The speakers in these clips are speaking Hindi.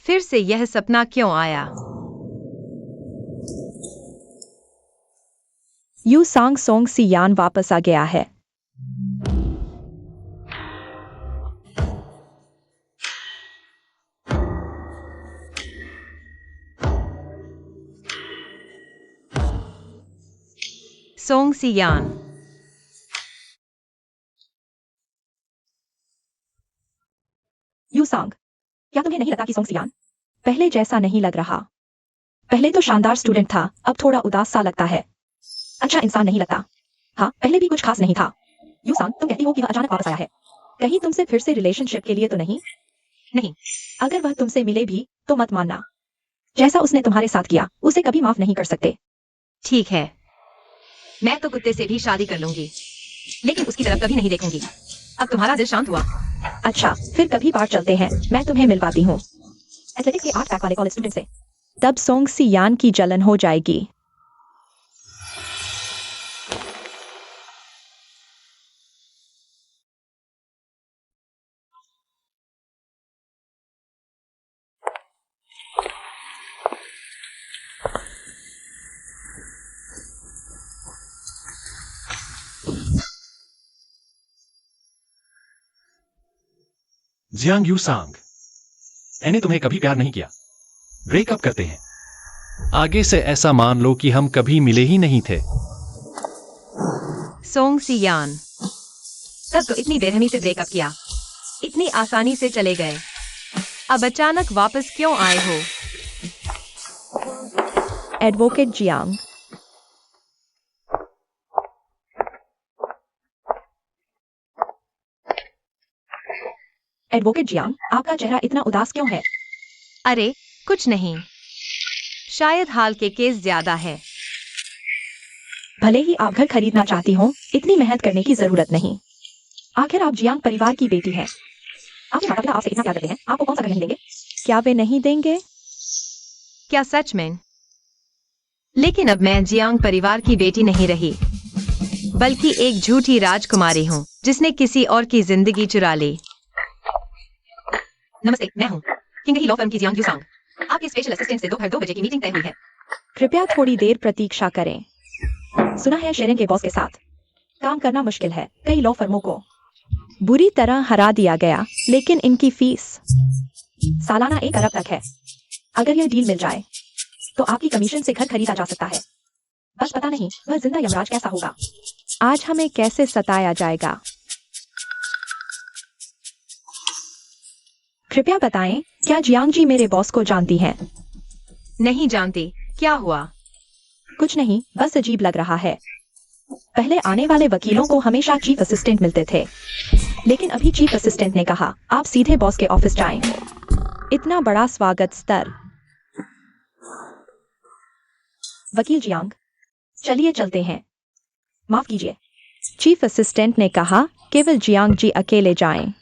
फिर से यह सपना क्यों आया? यू सांग सोंग सियान वापस आ गया है। सोंग सियान। यू सांग, क्या तुम्हें नहीं लगता कि सोंग सियान पहले जैसा नहीं लग रहा? पहले तो शानदार स्टूडेंट था, अब थोड़ा उदास सा लगता है। अच्छा इंसान नहीं लगता। हाँ, पहले भी कुछ खास नहीं था। यू सांग, तुम कहती हो कि वह अचानक वापस आया है। कहीं तुमसे फिर से रिलेशनशिप के लिए तो नहीं? नहीं, अगर वह तुमसे मिले भी तो मत मानना। जैसा उसने तुम्हारे साथ किया उसे कभी माफ नहीं कर सकते। ठीक है, मैं तो कुत्ते से भी शादी कर लूंगी, लेकिन उसकी तरफ कभी नहीं देखूंगी। अब तुम्हारा दिल शांत हुआ? अच्छा, फिर कभी बाहर चलते हैं, मैं तुम्हें मिलवाती हूँ एथलेटिक्स के 8 पैक वाले कॉलेज स्टूडेंट से। तब सोंग सियान की जलन हो जाएगी। जियांग यू सांग, मैंने तुम्हें कभी प्यार नहीं किया। ब्रेकअप करते हैं। आगे से ऐसा मान लो कि हम कभी मिले ही नहीं थे। सोंग सियान, तब तो इतनी बेरहमी से ब्रेकअप किया, इतनी आसानी से चले गए, अब अचानक वापस क्यों आए हो? एडवोकेट जियांग, एडवोकेट जियांग, आपका चेहरा इतना उदास क्यों है? अरे कुछ नहीं, शायद हाल के केस ज्यादा है। भले ही आप घर खरीदना चाहती हो, इतनी मेहनत करने की जरूरत नहीं। आखिर आप जियांग परिवार की बेटी हैं। आपके माता पिता आपसे इतना प्यार करते हैं, आपको कौन सा घर नहीं देंगे? क्या वे नहीं देंगे? क्या सच में? लेकिन अब मैं जियांग परिवार की बेटी नहीं रही, बल्कि एक झूठी राजकुमारी हूँ जिसने किसी और की जिंदगी चुरा ली। नमस्ते, मैं हूँ किंग ही लॉ फर्म की जियांग यू सांग। आपके स्पेशल असिस्टेंट से दोपहर 2 बजे की मीटिंग तय हुई है। कृपया थोड़ी देर प्रतीक्षा करें। सुना है शेरन के बॉस के साथ काम करना मुश्किल है। कई लॉ फर्मों को बुरी तरह हरा दिया गया, लेकिन इनकी फीस सालाना 1 अरब तक है। अगर यह डील मिल जाए तो आपकी कमीशन से घर खरीदा जा सकता है। बस पता नहीं वह जिंदा यमराज कैसा होगा। आज हमें कैसे सताया जाएगा? कृपया बताएं, क्या जियांग जी मेरे बॉस को जानती हैं? नहीं जानती। क्या हुआ? कुछ नहीं, बस अजीब लग रहा है। पहले आने वाले वकीलों को हमेशा चीफ असिस्टेंट मिलते थे, लेकिन अभी चीफ असिस्टेंट ने कहा आप सीधे बॉस के ऑफिस जाएं। इतना बड़ा स्वागत स्तर। वकील जियांग, चलिए चलते हैं। माफ कीजिए, चीफ असिस्टेंट ने कहा केवल जियांग जी अकेले जाएं।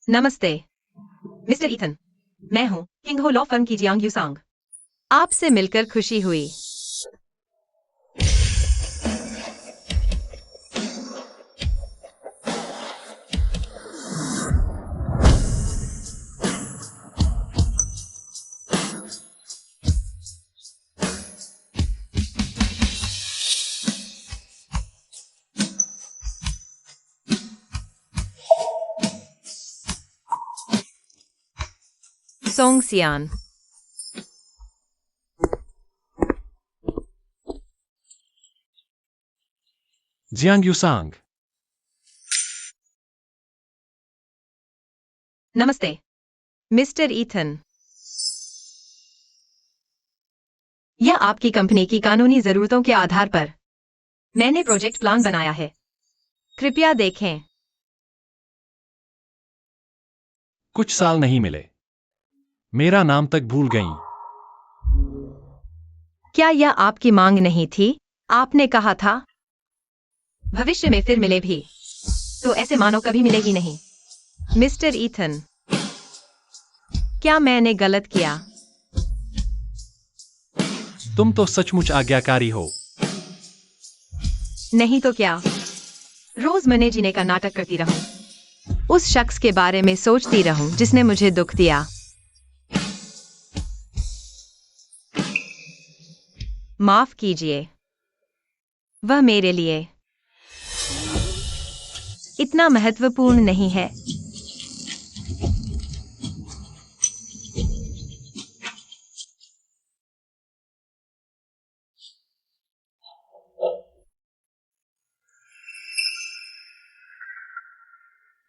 नमस्ते मिस्टर ईथन, मैं हूँ किंग हो लॉ फर्म की जियांग यू सांग। आपसे मिलकर खुशी हुई। सोंग सियान, जियांग यू सांग, नमस्ते मिस्टर ईथन। यह आपकी कंपनी की कानूनी जरूरतों के आधार पर मैंने प्रोजेक्ट प्लान बनाया है, कृपया देखें। कुछ साल नहीं मिले, मेरा नाम तक भूल गई। क्या यह आपकी मांग नहीं थी? आपने कहा था भविष्य में फिर मिले भी, तो ऐसे मानो कभी मिलेगी नहीं। मिस्टर ईथन, क्या मैंने गलत किया? तुम तो सचमुच आज्ञाकारी हो। नहीं तो क्या, रोज मरने जीने का नाटक करती रहूं, उस शख्स के बारे में सोचती रहूं जिसने मुझे दुख दिया। माफ कीजिए, वह मेरे लिए इतना महत्वपूर्ण नहीं है।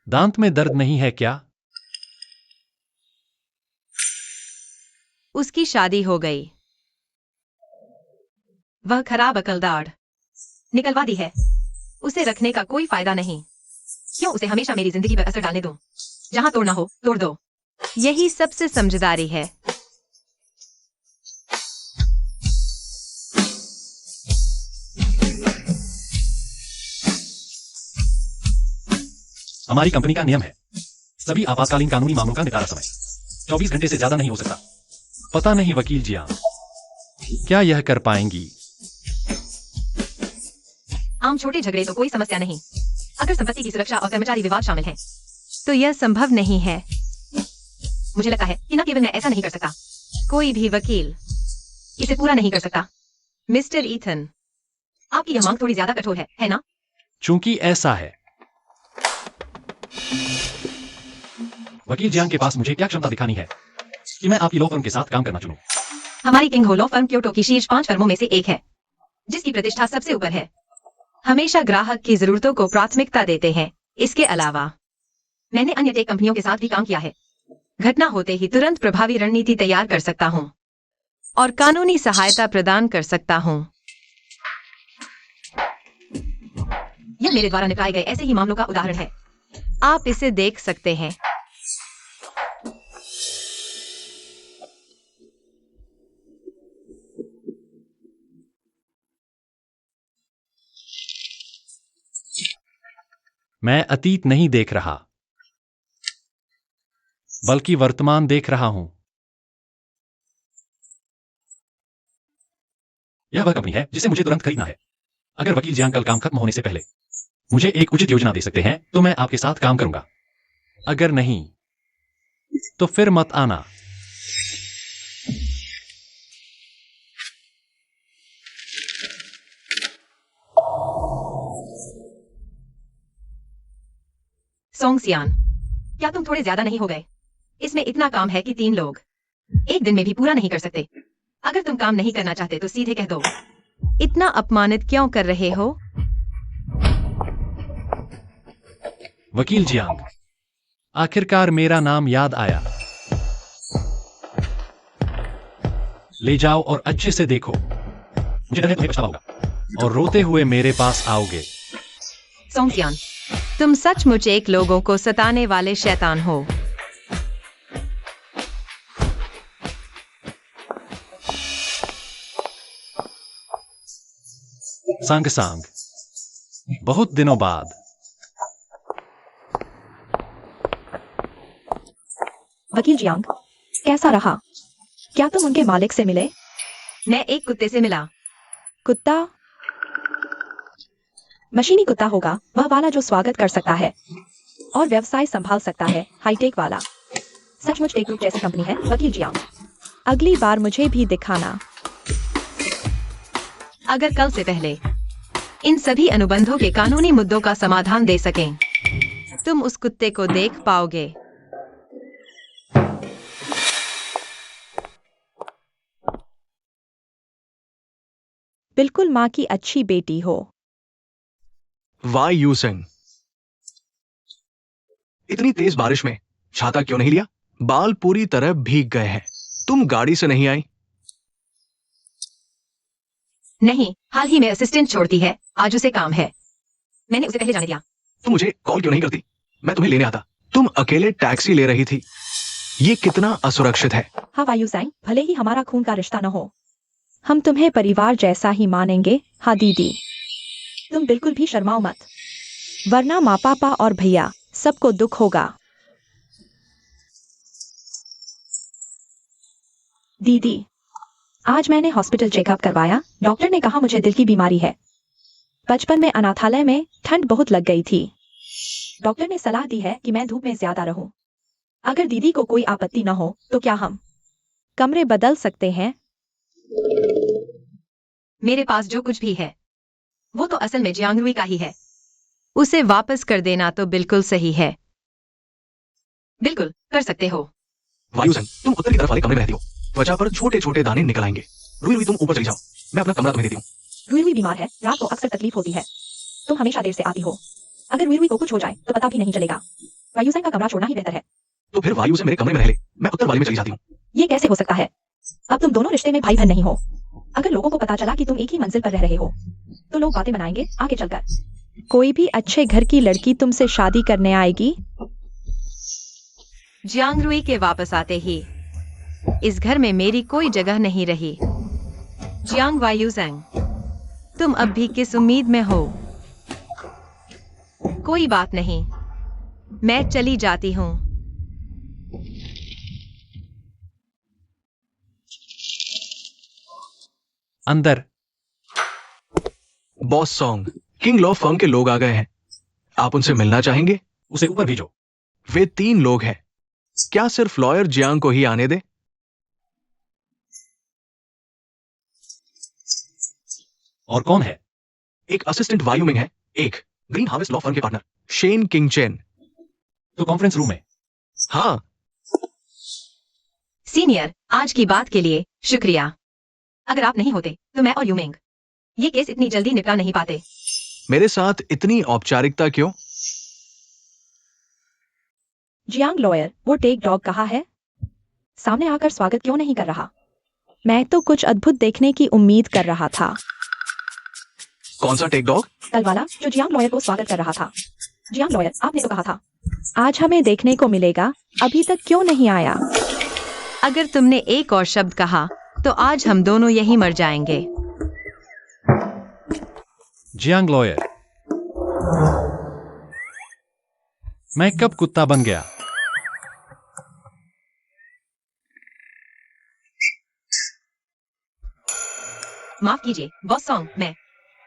दांत में दर्द नहीं है क्या? उसकी शादी हो गई। वह खराब अकलदाड़ निकलवा दी है। उसे रखने का कोई फायदा नहीं। क्यों उसे हमेशा मेरी जिंदगी पर असर डालने दूं? जहां तोड़ना हो तोड़ दो। यही सबसे समझदारी है। हमारी कंपनी का नियम है, सभी आपातकालीन कानूनी मामलों का निपटारा समय 24 घंटे से ज्यादा नहीं हो सकता। पता नहीं वकील जी आप क्या यह कर पाएंगी? आम छोटे झगड़े तो कोई समस्या नहीं। अगर संपत्ति की सुरक्षा और कर्मचारी विवाद शामिल है, तो यह संभव नहीं है। मुझे लगता है कि न केवल मैं ऐसा नहीं कर सकता, कोई भी वकील इसे पूरा नहीं कर सकता। मिस्टर ईथन, आपकी यह मांग थोड़ी ज्यादा कठोर है ना? चूंकि ऐसा है, वकील जियांग के पास मुझे क्या क्षमता दिखानी है कि मैं आपकी लॉ फर्म के साथ काम करना चुनूं? हमारी किंग हो लॉ फर्म क्योटो की शीर्ष 5 फर्मों में से एक है, जिसकी प्रतिष्ठा सबसे ऊपर है। हमेशा ग्राहक की जरूरतों को प्राथमिकता देते हैं। इसके अलावा मैंने अन्य टेक कंपनियों के साथ भी काम किया है। घटना होते ही तुरंत प्रभावी रणनीति तैयार कर सकता हूं और कानूनी सहायता प्रदान कर सकता हूं। यह मेरे द्वारा निपटाए गए ऐसे ही मामलों का उदाहरण है। आप इसे देख सकते हैं। मैं अतीत नहीं देख रहा, बल्कि वर्तमान देख रहा हूं। यह वह कंपनी है जिसे मुझे तुरंत खरीदना है। अगर वकील जियांग कल काम खत्म होने से पहले मुझे एक उचित योजना दे सकते हैं तो मैं आपके साथ काम करूंगा। अगर नहीं तो फिर मत आना। सोंगसियान, क्या तुम थोड़े ज्यादा नहीं हो गए? इसमें इतना काम है कि 3 लोग एक दिन में भी पूरा नहीं कर सकते। अगर तुम काम नहीं करना चाहते तो सीधे कह दो। इतना अपमानित क्यों कर रहे हो? वकील जियांग, आखिरकार मेरा नाम याद आया। ले जाओ और अच्छे से देखो। मुझे डर है तुम्हें पछतावा होगा और रोते हुए मेरे पास आओगे। सोंगसियान, तुम सचमुच एक लोगों को सताने वाले शैतान हो। सांग सांग, बहुत दिनों बाद। वकील जियांग, कैसा रहा? क्या तुम उनके मालिक से मिले? मैं एक कुत्ते से मिला। कुत्ता? मशीनी कुत्ता होगा, वह वाला जो स्वागत कर सकता है और व्यवसाय संभाल सकता है, हाईटेक वाला। सचमुच टेक ग्रुप जैसी कंपनी है वकील जियांग। अगली बार मुझे भी दिखाना। अगर कल से पहले इन सभी अनुबंधों के कानूनी मुद्दों का समाधान दे सकें, तुम उस कुत्ते को देख पाओगे। बिल्कुल माँ की अच्छी बेटी हो। वाई यूसेंग, इतनी तेज बारिश में छाता क्यों नहीं लिया? बाल पूरी तरह भीग गए हैं। तुम गाड़ी से नहीं आई? नहीं, हाल ही में असिस्टेंट छोड़ती है, आज उसे काम है। मैंने उसे पहले जाने दिया। तुम मुझे कॉल क्यों नहीं करती? मैं तुम्हें लेने आता। तुम अकेले टैक्सी ले रही थी। ये कितना असुरक्षित है। हाँ वायु सैंग, भले ही हमारा खून का रिश्ता न हो, हम तुम्हें परिवार जैसा ही मानेंगे। हाँ दीदी, तुम बिल्कुल भी शर्माओ मत, वरना माँ पापा और भैया सबको दुख होगा। दीदी, आज मैंने हॉस्पिटल चेकअप करवाया। डॉक्टर ने कहा मुझे दिल की बीमारी है। बचपन में अनाथालय में ठंड बहुत लग गई थी। डॉक्टर ने सलाह दी है कि मैं धूप में ज्यादा रहूं। अगर दीदी को कोई आपत्ति न हो तो क्या हम कमरे बदल सकते हैं? मेरे पास जो कुछ भी है वो तो असल में जियांगरुई का ही है। उसे वापस कर देना तो बिल्कुल सही है। बिल्कुल कर सकते हो। वायुसेन, तुम उत्तर की तरफ वाले कमरे में रहती हो। त्वचा पर छोटे छोटे दाने निकल आएंगे। रुई रुई, तुम ऊपर चली जाओ। मैं अपना कमरा तुम्हें देती हूँ। रुई रुई बीमार है, रात को अक्सर तकलीफ होती है। तुम हमेशा देर से आती हो। अगर रुई रुई को कुछ हो जाए तो पता भी नहीं चलेगा। वायुसेन का कमरा छोड़ना ही बेहतर है। तो फिर वायु से मेरे कमरे में रह ले। मैं उत्तर वाले में चली जाती हूँ। ये कैसे हो सकता है? अब तुम दोनों रिश्ते में भाई बहन नहीं हो। अगर लोगों को पता चला कि तुम एक ही मंजिल पर रह रहे हो तो लोग बातें बनाएंगे आगे चलकर। कोई भी अच्छे घर की लड़की तुमसे शादी करने आएगी? जियांगरुई के वापस आते ही इस घर में मेरी कोई जगह नहीं रही। जियांग वायुसेंग, तुम अब भी किस उम्मीद में हो? कोई बात नहीं, मैं चली जाती हूँ। अंदर। Boss song, king law firm के लोग आ गए हैं। आप उनसे मिलना चाहेंगे? उसे ऊपर भेजो। वे 3 लोग हैं। क्या सिर्फ लॉयर जियांग को ही आने दे? और कौन है? एक असिस्टेंट वायुमिंग है, एक ग्रीन हार्वेस्ट लॉ फर्म के पार्टनर शेन किंग चेन। तो कॉन्फ्रेंस रूम में। हाँ, सीनियर, आज की बात के लिए शुक्रिया। अगर आप नहीं होते तो मैं और यूमिंग ये केस इतनी जल्दी निपटा नहीं पाते। मेरे साथ इतनी औपचारिकता क्यों? जियांग लॉयर, वो टेक डॉग कहाँ है? सामने आकर स्वागत क्यों नहीं कर रहा? मैं तो कुछ अद्भुत देखने की उम्मीद कर रहा था। कौन सा टेक डॉग? कल वाला जो जियांग लॉयर को स्वागत कर रहा था। जियांग लॉयर, आपने तो कहा था आज हमें देखने को मिलेगा, अभी तक क्यों नहीं आया? अगर तुमने एक और शब्द कहा तो आज हम दोनों यहीं मर जाएंगे। जियांग लॉयर, मैं कब कुत्ता बन गया? माफ कीजिए बॉस सॉन्ग,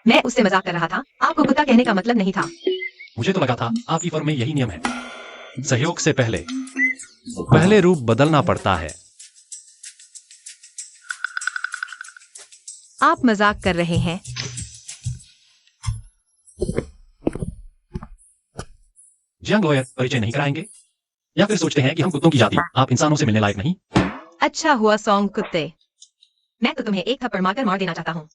मैं उससे मजाक कर रहा था। आपको कुत्ता कहने का मतलब नहीं था। मुझे तो लगा था आपकी फर्म में यही नियम है। सहयोग से पहले रूप बदलना पड़ता है। आप मजाक कर रहे हैं। जियांग लॉयर परिचय नहीं कराएंगे? या फिर सोचते हैं कि हम कुत्तों की जाति, आप इंसानों से मिलने लायक नहीं? अच्छा हुआ सॉन्ग कुत्ते, मैं तो तुम्हें एक थप्पड़ मारकर मार देना चाहता हूँ।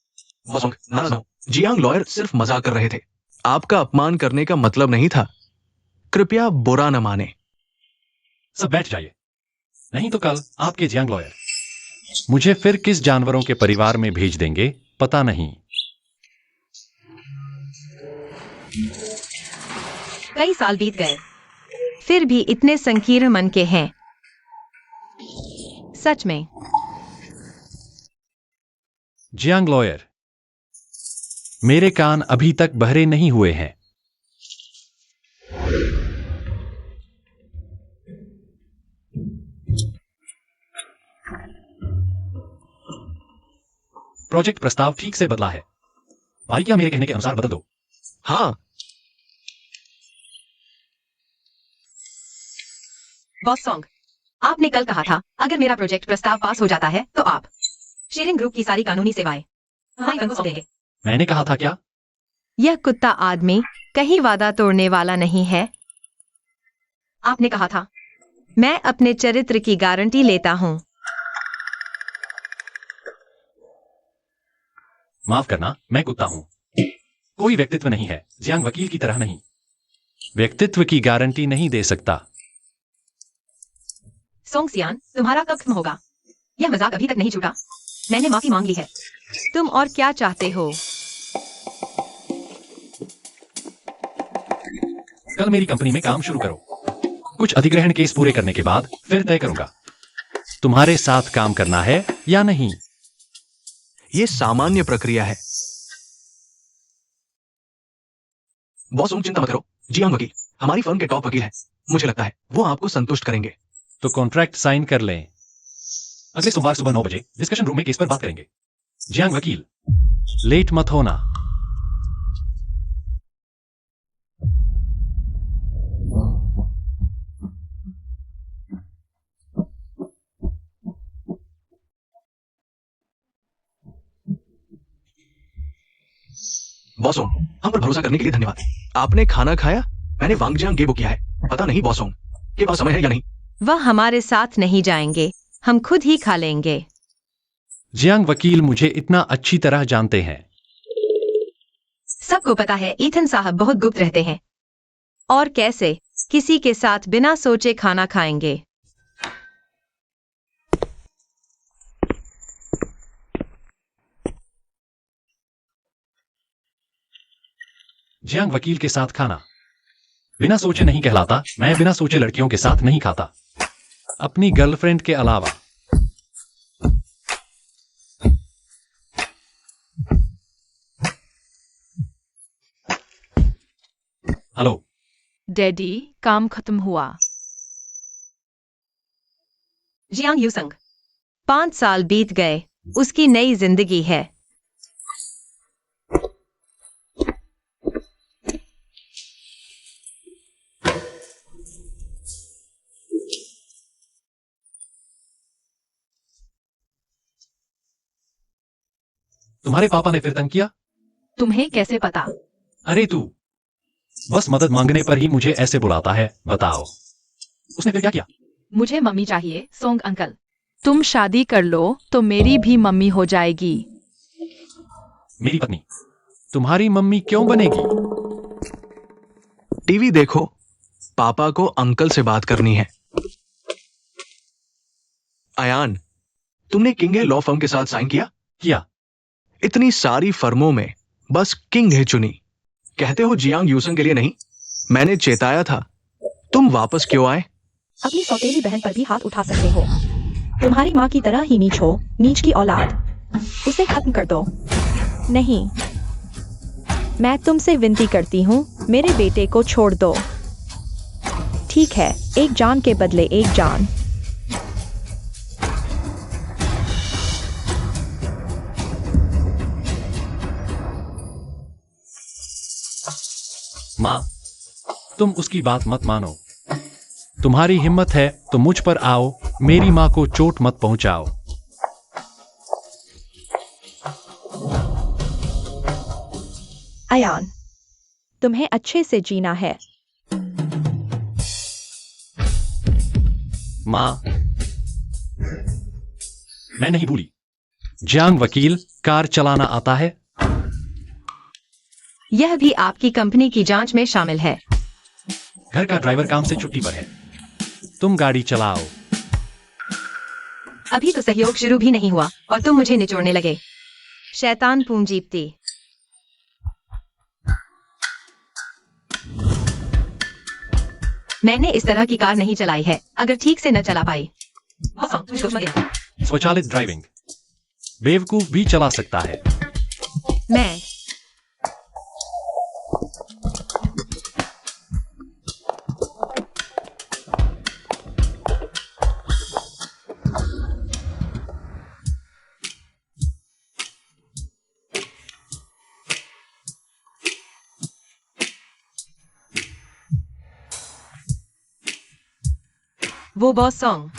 बॉस सॉन्ग, नाराज ना हो। जियांग लॉयर सिर्फ मजाक कर रहे थे। आपका अपमान करने का मतलब नहीं था। कृपया बुरा न माने। सब बैठ जाइए, नहीं तो कल आपके जियांग लॉयर मुझे फिर किस जानवरों के परिवार में भेज देंगे पता नहीं। कई साल बीत गए, फिर भी इतने संकीर्ण मन के हैं। सच में। जियांग लॉयर, मेरे कान अभी तक बहरे नहीं हुए हैं। प्रोजेक्ट प्रस्ताव ठीक से बदला है। भाई, क्या मेरे कहने के अनुसार बदल दो? हाँ, बॉस सॉन्ग, आपने कल कहा था अगर मेरा प्रोजेक्ट प्रस्ताव पास हो जाता है तो आप शेयरिंग ग्रुप की सारी कानूनी सेवाएं हमारी फर्म को सौंपेंगे। मैंने कहा था क्या? यह कुत्ता आदमी कहीं वादा तोड़ने वाला नहीं है। आपने कहा था मैं अपने चरित्र की गारंटी लेता हूं। माफ करना, मैं कुत्ता हूं, कोई व्यक्तित्व नहीं है। जियांग वकील की तरह नहीं, व्यक्तित्व की गारंटी नहीं दे सकता। सोंगसियान, तुम्हारा कब खत्म होगा? यह मजाक अभी तक नहीं छूटा। मैंने माफी मांग ली है। तुम और क्या चाहते हो? कल मेरी कंपनी में काम शुरू करो। कुछ अधिग्रहण केस पूरे करने के बाद फिर तय करूंगा तुम्हारे साथ काम करना है या नहीं। ये सामान्य प्रक्रिया है। बॉस, तुम चिंता मत करो। जियांग वकील हमारी फर्म के टॉप वकील हैं। मुझे लगता है वो आपको संतुष्ट करेंगे। तो कॉन्ट्रैक्ट साइन कर लें। अगले सोमवार सुबह 9 बजे डिस्कशन रूम में केस पर बात करेंगे। जियांग वकील, लेट मत होना। बॉसों, हम पर भरोसा करने के लिए धन्यवाद। आपने खाना खाया? मैंने वांगजियांग गे बुक किया है। पता नहीं बॉसों के पास समय है या नहीं। वह हमारे साथ नहीं जाएंगे, हम खुद ही खा लेंगे। जियांग वकील मुझे इतना अच्छी तरह जानते हैं। सबको पता है ईथन साहब बहुत गुप्त रहते हैं। और कैसे किसी के साथ बिना सोचे खाना खाएंगे? जियांग वकील के साथ खाना बिना सोचे नहीं कहलाता। मैं बिना सोचे लड़कियों के साथ नहीं खाता, अपनी गर्लफ्रेंड के अलावा। हेलो डैडी, काम खत्म हुआ। जियांग यूसंग, 5 साल बीत गए, उसकी नई जिंदगी है। तुम्हारे पापा ने फिर तंग किया? तुम्हें कैसे पता? अरे तू बस मदद मांगने पर ही मुझे ऐसे बुलाता है। बताओ उसने फिर क्या किया? मुझे मम्मी चाहिए, सोंग अंकल। तुम शादी कर लो तो मेरी भी मम्मी हो जाएगी। मेरी पत्नी तुम्हारी मम्मी क्यों बनेगी? टीवी देखो, पापा को अंकल से बात करनी है। अयान, तुमने किंग लॉ फर्म के साथ साइन किया? किया। इतनी सारी फर्मों में बस किंग है चुनी। कहते हो जियांग यूसंग के लिए नहीं? मैंने चेताया था। तुम वापस क्यों आए? अपनी सौतेली बहन पर भी हाथ उठा सकते हो। तुम्हारी माँ की तरह ही नीच हो, नीच की औलाद। उसे खत्म कर दो। नहीं, मैं तुमसे विनती करती हूँ, मेरे बेटे को छोड़ दो। ठीक है, एक जान के बदले एक जान। माँ, तुम उसकी बात मत मानो। तुम्हारी हिम्मत है तो मुझ पर आओ, मेरी माँ को चोट मत पहुंचाओ। अयान, तुम्हें अच्छे से जीना है। माँ, मैं नहीं भूली। जियांग वकील, कार चलाना आता है? यह भी आपकी कंपनी की जांच में शामिल है। घर का ड्राइवर काम से छुट्टी पर है। तुम गाड़ी चलाओ। अभी तो सहयोग शुरू भी नहीं हुआ और तुम मुझे निचोड़ने लगे। शैतान पूंजीपति। मैंने इस तरह की कार नहीं चलाई है अगर ठीक से न चला पाई। स्वचालित ड्राइविंग बेवकूफ भी चला सकता है। मैं वो बॉस सॉन्ग,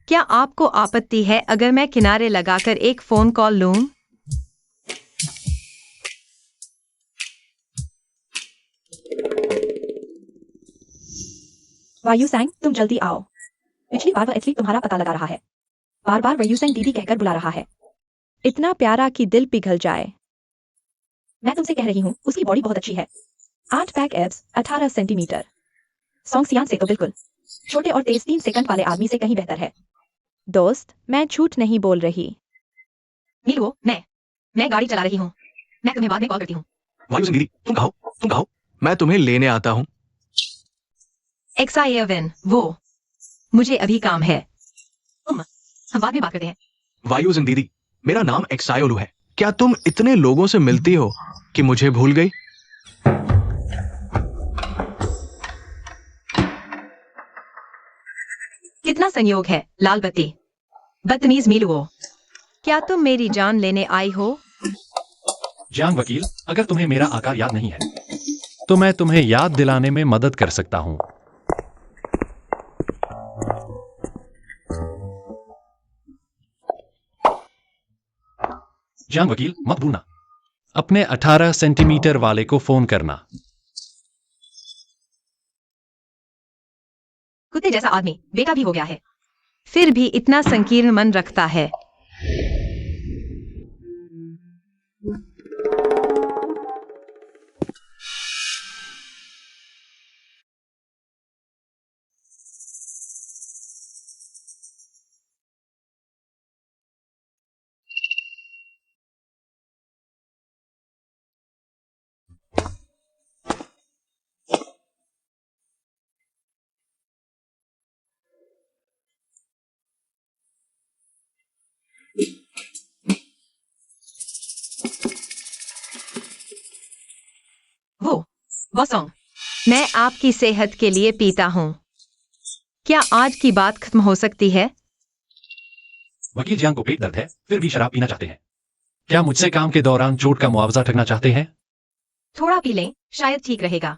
क्या आपको आपत्ति है अगर मैं किनारे लगाकर एक फोन कॉल लूं? वायुसेंग, तुम जल्दी आओ। पिछली बार वह एथलीट तुम्हारा पता लगा रहा है। बार बार वायुसेंग दीदी कहकर बुला रहा है। इतना प्यारा कि दिल पिघल जाए। मैं तुमसे कह रही हूँ, उसकी बॉडी बहुत अच्छी है। 8 पैक एब्स, 18 सेंटीमीटर। सॉन्ग सियान से तो बिल्कुल छोटे और तेज 3 सेकंड वाले आदमी से कहीं बेहतर है। दोस्त, मैं झूठ नहीं बोल रही। मिलुओ, मैं गाड़ी चला रही हूँ। मैं तुम्हें बाद में कॉल करती हूँ। वायुसेंग दीदी, तुम कहो, मैं तुम्हें लेने आता हूँ। एक्साइवन, वो मुझे अभी काम है। हम बाद में बात करते हैं। वायुसेंग दीदी, मेरा नाम एक्सायोलू है। क्या तुम इतने लोगों से मिलती हो कि मुझे भूल गई? कितना संयोग है, लाल बत्ती। बदतमीज मीलुओ। क्या तुम मेरी जान लेने आई हो? जियांग वकील, अगर तुम्हें मेरा आकार याद नहीं है तो मैं तुम्हें याद दिलाने में मदद कर सकता हूं। जियांग वकील, मत भूलना अपने 18 सेंटीमीटर वाले को फोन करना। कुत्ते जैसा आदमी बेटा भी हो गया है। फिर भी इतना संकीर्ण मन रखता है। वो बॉसोंग, मैं आपकी सेहत के लिए पीता हूँ। क्या आज की बात खत्म हो सकती है? वकील जियांग को पेट दर्द है, फिर भी शराब पीना चाहते हैं। क्या मुझसे काम के दौरान चोट का मुआवजा ठगना चाहते हैं? थोड़ा पी लें, शायद ठीक रहेगा।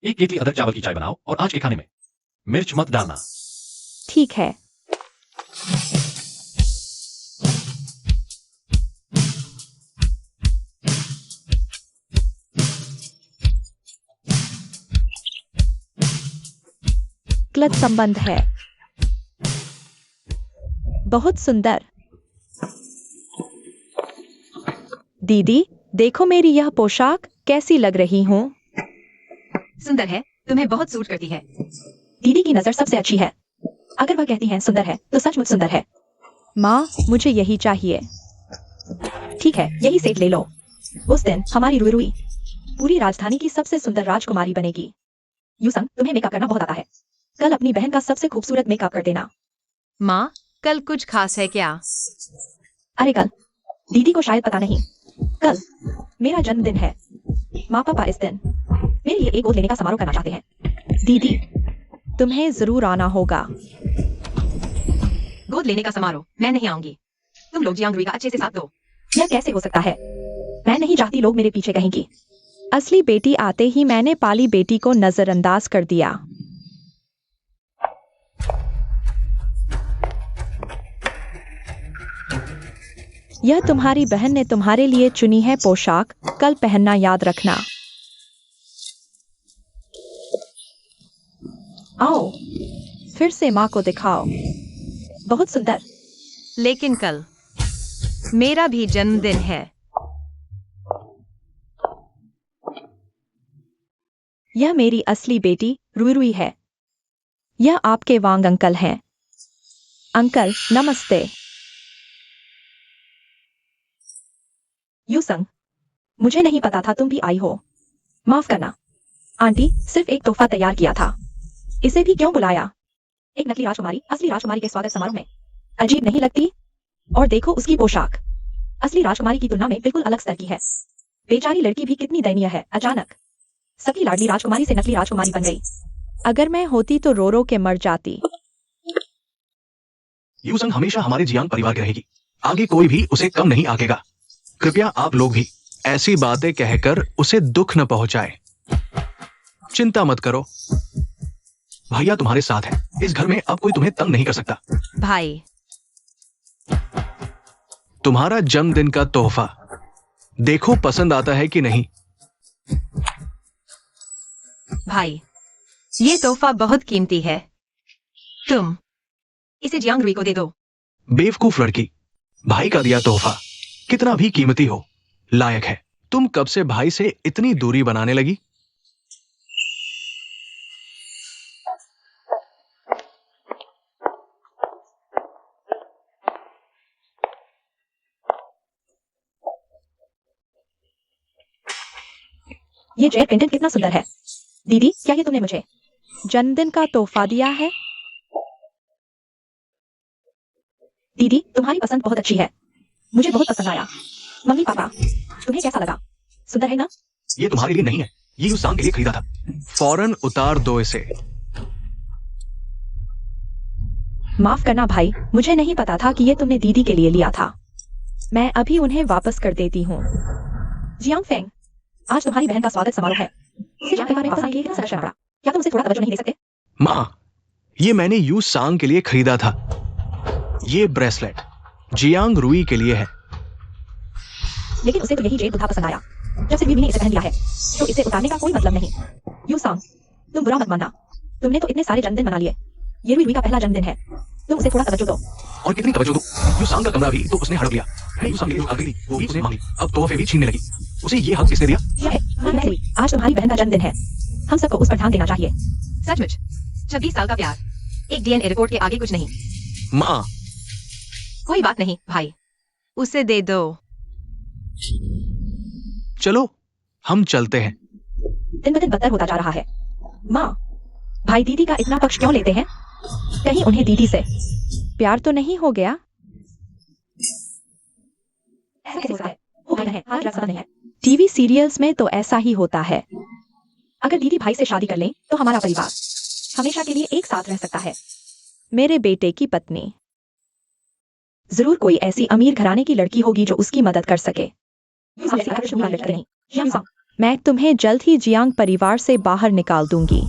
एक केतली अदरक चावल की चाय बनाओ और आज के खाने में मिर्च मत डालना। ठीक है। गलत संबंध है। बहुत सुंदर। दीदी, देखो मेरी यह पोशाक कैसी लग रही हूँ? सुंदर है, तुम्हें बहुत सूट करती है। दीदी की नजर सबसे अच्छी है। अगर वह कहती हैं सुंदर है तो सचमुच सुंदर है। माँ, मुझे यही चाहिए। ठीक है, यही सेट ले लो। उस दिन हमारी रुई रुई पूरी राजधानी की सबसे सुंदर राजकुमारी बनेगी। यूसंग, तुम्हें मेकअप करना बहुत आता है। कल अपनी बहन का सबसे खूबसूरत मेकअप कर देना। माँ, कल कुछ खास है क्या? अरे कल दीदी को शायद पता नहीं, कल मेरा जन्मदिन है। माँ पापा इस दिन मेरे लिए एक गोद लेने का समारोह करना चाहते हैं। दीदी, तुम्हें जरूर आना होगा। गोद लेने का समारोह मैं नहीं आऊंगी। तुम लोग जियांग रुई का अच्छे से साथ दो। यह कैसे हो सकता है? मैं नहीं चाहती लोग मेरे पीछे कहेंगी। असली बेटी आते ही मैंने पाली बेटी को नजरअंदाज कर दिया। यह तुम्हारी बहन ने तुम्हारे लिए चुनी है पोशाक, कल पहनना याद रखना। आओ, फिर से माँ को दिखाओ। बहुत सुंदर। लेकिन कल मेरा भी जन्मदिन है। यह मेरी असली बेटी रुई रुई है। यह आपके वांग अंकल हैं। अंकल, नमस्ते। यूसंग, मुझे नहीं पता था तुम भी आई हो। माफ करना। आंटी सिर्फ एक तोहफा तैयार किया था। इसे भी क्यों बुलाया? एक नकली राजकुमारी असली राजकुमारी के स्वागत समारोह में अजीब नहीं लगती? और देखो उसकी पोशाक असली राजकुमारी की तुलना में बिल्कुल अलग स्तर की है। बेचारी लड़की भी कितनी दयनीय है। अचानक सबकी लाडली राजकुमारी से नकली राजकुमारी बन गई। अगर मैं होती तो रो रो के मर जाती। यूसंग हमेशा हमारे जियांग परिवार की रहेगी। आगे कोई भी उसे कम नहीं आकेगा। कृपया आप लोग भी ऐसी बातें कहकर उसे दुख न पहुंचाए। चिंता मत करो, भैया तुम्हारे साथ है। इस घर में अब कोई तुम्हें तंग नहीं कर सकता। भाई, तुम्हारा जन्मदिन का तोहफा देखो पसंद आता है कि नहीं। भाई, ये तोहफा बहुत कीमती है। तुम इसे जियांग रुई को दे दो। बेवकूफ लड़की, भाई का दिया तोहफा कितना भी कीमती हो, लायक है। तुम कब से भाई से इतनी दूरी बनाने लगी? ये जेड पेंडेंट कितना सुंदर है। दीदी, क्या ये तुमने मुझे जन्मदिन का तोहफा दिया है? दीदी, तुम्हारी पसंद बहुत अच्छी है। मुझे बहुत पसंद आया। मम्मी पापा, तुम्हें कैसा लगा? सुंदर है ना? ये तुम्हारे लिए नहीं है, ये यूसंग के लिए खरीदा था। फौरन उतार दो इसे। माफ करना भाई, मुझे नहीं पता था कि ये तुमने दीदी के लिए लिया था। मैं अभी उन्हें वापस कर देती हूँ। जियांग फेंग, आज तुम्हारी बहन का स्वागत समारोह है। इसे जियांग परिवार में वापस आने के लिए कितना शर्म आ रहा? क्या तुम उसे थोड़ा तवज्जो नहीं दे सकते? माँ, ये मैंने यू सांग के लिए खरीदा था। ये ब्रेसलेट जियांग रुई के लिए है। लेकिन उसे तो यही जेड बुढ़ा पसंद आया। जब से बीवी ने इसे पहन लिया है, तो इसे उतारने का कोई मतलब नहीं। यू सांग, तुम बुरा मत मानना। तुमने तो इतने सारे जन्मदिन मना लिए। ये रुई का पहला जन्मदिन है। तुम उसे थोड़ा तवज्जो दो। और कितनी तवज्जो दूं? यू सांग का कमरा भी तो उसने हड़प लिया। मैंने यू सांग के लिए जो आखिरी थी, वो भी उसने मांग ली। अब तोहफे भी छीनने लगी। उसे ये हक किसने दिया? रुई, आज तुम्हारी बहन का जन्मदिन है। हम सबको उस पर ध्यान देना चाहिए। सचमुच 26 साल का प्यार, एक डीएनए रिपोर्ट के आगे कुछ नहीं। माँ, कोई बात नहीं भाई, उसे दे दो। चलो हम चलते हैं। दिन ब दिन बदतर होता जा रहा है। माँ, भाई दीदी का इतना पक्ष क्यों लेते हैं? कहीं उन्हें दीदी से प्यार तो नहीं हो गया? ऐसा कैसे होता है? वो भाई है, आज रक्षा नहीं है। टीवी सीरियल्स में तो ऐसा ही होता है। अगर दीदी भाई से शादी कर लें, तो हमारा परिवार हमेशा के लिए एक साथ रह सकता है। मेरे बेटे की पत्नी। जरूर कोई ऐसी अमीर घराने की लड़की होगी जो उसकी मदद कर सके। जैसी आकर्षक लड़की नहीं। जियांग सांग, मैं तुम्हें जल्द ही जियांग परिवार से बाहर निकाल दूंगी।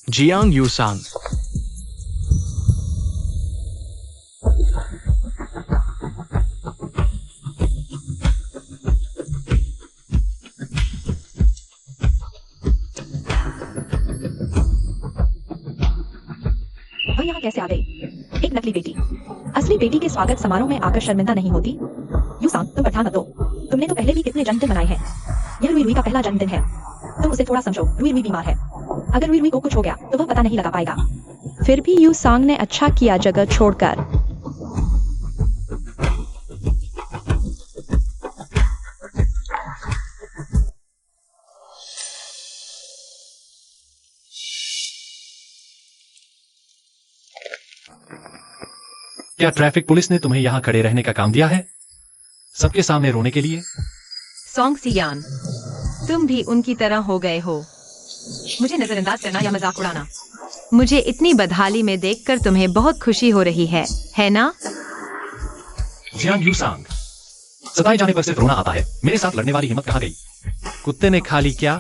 जियांग यू सांग, वह यहाँ कैसे आ गई? एक नकली बेटी असली बेटी के स्वागत समारोह में आकर शर्मिंदा नहीं होती। यू सांग, तुम पर ध्यान मत दो। तुमने तो पहले भी कितने जन्मदिन मनाए हैं। यह रुई का पहला जन्मदिन है। तुम उसे थोड़ा समझो। रुई बीमार है। अगर रुई को कुछ हो गया तो वह पता नहीं लगा पाएगा। फिर भी यू सांग ने अच्छा किया जगह छोड़कर। क्या ट्रैफिक पुलिस ने तुम्हें यहाँ खड़े रहने का काम दिया है, सबके सामने रोने के लिए? सॉन्ग सियान, तुम भी उनकी तरह हो गए हो। मुझे नजरअंदाज करना या मजाक उड़ाना। मुझे इतनी बदहाली में देखकर तुम्हें बहुत खुशी हो रही है ना? जियांग यू सांग, सताए जाने पर सिर्फ रोना आता है। मेरे साथ लड़ने वाली हिम्मत कहाँ गई? कुत्ते ने खा ली क्या?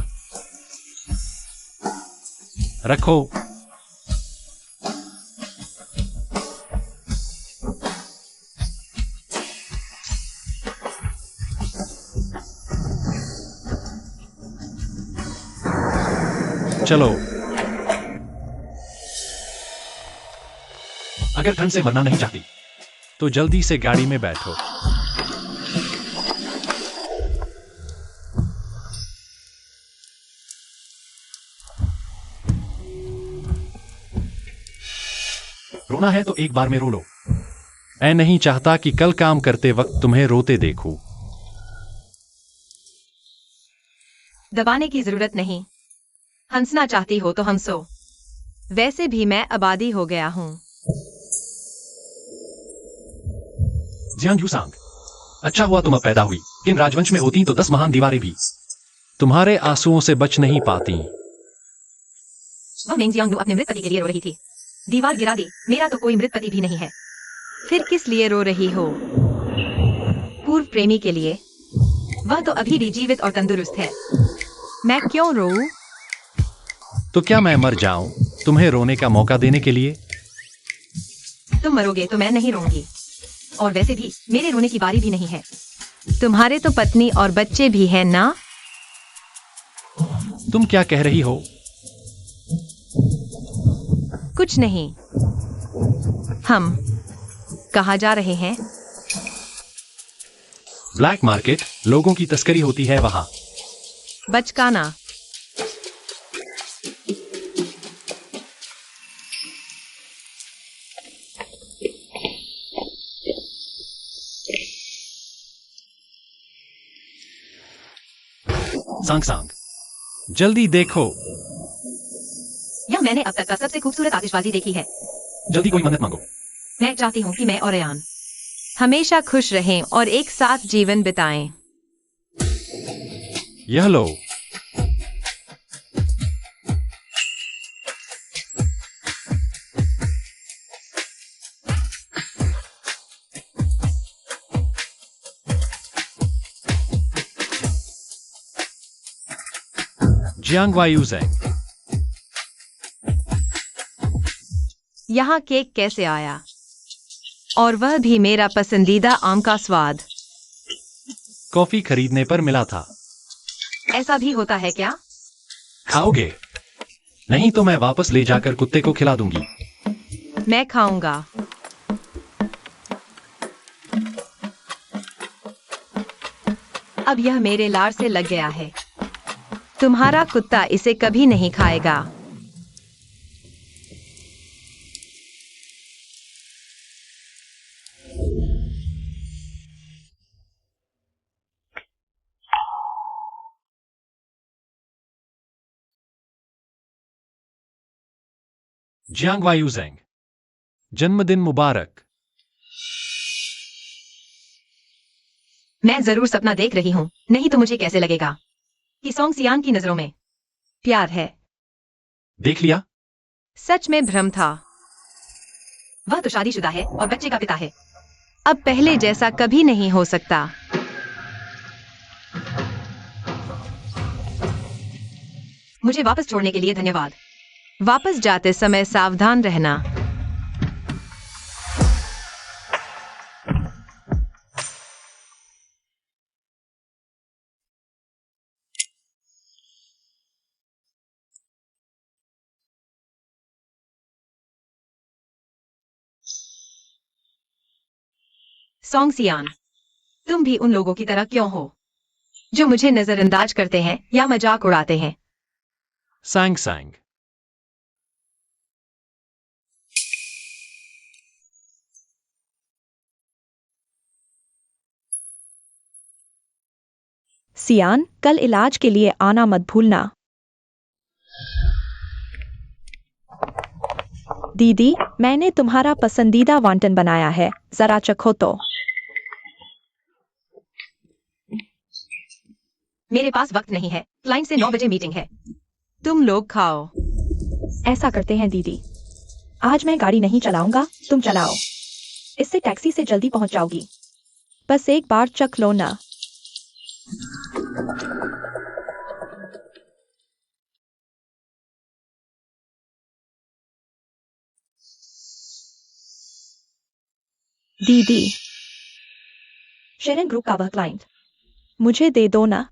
रखो। चलो, अगर ठंड से मरना नहीं चाहती तो जल्दी से गाड़ी में बैठो। रोना है तो एक बार में रो लो। मैं नहीं चाहता कि कल काम करते वक्त तुम्हें रोते देखूं। दबाने की जरूरत नहीं। हंसना चाहती हो तो हंसो। वैसे भी मैं आबादी हो गया हूँ। जियांग यू सांग, अच्छा हुआ तुम अब पैदा हुई। इन राजवंश में होती तो 10 महान दीवारें भी तुम्हारे आंसुओं से बच नहीं पाती। वह मेंग जियांग अपने मृत पति के लिए रो रही थी। दीवार गिरा दी। मेरा तो कोई मृत पति भी नहीं है। फिर किस लिए रो रही हो? पूर्व प्रेमी के लिए। वह तो अभी भी जीवित और तंदुरुस्त है। मैं क्यों रोऊं? तो क्या मैं मर जाऊं तुम्हें रोने का मौका देने के लिए? तुम मरोगे तो मैं नहीं रोऊंगी। और वैसे भी मेरे रोने की बारी भी नहीं है। तुम्हारे तो पत्नी और बच्चे भी हैं ना? तुम क्या कह रही हो? कुछ नहीं। हम कहाँ जा रहे हैं? ब्लैक मार्केट, लोगों की तस्करी होती है वहां। बचकाना। सांग सांग, जल्दी देखो। यह मैंने अब तक का सबसे खूबसूरत आतिशबाजी देखी है। जल्दी कोई मन्नत मांगो। मैं चाहती हूँ कि मैं और अयान हमेशा खुश रहें और एक साथ जीवन बिताएं। यह लो। जियांग वायु ज़ेंग, यहाँ केक कैसे आया? और वह भी मेरा पसंदीदा आम का स्वाद। कॉफी खरीदने पर मिला था। ऐसा भी होता है क्या? खाओगे? नहीं तो मैं वापस ले जाकर कुत्ते को खिला दूंगी। मैं खाऊंगा। अब यह मेरे लार से लग गया है। तुम्हारा कुत्ता इसे कभी नहीं खाएगा। जियांग वायु ज़ेंग, जन्मदिन मुबारक। मैं जरूर सपना देख रही हूँ, नहीं तो मुझे कैसे लगेगा कि सोंग सियान की नजरों में प्यार है। देख लिया? सच में भ्रम था। वह तो शादीशुदा है और बच्चे का पिता है। अब पहले जैसा कभी नहीं हो सकता। मुझे वापस छोड़ने के लिए धन्यवाद। वापस जाते समय सावधान रहना। सोंग सियान, तुम भी उन लोगों की तरह क्यों हो जो मुझे नजरअंदाज करते हैं या मजाक उड़ाते हैं? सांग सांग, सियान, कल इलाज के लिए आना मत भूलना। दीदी, मैंने तुम्हारा पसंदीदा वांटन बनाया है, जरा चखो तो। मेरे पास वक्त नहीं है, क्लाइंट से 9 बजे मीटिंग है। तुम लोग खाओ। ऐसा करते हैं दीदी, आज मैं गाड़ी नहीं चलाऊंगा, तुम चलाओ। इससे टैक्सी से जल्दी पहुंच जाओगी। बस एक बार चख लो ना। दीदी, शेरन ग्रुप का वह क्लाइंट मुझे दे दो ना।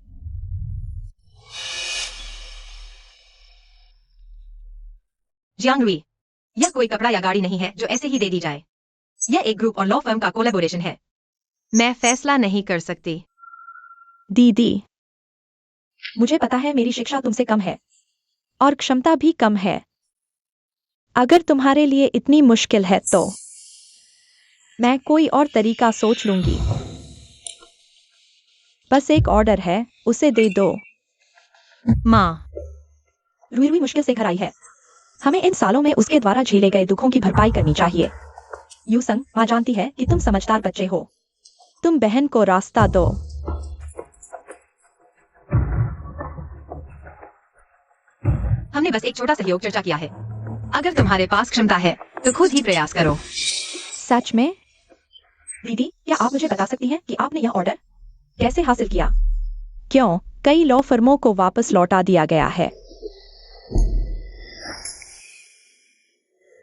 जियांग रुई, यह कोई कपड़ा या गाड़ी नहीं है जो ऐसे ही दे दी जाए। यह एक ग्रुप और लॉ फर्म का कोलैबोरेशन है। मैं फैसला नहीं कर सकती। दीदी, मुझे पता है मेरी शिक्षा तुमसे कम है और क्षमता भी कम है। अगर तुम्हारे लिए इतनी मुश्किल है तो मैं कोई और तरीका सोच लूंगी। बस एक ऑर्डर है, उसे दे दो। माँ, रुई रुई मुश्किल से घर आई है। हमें इन सालों में उसके द्वारा झेले गए दुखों की भरपाई करनी चाहिए। यूसंग, माँ जानती है कि तुम समझदार बच्चे हो। तुम बहन को रास्ता दो। हमने बस एक छोटा सहयोग चर्चा किया है। अगर तुम्हारे पास क्षमता है तो खुद ही प्रयास करो। सच में? दीदी, क्या आप मुझे बता सकती हैं कि आपने यह ऑर्डर कैसे हासिल किया? क्यों, कई लॉ फर्मों को वापस लौटा दिया गया है।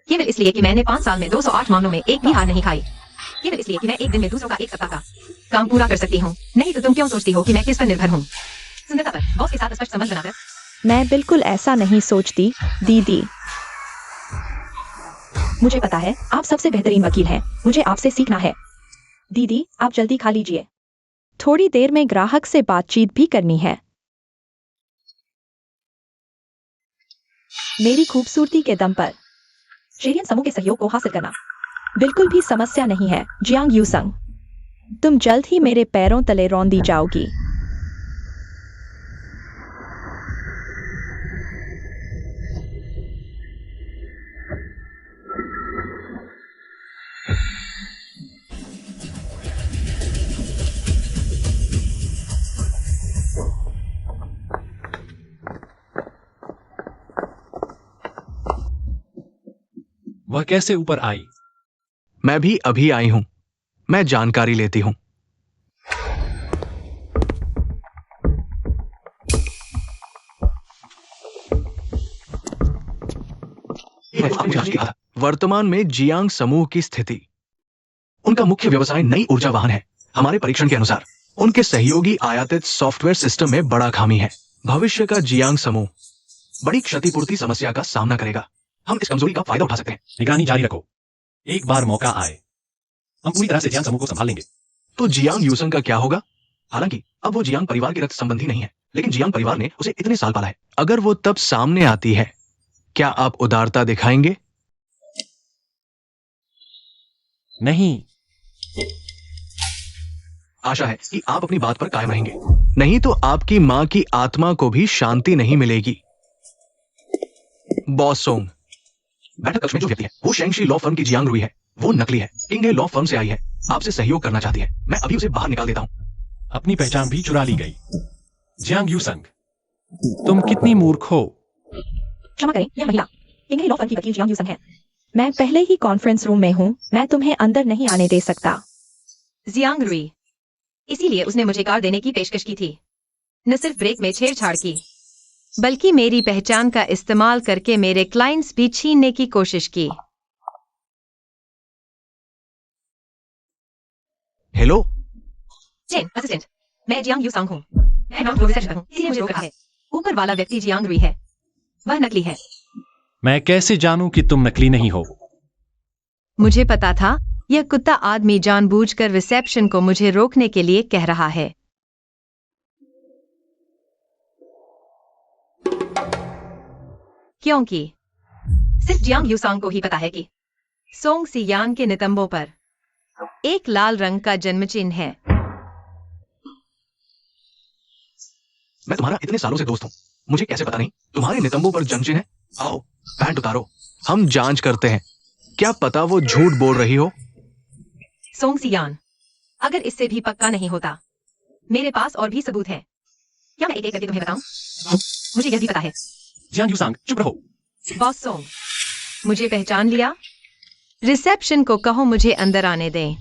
केवल इसलिए कि मैंने 5 साल में 208 मामलों में एक भी हार नहीं खाई। केवल इसलिए कि मैं एक दिन में दूसरों का एक सप्ताह का काम पूरा कर सकती हूँ। नहीं तो तुम क्यों सोचती हो कि मैं किस पर निर्भर हूँ? सुंदरता पर, बॉस के साथ स्पष्ट संबंध बनाकर। मैं बिल्कुल ऐसा नहीं सोचती, दीदी। मुझे पता है, आप सबसे बेहतरीन वकील हैं। मुझे आपसे सीखना है। दीदी, आप जल्दी खा लीजिए। थोड़ी देर में ग्राहक से बातचीत भी करनी है। मेरी खूबसूरती के दम पर शेरियन समूह के सहयोग को हासिल करना बिल्कुल भी समस्या नहीं है। जियांग यूसंग, तुम जल्द ही मेरे पैरों तले रौंदी जाओगी। वह कैसे ऊपर आई? मैं भी अभी आई हूं। मैं जानकारी लेती हूं। वर्तमान में जियांग समूह की स्थिति। उनका मुख्य व्यवसाय नई ऊर्जा वाहन है। हमारे परीक्षण के अनुसार उनके सहयोगी आयातित सॉफ्टवेयर सिस्टम में बड़ा खामी है। भविष्य का जियांग समूह बड़ी क्षतिपूर्ति समस्या का सामना करेगा। हम इस कमजोरी का फायदा उठा सकते हैं। निगरानी जारी रखो। एक बार मौका आए हम पूरी तरह से जियांग समूह को संभाल लेंगे। तो जियांग यूसंग का क्या होगा? हालांकि अब वो जियांग परिवार के रक्त संबंधी नहीं है, लेकिन जियांग परिवार ने उसे इतने साल पाला है। अगर वो तब सामने आती है, क्या आप उदारता दिखाएंगे? नहीं। आशा है कि आप अपनी बात पर कायम रहेंगे, नहीं तो आपकी मां की आत्मा को भी शांति नहीं मिलेगी। बॉस सोंग, बैठक कक्ष में जो व्यक्ति है वो शेंगशी लॉ फर्म की जियांग रुई है। वो नकली है। किंगडे लॉ फर्म से आई है, आपसे सहयोग करना चाहती है। मैं अभी उसे बाहर निकाल देता हूं। अपनी पहचान भी चुरा ली गई। जियांग यूसंग, तुम कितनी मूर्ख हो। क्षमा करें, यह महिला किंगडे लॉ फर्म की वकील जियांग यूसंग है। मैं पहले ही कॉन्फ्रेंस रूम में हूं। मैं तुम्हें अंदर नहीं आने दे सकता। जियांग रुई, इसीलिए उसने मुझे कार देने की पेशकश की थी, न सिर्फ ब्रेक में छेड़छाड़ की, बल्कि मेरी पहचान का इस्तेमाल करके मेरे क्लाइंट्स भी छीनने की कोशिश की। हेलो चेन असिस्टेंट, मैं जियांग यूसंग हूँ। मैं ग्राउंड फ्लोर रिसेप्शन हूँ, इसीलिए मुझे रोक रखा है। ऊपर वाला व्यक्ति जियांग रुई है, वह नकली है। मैं कैसे जानूं कि तुम नकली नहीं हो? मुझे पता था यह कुत्ता आदमी जानबूझकर रिसेप्शन को मुझे रोकने के लिए कह रहा है। क्योंकि सिर्फ जियांग यूसंग को ही पता है कि सोंग सियान के नितंबों पर एक लाल रंग का जन्म चिन्ह है। मैं तुम्हारा इतने सालों से दोस्त हूं, मुझे कैसे पता नहीं तुम्हारे नितंबों पर जंग चिन्ह है? आओ पैंट उतारो, हम जांच करते हैं। क्या पता वो झूठ बोल रही हो? सोंग सियान, अगर इससे भी पक्का नहीं होता, मेरे पास और भी सबूत है। क्या मैं एक एक करके तुम्हें बताऊं? मुझे यह भी पता है। जियांग यूसंग, चुप रहो। बॉस सोंग, मुझे पहचान लिया? रिसेप्शन को कहो मुझे अंदर आने दें।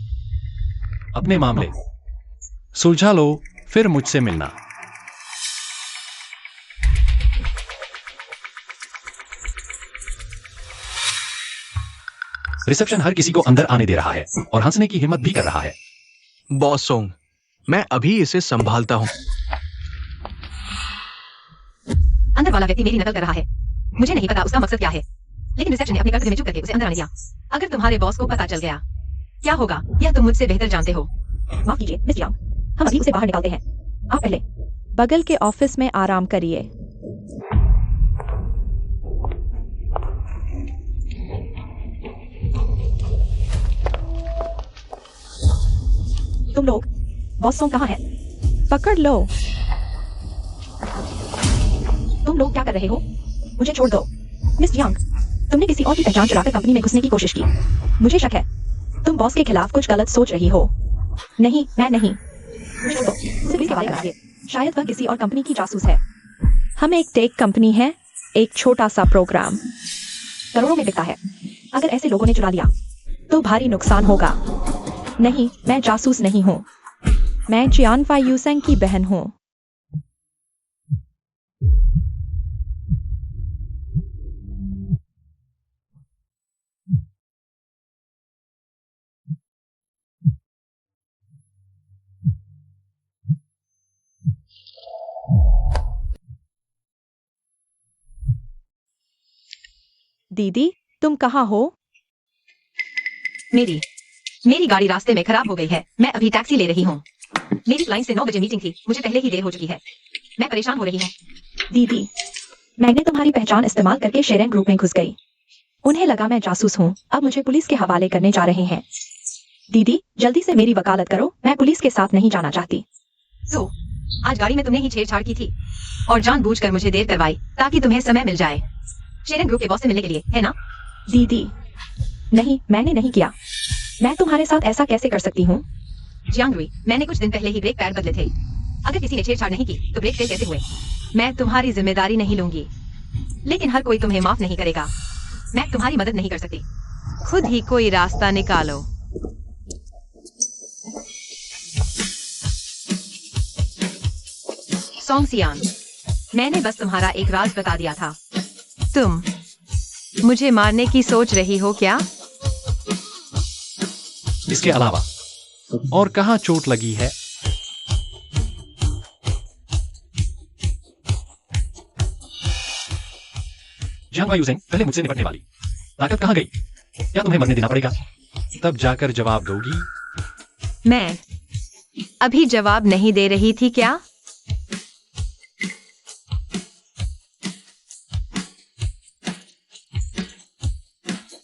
अपने मामले सुलझा लो, फिर मुझसे मिलना। रिसेप्शन हर किसी को अंदर आने दे रहा है और हंसने की हिम्मत भी कर रहा है। बॉस सोंग, मैं अभी इसे संभालता हूं। अंदर वाला व्यक्ति मेरी नकल कर रहा है। मुझे नहीं पता उसका मकसद क्या है, लेकिन रिसेप्शन ने अपने कर्तव्य में चुप करके उसे अंदर आने दिया। अगर तुम्हारे बॉस को पता चल गया, क्या होगा यह तुम मुझसे बेहतर जानते हो। माफ कीजिए मिस जियांग, हम अभी उसे बाहर निकालते हैं। आप पहले बगल के ऑफिस में आराम करिए। तुम लोग, बॉस सोंग कहाँ है? पकड़ लो। तुम लोग क्या कर रहे हो? मुझे छोड़ दो। मिस जियांग, तुमने किसी और की पहचान चुराकर कंपनी में घुसने की कोशिश की। मुझे शक है तुम बॉस के खिलाफ कुछ गलत सोच रही हो। नहीं, मैं नहीं। मुझे छोड़ दो, सिर्फ इसके हवाले कराइए। शायद वह किसी और कंपनी की जासूस है। हम एक टेक कंपनी है, एक छोटा सा प्रोग्राम करोड़ों में बिकता है। अगर ऐसे लोगों ने चुरा लिया तो भारी नुकसान होगा। नहीं, मैं जासूस नहीं हूँ। मैं जियांग यूसंग की बहन हूँ। दीदी, तुम कहाँ हो? मेरी गाड़ी रास्ते में खराब हो गई है। मैं अभी टैक्सी ले रही हूँ। मेरी क्लाइंट से 9 बजे मीटिंग थी, मुझे पहले ही देर हो चुकी है। मैं परेशान हो रही हूँ। दीदी, मैंने तुम्हारी पहचान इस्तेमाल करके शेरेन ग्रुप में घुस गई। उन्हें लगा मैं जासूस हूँ। अब मुझे पुलिस के हवाले करने जा रहे हैं। दीदी, जल्दी से मेरी वकालत करो। मैं पुलिस के साथ नहीं जाना चाहती। तो आज गाड़ी में तुमने ही छेड़छाड़ की थी और जानबूझकर मुझे देर करवाई ताकि तुम्हें समय मिल जाए शेरेन ग्रुप के बॉस से मिलने के लिए, है ना? दीदी, नहीं, मैंने नहीं किया। मैं तुम्हारे साथ ऐसा कैसे कर सकती हूँ? जियांग रुई, मैंने कुछ दिन पहले ही ब्रेक पैड बदले थे। अगर किसी ने छेड़छाड़ नहीं की तो ब्रेक फेल कैसे हुए? मैं तुम्हारी जिम्मेदारी नहीं लूंगी। लेकिन हर कोई तुम्हें माफ नहीं करेगा। मैं तुम्हारी मदद नहीं कर सकती। खुद ही कोई रास्ता निकालो। सोंगसियान, मैंने बस तुम्हारा एक राज बता दिया था। तुम मुझे मारने की सोच रही हो क्या? इसके अलावा और कहाँ चोट लगी है? जियांग वायुजेंग पहले मुझसे निपटने वाली ताकत कहाँ गई? क्या तुम्हें मरने देना पड़ेगा? तब जाकर जवाब दोगी। मैं अभी जवाब नहीं दे रही थी क्या?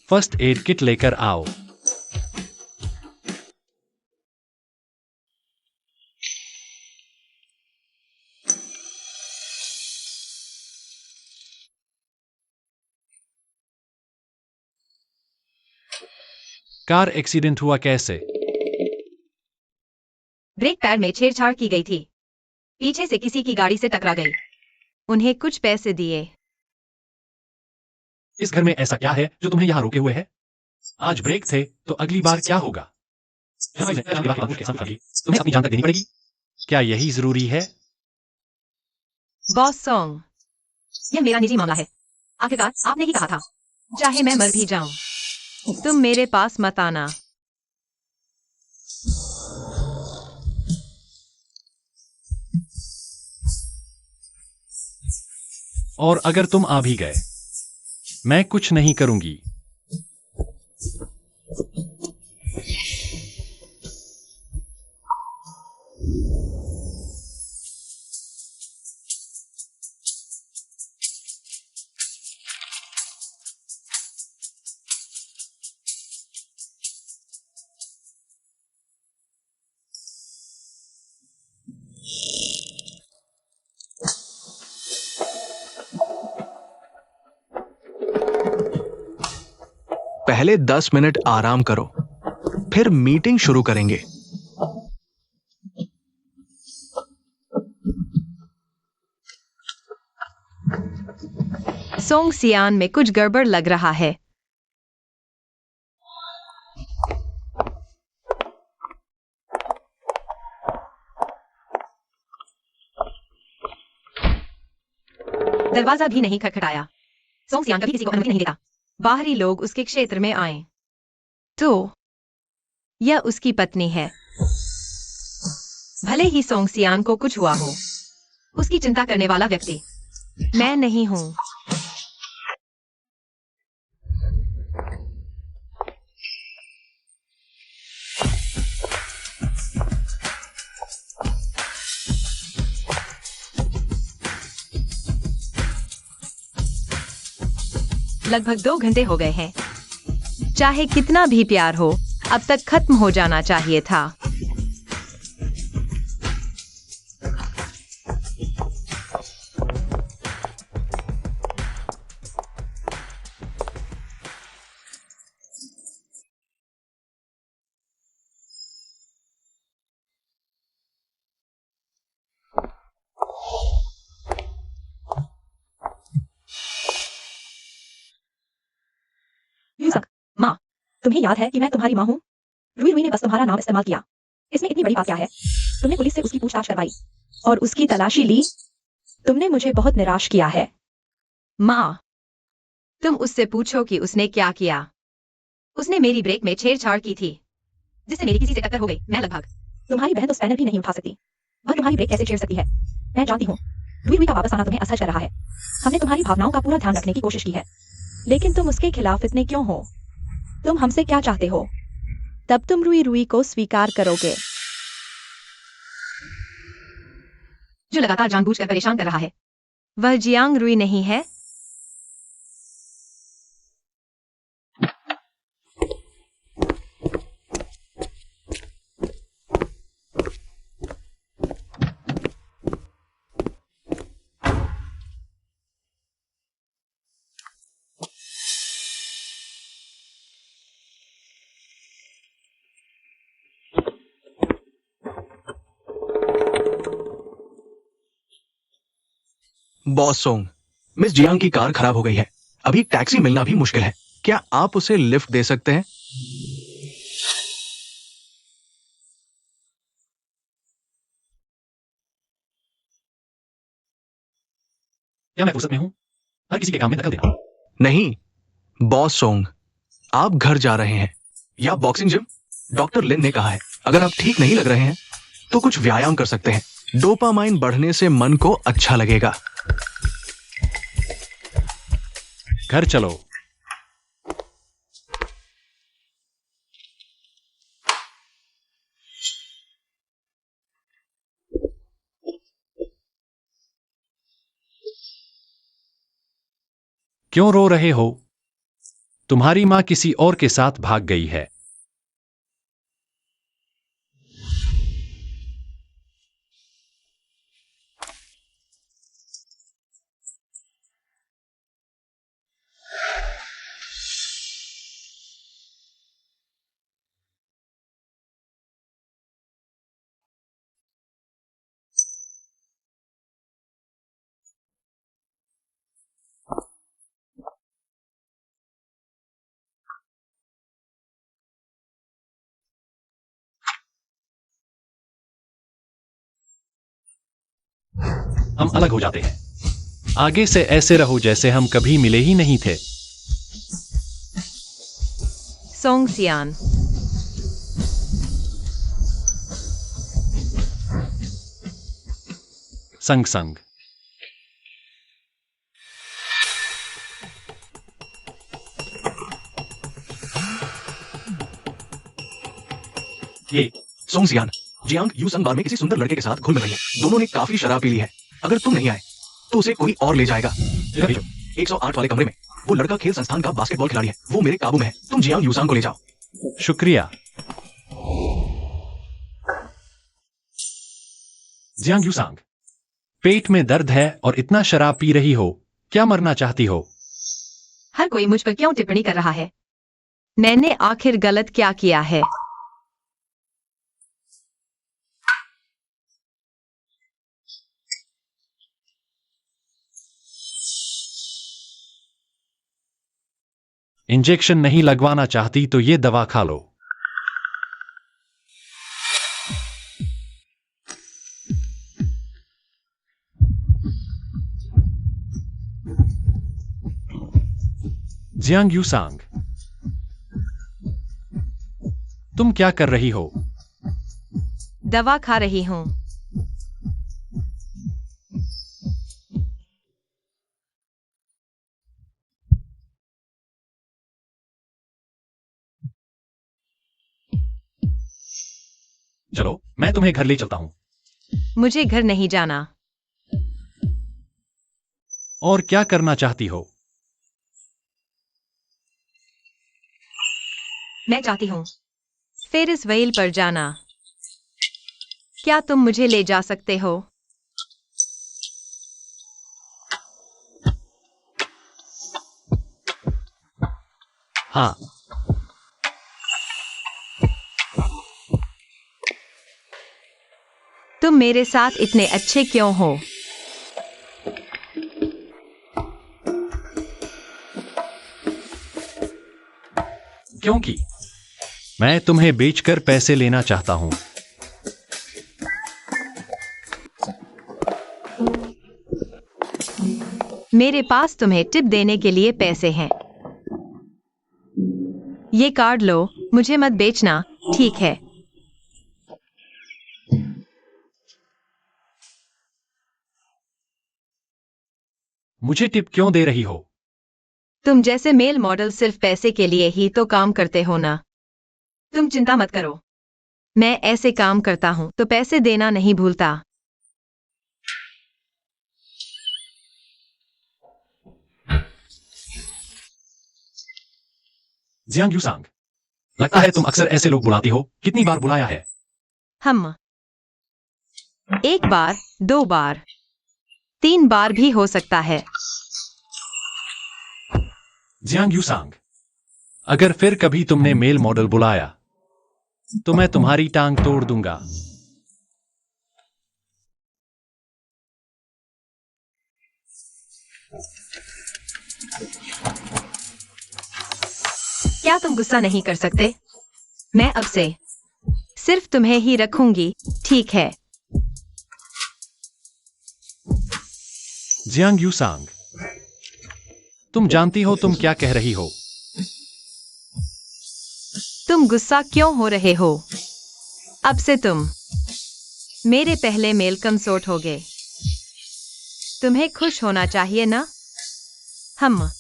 फर्स्ट एड किट लेकर आओ। कार एक्सीडेंट हुआ कैसे? ब्रेक पैड में छेड़छाड़ की गई थी। पीछे से किसी की गाड़ी से टकरा गई। उन्हें कुछ पैसे दिए। इस घर में ऐसा क्या है जो तुम्हें यहाँ रोके हुए है? आज ब्रेक थे तो अगली बार क्या होगा? तुम्हें अपनी जान तक देनी पड़ेगी। क्या यही जरूरी है? बॉस सोंग, यह मेरा निजी मामला है। आखिरकार आपने ही कहा था। चाहे मैं मर भी जाऊं, तुम मेरे पास मत आना। और अगर तुम आ भी गए, मैं कुछ नहीं करूंगी। पहले 10 मिनट आराम करो, फिर मीटिंग शुरू करेंगे। सोंग सियान में कुछ गड़बड़ लग रहा है। दरवाजा भी नहीं खटखटाया। सोंगसियान कभी किसी को अनुमति नहीं देता। बाहरी लोग उसके क्षेत्र में आए तो यह उसकी पत्नी है। भले ही सोंगसियान को कुछ हुआ हो, उसकी चिंता करने वाला व्यक्ति मैं नहीं हूं। लगभग 2 घंटे हो गए हैं। चाहे कितना भी प्यार हो, अब तक खत्म हो जाना चाहिए था। यूसक, माँ, तुम्हें याद है कि मैं तुम्हारी माँ हूँ? रुई रुई ने बस तुम्हारा नाम इस्तेमाल किया। इसमें इतनी बड़ी बात क्या है? तुमने पुलिस से उसकी पूछताछ करवाई और उसकी तलाशी ली। तुमने मुझे बहुत निराश किया है। माँ, तुम उससे पूछो कि उसने क्या किया। उसने मेरी ब्रेक में छेड़छाड़ की थी, जिससे मेरी किसी से टक्कर हो गई। मैं लगभग तुम्हारी बहन तो स्पैनर भी नहीं उठा सकती। वह तुम्हारी ब्रेक कैसे छेड़ सकती है? मैं जानती हूँ। रुई रुई का वापस आना तुम्हें असहज कर रहा है। हमने तुम्हारी भावनाओं का पूरा ध्यान रखने की कोशिश की है, लेकिन तुम उसके खिलाफ इतने क्यों हो? तुम हमसे क्या चाहते हो? तब तुम रुई रुई को स्वीकार करोगे। जो लगातार जानबूझकर परेशान कर रहा है। वह जियांग रुई नहीं है। बॉस सोंग, मिस जियांग की कार खराब हो गई है। अभी टैक्सी मिलना भी मुश्किल है। क्या आप उसे लिफ्ट दे सकते हैं? क्या मैं फुर्सत में हूं? हर किसी के काम में दखल देना। नहीं, बॉस सोंग, आप घर जा रहे हैं या बॉक्सिंग जिम? डॉक्टर लिन ने कहा है अगर आप ठीक नहीं लग रहे हैं तो कुछ व्यायाम कर सकते हैं। डोपामाइन बढ़ने से मन को अच्छा लगेगा। घर चलो। क्यों रो रहे हो? तुम्हारी मां किसी और के साथ भाग गई है। हम अलग हो जाते हैं। आगे से ऐसे रहो जैसे हम कभी मिले ही नहीं थे। सोंग सियान। संग संग। ये सोंग सियान, जियांग यूसंग बार में किसी सुंदर लड़के के साथ घुल मिल रही है। दोनों ने काफी शराब पी ली है। अगर तुम नहीं आए तो उसे कोई और ले जाएगा। 108 वाले कमरे में वो लड़का खेल संस्थान का बास्केटबॉल खिलाड़ी है। वो मेरे काबू में है। तुम जियांग यूसंग को ले जाओ। शुक्रिया। जियांग यूसांग, पेट में दर्द है और इतना शराब पी रही हो, क्या मरना चाहती हो? हर कोई मुझ पर क्यों टिप्पणी कर रहा है? मैंने आखिर गलत क्या किया है? इंजेक्शन नहीं लगवाना चाहती तो ये दवा खा लो। जियांग यूसांग, तुम क्या कर रही हो? दवा खा रही हूं। चलो, मैं तुम्हें घर ले चलता हूं। मुझे घर नहीं जाना। और क्या करना चाहती हो? मैं चाहती हूँ फेरिस व्हील पर जाना। क्या तुम मुझे ले जा सकते हो? हाँ। तुम मेरे साथ इतने अच्छे क्यों हो? क्योंकि मैं तुम्हें बेचकर पैसे लेना चाहता हूं। मेरे पास तुम्हें टिप देने के लिए पैसे हैं। ये कार्ड लो, मुझे मत बेचना, ठीक है? मुझे टिप क्यों दे रही हो? तुम जैसे मेल मॉडल सिर्फ पैसे के लिए ही तो काम करते हो ना। तुम चिंता मत करो। मैं ऐसे काम करता हूं तो पैसे देना नहीं भूलता। जियांग यूसांग, लगता है तुम अक्सर ऐसे लोग बुलाती हो। कितनी बार बुलाया है? हम 1 बार, 2 बार, 3 बार भी हो सकता है। जियांग यूसांग, अगर फिर कभी तुमने मेल मॉडल बुलाया तो मैं तुम्हारी टांग तोड़ दूंगा। क्या तुम गुस्सा नहीं कर सकते? मैं अब से सिर्फ तुम्हें ही रखूंगी, ठीक है? जियांग यूसांग, तुम जानती हो तुम क्या कह रही हो? तुम गुस्सा क्यों हो रहे हो? अब से तुम मेरे पहले मेल कंसोर्ट होगे। तुम्हें खुश होना चाहिए ना? हम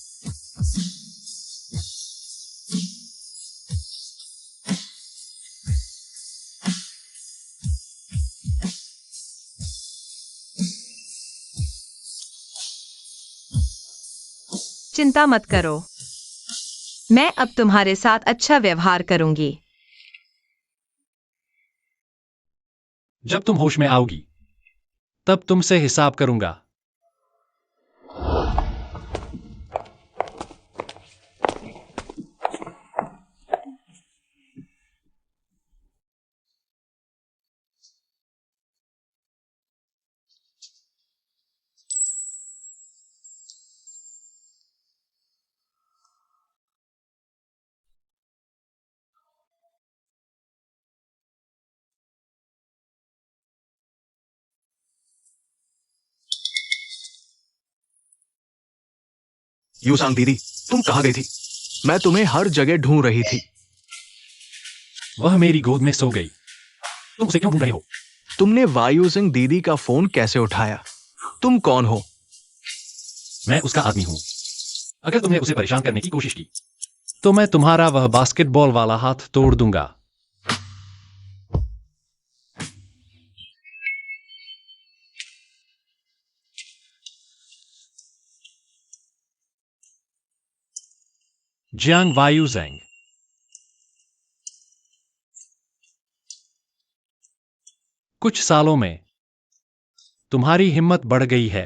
चिंता मत करो, मैं अब तुम्हारे साथ अच्छा व्यवहार करूंगी। जब तुम होश में आओगी तब तुमसे हिसाब करूंगा। यूसांग दीदी, तुम कहाँ गई थी? मैं तुम्हें हर जगह ढूंढ रही थी। वह मेरी गोद में सो गई। तुम उसे क्यों ढूंढ रहे हो? तुमने वायु सिंह दीदी का फोन कैसे उठाया? तुम कौन हो? मैं उसका आदमी हूं। अगर तुमने उसे परेशान करने की कोशिश की तो मैं तुम्हारा वह बास्केटबॉल वाला हाथ तोड़ दूंगा। जियांग वायुजेंग, कुछ सालों में तुम्हारी हिम्मत बढ़ गई है।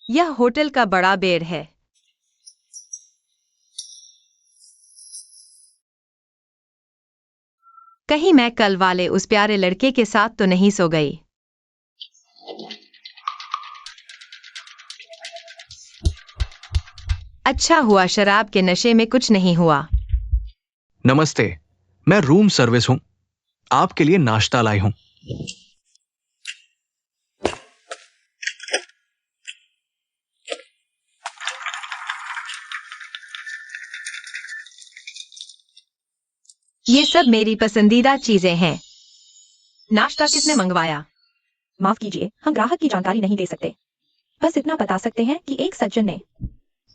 यह होटल का बड़ा बेड है। कहीं मैं कल वाले उस प्यारे लड़के के साथ तो नहीं सो गई? अच्छा हुआ शराब के नशे में कुछ नहीं हुआ। नमस्ते, मैं रूम सर्विस हूं। आपके लिए नाश्ता लाई हूं। ये सब मेरी पसंदीदा चीजें हैं। नाश्ता किसने मंगवाया? माफ कीजिए, हम ग्राहक की जानकारी नहीं दे सकते। बस इतना बता सकते हैं कि एक सज्जन ने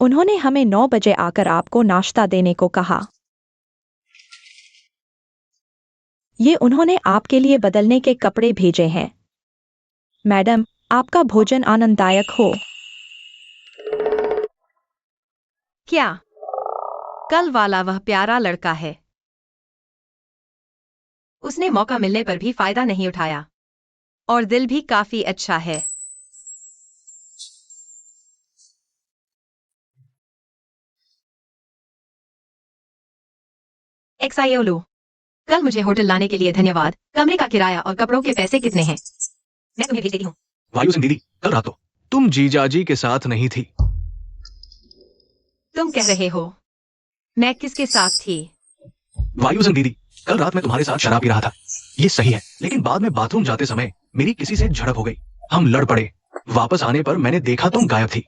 उन्होंने हमें 9 बजे आकर आपको नाश्ता देने को कहा। ये उन्होंने आपके लिए बदलने के कपड़े भेजे हैं। मैडम, आपका भोजन आनंददायक हो। क्या कल वाला वह प्यारा लड़का है? उसने मौका मिलने पर भी फायदा नहीं उठाया और दिल भी काफी अच्छा है। एक्सायोलू, कल मुझे होटल लाने के लिए धन्यवाद। कमरे का किराया और कपड़ों के पैसे कितने हैं? मैं तुम्हें भेज देती हूँ। वायु सिंह दीदी, कल रात को तुम जीजाजी के साथ नहीं थी। तुम कह रहे हो मैं किसके साथ थी? वायु सिंह दीदी, कल रात मैं तुम्हारे साथ शराब पी रहा था। ये सही है, लेकिन बाद में बाथरूम जाते समय मेरी किसी से झड़प हो गई। हम लड़ पड़े। वापस आने पर मैंने देखा तुम गायब थी।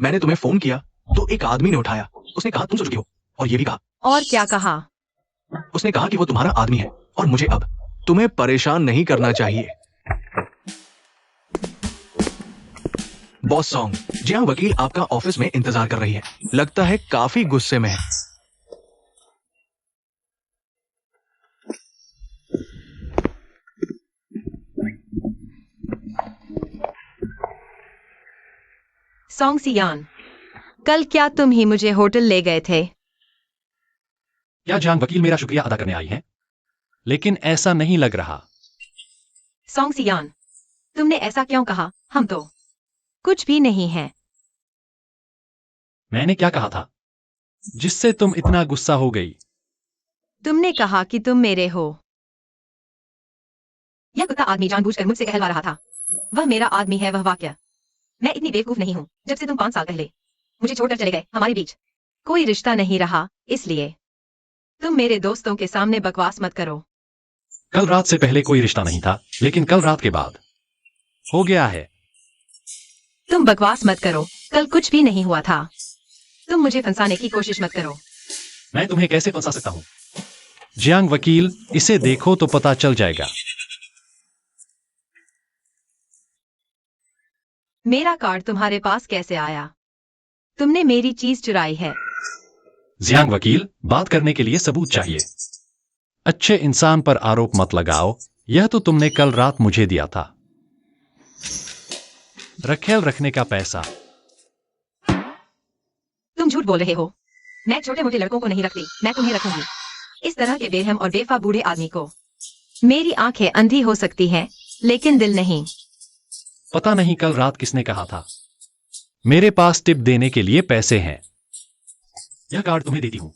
मैंने तुम्हें फोन किया तो एक आदमी ने उठाया। उसने कहा तुम सुर्खी हो, और ये भी कहा। और क्या कहा? उसने कहा कि वो तुम्हारा आदमी है और मुझे अब तुम्हें परेशान नहीं करना चाहिए। बॉस सॉन्ग, जी हाँ, वकील आपका ऑफिस में इंतजार कर रही है। लगता है काफी गुस्से में है। सॉन्ग सियान, कल क्या तुम ही मुझे होटल ले गए थे? क्या जियांग वकील मेरा शुक्रिया अदा करने आई हैं? लेकिन ऐसा नहीं लग रहा। सॉन्ग सियान, तुमने ऐसा क्यों कहा? हम तो कुछ भी नहीं है। मैंने क्या कहा था जिससे तुम इतना गुस्सा हो गई? तुमने कहा कि तुम मेरे हो। यह कुत्ता आदमी जानबूझकर मुझसे कहलवा रहा था। वह मेरा आदमी है, वह वाक्य। मैं इतनी बेवकूफ नहीं हूँ। जब से तुम 5 साल पहले मुझे छोड़कर चले गए, हमारे बीच कोई रिश्ता नहीं रहा, इसलिए तुम मेरे दोस्तों के सामने बकवास मत करो। कल रात से पहले कोई रिश्ता नहीं था, लेकिन कल रात के बाद हो गया है। तुम बकवास मत करो, कल कुछ भी नहीं हुआ था। तुम मुझे फंसाने की कोशिश मत करो। मैं तुम्हें कैसे फंसा सकता हूँ? जियांग वकील, इसे देखो तो पता चल जाएगा। मेरा कार्ड तुम्हारे पास कैसे आया? तुमने मेरी चीज चुराई है। जियांग वकील, बात करने के लिए सबूत चाहिए। अच्छे इंसान पर आरोप मत लगाओ। यह तो तुमने कल रात मुझे दिया था। रखेल रखने का पैसा। तुम झूठ बोल रहे हो। मैं छोटे मोटे लड़कों को नहीं रखती, मैं तुम्हें रखूंगी। इस तरह के बेरहम और बेवफा बूढ़े आदमी को। मेरी आंखें अंधी हो सकती हैं, लेकिन दिल नहीं। पता नहीं कल रात किसने कहा था। मेरे पास टिप देने के लिए पैसे हैं। यह कार्ड तुम्हें देती हूं।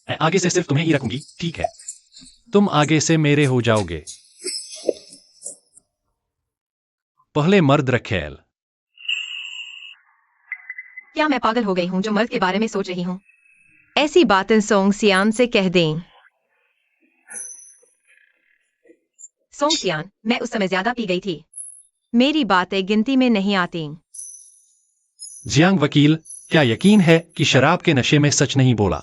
मैं आगे से सिर्फ तुम्हें ही रखूंगी, ठीक है? तुम आगे से मेरे हो जाओगे। पहले मर्द रखेल। क्या मैं पागल हो गई हूँ जो मर्द के बारे में सोच रही हूँ? ऐसी बातें सोंग सियान से कह दें। सोंग सियान, मैं उस समय ज्यादा पी गई थी। मेरी बातें गिनती में नहीं आती। जियांग वकील, क्या यकीन है कि शराब के नशे में सच नहीं बोला?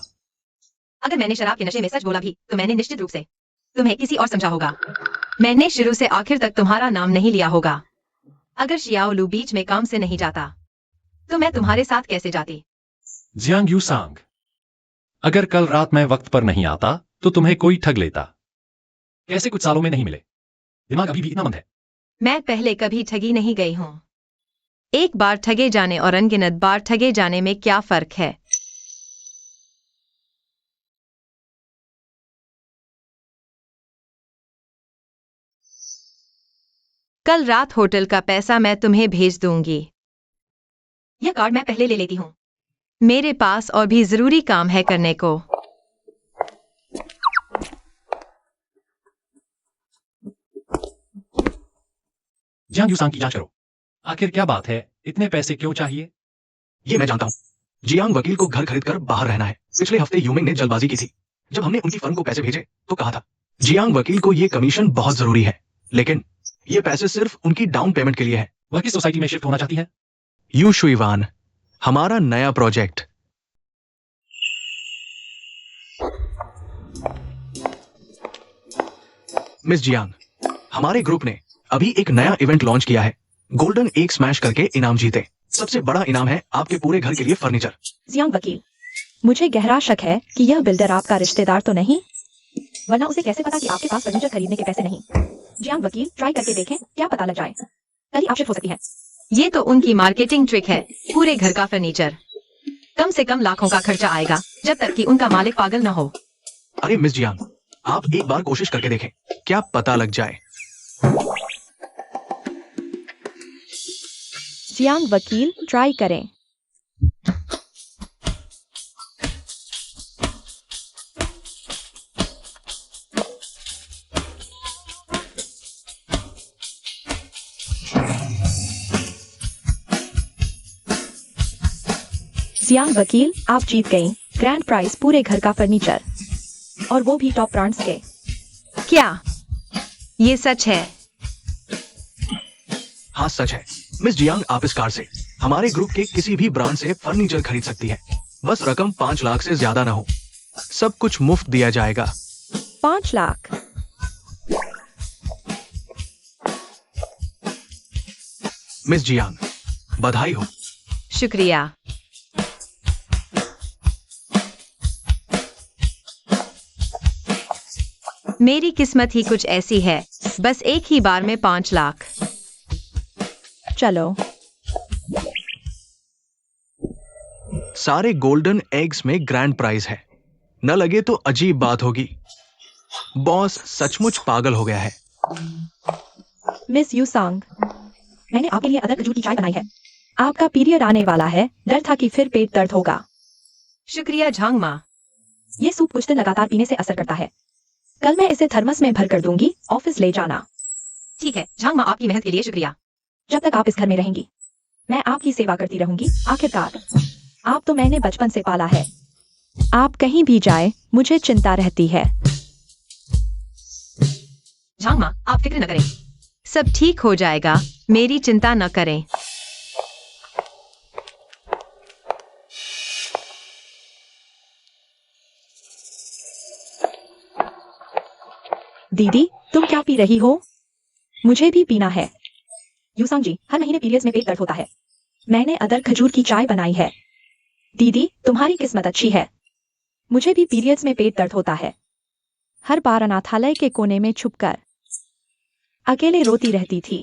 अगर मैंने शराब के नशे में सच बोला भी, तो मैंने निश्चित रूप से तुम्हें किसी और समझा होगा। मैंने शुरू से आखिर तक तुम्हारा नाम नहीं लिया होगा। अगर शियाओलू बीच में काम से नहीं जाता, तो मैं तुम्हारे साथ कैसे जाती? जियांग यूसांग, अगर कल रात मैं वक्त पर नहीं आता, तो तुम्हें कोई ठग लेता। कैसे कुछ सालों में नहीं मिले? दिमाग अभी भी इतना मंद है। मैं पहले कभी ठगी नहीं गई हूं। एक बार ठगे जाने और अनगिनत बार ठगे जाने में क्या फर्क है? कल रात होटल का पैसा मैं तुम्हें भेज दूंगी। यह कार्ड मैं पहले ले लेती हूँ। मेरे पास और भी जरूरी काम है करने को। जियांग यूसांग की जांच करो। आखिर क्या बात है? इतने पैसे क्यों चाहिए? ये मैं जानता हूँ। जियांग वकील को घर खरीदकर बाहर रहना है। पिछले हफ्ते यूमिंग ने जल्दबाजी की थी। जब हमने उनकी फर्म को पैसे भेजे तो कहा था जियांग वकील को ये कमीशन बहुत जरूरी है, लेकिन ये पैसे सिर्फ उनकी डाउन पेमेंट के लिए है। वह किस सोसाइटी में शिफ्ट होना चाहती है? यू शुइवान, हमारा नया प्रोजेक्ट। मिस जियांग, हमारे ग्रुप ने अभी एक नया इवेंट लॉन्च किया है। गोल्डन एक स्मैश करके इनाम जीते। सबसे बड़ा इनाम है आपके पूरे घर के लिए फर्नीचर। जियांग वकील, मुझे गहरा शक है कि यह बिल्डर आपका रिश्तेदार तो नहीं, वरना उसे कैसे पता कि आपके पास फर्नीचर खरीदने के पैसे नहीं। जियांग वकील, ट्राई करके देखें, क्या पता लग जाए। कल ही आप शिफ्ट हो सकती है। ये तो उनकी मार्केटिंग ट्रिक है। पूरे घर का फर्नीचर। कम से कम लाखों का खर्चा आएगा, जब तक कि उनका मालिक पागल न हो। अरे मिस जियांग, आप एक बार कोशिश करके देखें, क्या पता लग जाए। जियांग वकील, ट्राई करें। जियांग वकील, आप जीत गई ग्रैंड प्राइज, पूरे घर का फर्नीचर, और वो भी टॉप ब्रांड्स के। क्या ये सच है? हाँ सच है। मिस जियांग, आप इस कार से हमारे ग्रुप के किसी भी ब्रांड से फर्नीचर खरीद सकती है। बस रकम 5 लाख से ज्यादा ना हो। सब कुछ मुफ्त दिया जाएगा। 5 लाख? मिस जियांग, बधाई हो। शुक्रिया। मेरी किस्मत ही कुछ ऐसी है, बस एक ही बार में 5 लाख। चलो। सारे गोल्डन एग्स में ग्रैंड प्राइज है। न लगे तो अजीब बात होगी। बॉस सचमुच पागल हो गया है। मिस यूसांग, मैंने आपके लिए अदरक खजूर की चाय बनाई है। आपका पीरियड आने वाला है, डर था कि फिर पेट दर्द होगा। शुक्रिया झांग माँ। ये सूप कुछ दिन लगातार पीने से असर करता है। कल मैं इसे थर्मस में भर कर दूंगी, ऑफिस ले जाना। ठीक है झांग माँ, आपकी मेहनत के लिए शुक्रिया। जब तक आप इस घर में रहेंगी मैं आपकी सेवा करती रहूंगी। आखिरकार आप तो मैंने बचपन से पाला है। आप कहीं भी जाए मुझे चिंता रहती है। झांग माँ, आप फिक्र न करें, सब ठीक हो जाएगा, मेरी चिंता न करें। दीदी तुम क्या पी रही हो? मुझे भी पीना है। यूसांग जी, हर महीने पीरियड्स में पेट दर्द होता है। मैंने अदरक खजूर की चाय बनाई है। दीदी तुम्हारी किस्मत अच्छी है। मुझे भी पीरियड्स में पेट दर्द होता है। हर बार अनाथालय के कोने में छुपकर अकेले रोती रहती थी।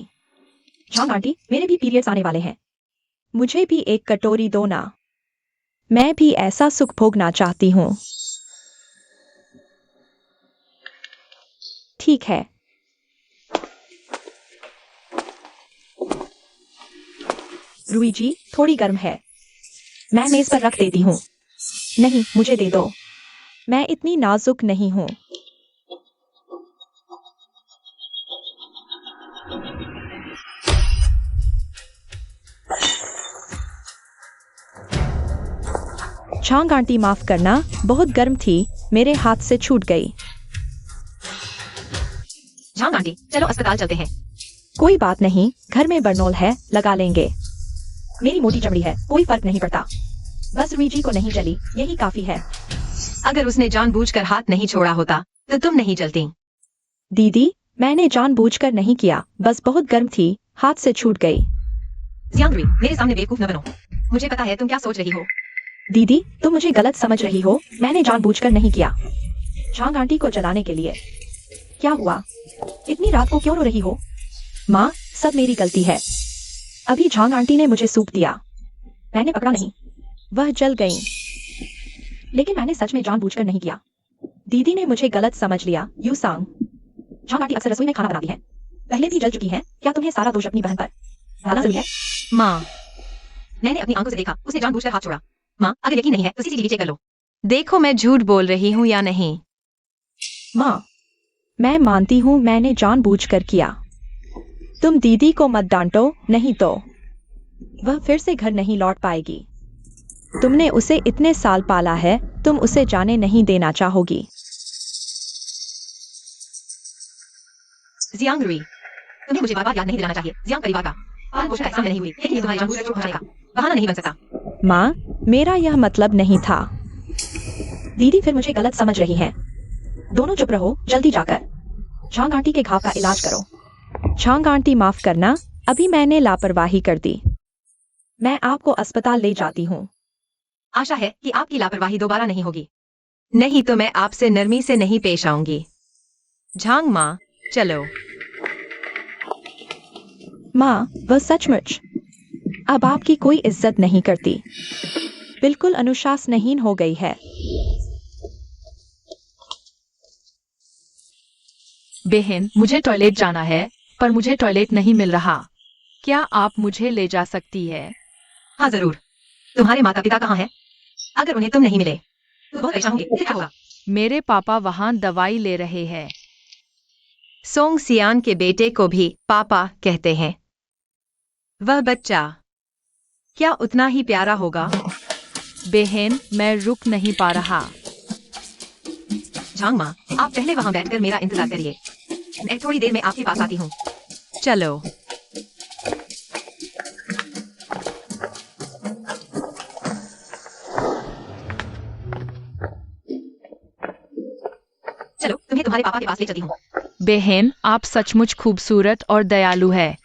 झांग आंटी, मेरे भी पीरियड्स आने वाले हैं। मुझे भी एक कटोरी दो ना, मैं भी ऐसा सुख भोगना चाहती हूँ। ठीक है। रूई जी, थोड़ी गर्म है, मैं मेज पर रख देती हूँ। नहीं, मुझे दे दो। मैं इतनी नाजुक नहीं हूँ। झांग आंटी माफ करना, बहुत गर्म थी, मेरे हाथ से छूट गई। झांग आंटी, चलो अस्पताल चलते हैं। कोई बात नहीं, घर में बर्नोल है, लगा लेंगे। मेरी मोटी चमड़ी है, कोई फर्क नहीं पड़ता। बस रूई जी को नहीं जली, यही काफी है। अगर उसने जानबूझकर हाथ नहीं छोड़ा होता तो तुम नहीं जलती। दीदी मैंने जानबूझकर नहीं किया, बस बहुत गर्म थी, हाथ से छूट गई। जियांग, मेरे सामने बेवकूफ न बनो, मुझे पता है तुम क्या सोच रही हो। दीदी तुम मुझे गलत समझ रही हो, मैंने जानबूझकर नहीं किया। झांग आंटी को जलाने के लिए। क्या हुआ? इतनी रात को क्यों रो रही हो? माँ, सब मेरी गलती है। अभी झांग आंटी ने मुझे सूप दिया, मैंने पकड़ा नहीं। वह जल गई। लेकिन मैंने सच में जानबूझकर नहीं किया। दीदी ने मुझे गलत समझ लिया। यूसांग, झांग आंटी अक्सर रसोई में खाना बनाती है, पहले भी जल चुकी है। क्या तुम्हें सारा दोष अपनी बहन पर डालना जरूरी है? माँ, मैंने अपनी आंखों से देखा, उसने जानबूझकर हाथ छोड़ा। माँ, अगर यकीन नहीं है तो सीसीटीवी चेक कर लो। देखो मैं झूठ बोल रही हूँ या नहीं। माँ, मैं मानती हूँ मैंने जानबूझकर किया। तुम दीदी को मत डांटो, नहीं तो वह फिर से घर नहीं लौट पाएगी। तुमने उसे इतने साल पाला है, तुम उसे जाने नहीं देना चाहोगी। जियांग, तुम्हें मुझे बार-बार याद नहीं दिलाना चाहिए। जियांग परिवार का पालन पोषण ऐसा नहीं हुई, लेकिन ये तुम्हारी जानबूझकर चूक हो जाएगा, बहाना नहीं बन सकता। माँ, मेरा यह मतलब नहीं था। दीदी फिर मुझे गलत समझ रही हैं। दोनों चुप रहो, जल्दी जाकर झांग आंटी के घाव का इलाज करो। झांग आंटी माफ करना, अभी मैंने लापरवाही कर दी। मैं आपको अस्पताल ले जाती हूँ। आशा है कि आपकी लापरवाही दोबारा नहीं होगी, नहीं तो मैं आपसे नरमी से नहीं पेश आऊंगी। झांग माँ, चलो। माँ, वह सचमुच अब आपकी कोई इज्जत नहीं करती, बिल्कुल अनुशासनहीन हो गई है। बहन, मुझे टॉयलेट जाना है, पर मुझे टॉयलेट नहीं मिल रहा। क्या आप मुझे ले जा सकती है? हाँ जरूर। तुम्हारे माता पिता कहाँ हैं? अगर उन्हें तुम नहीं मिले तो बहुत परेशान होंगे, फिर क्या होगा? मेरे पापा वहाँ दवाई ले रहे हैं। सोंग सियान के बेटे को भी पापा कहते हैं। वह बच्चा क्या उतना ही प्यारा होगा? बहन, मैं रुक नहीं पा रहा। झांग माँ, आप पहले वहाँ बैठकर मेरा इंतजार करिए, मैं थोड़ी देर में आपके पास आती हूँ। चलो। चलो, तुम्हें तुम्हारे पापा के पास ले चलती हूँ। बहन, आप सचमुच खूबसूरत और दयालु है।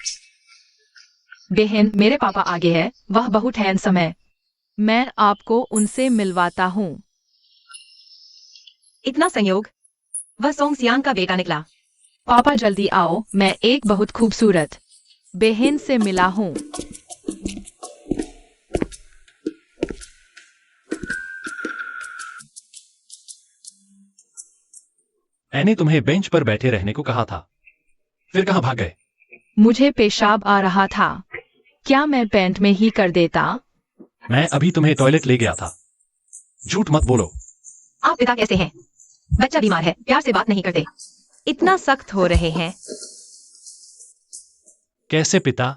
बहन, मेरे पापा आगे है, वह बहुत हैंडसम है। मैं आपको उनसे मिलवाता हूँ। इतना संयोग, वह सोंग सियान का बेटा निकला। पापा जल्दी आओ, मैं एक बहुत खूबसूरत बहन से मिला हूँ। मैंने तुम्हें बेंच पर बैठे रहने को कहा था, फिर कहाँ भाग गए? मुझे पेशाब आ रहा था, क्या मैं पैंट में ही कर देता? मैं अभी तुम्हें टॉयलेट ले गया था, झूठ मत बोलो। आप पिता कैसे हैं? बच्चा बीमार है, प्यार से बात नहीं करते, इतना सख्त हो रहे हैं। कैसे पिता?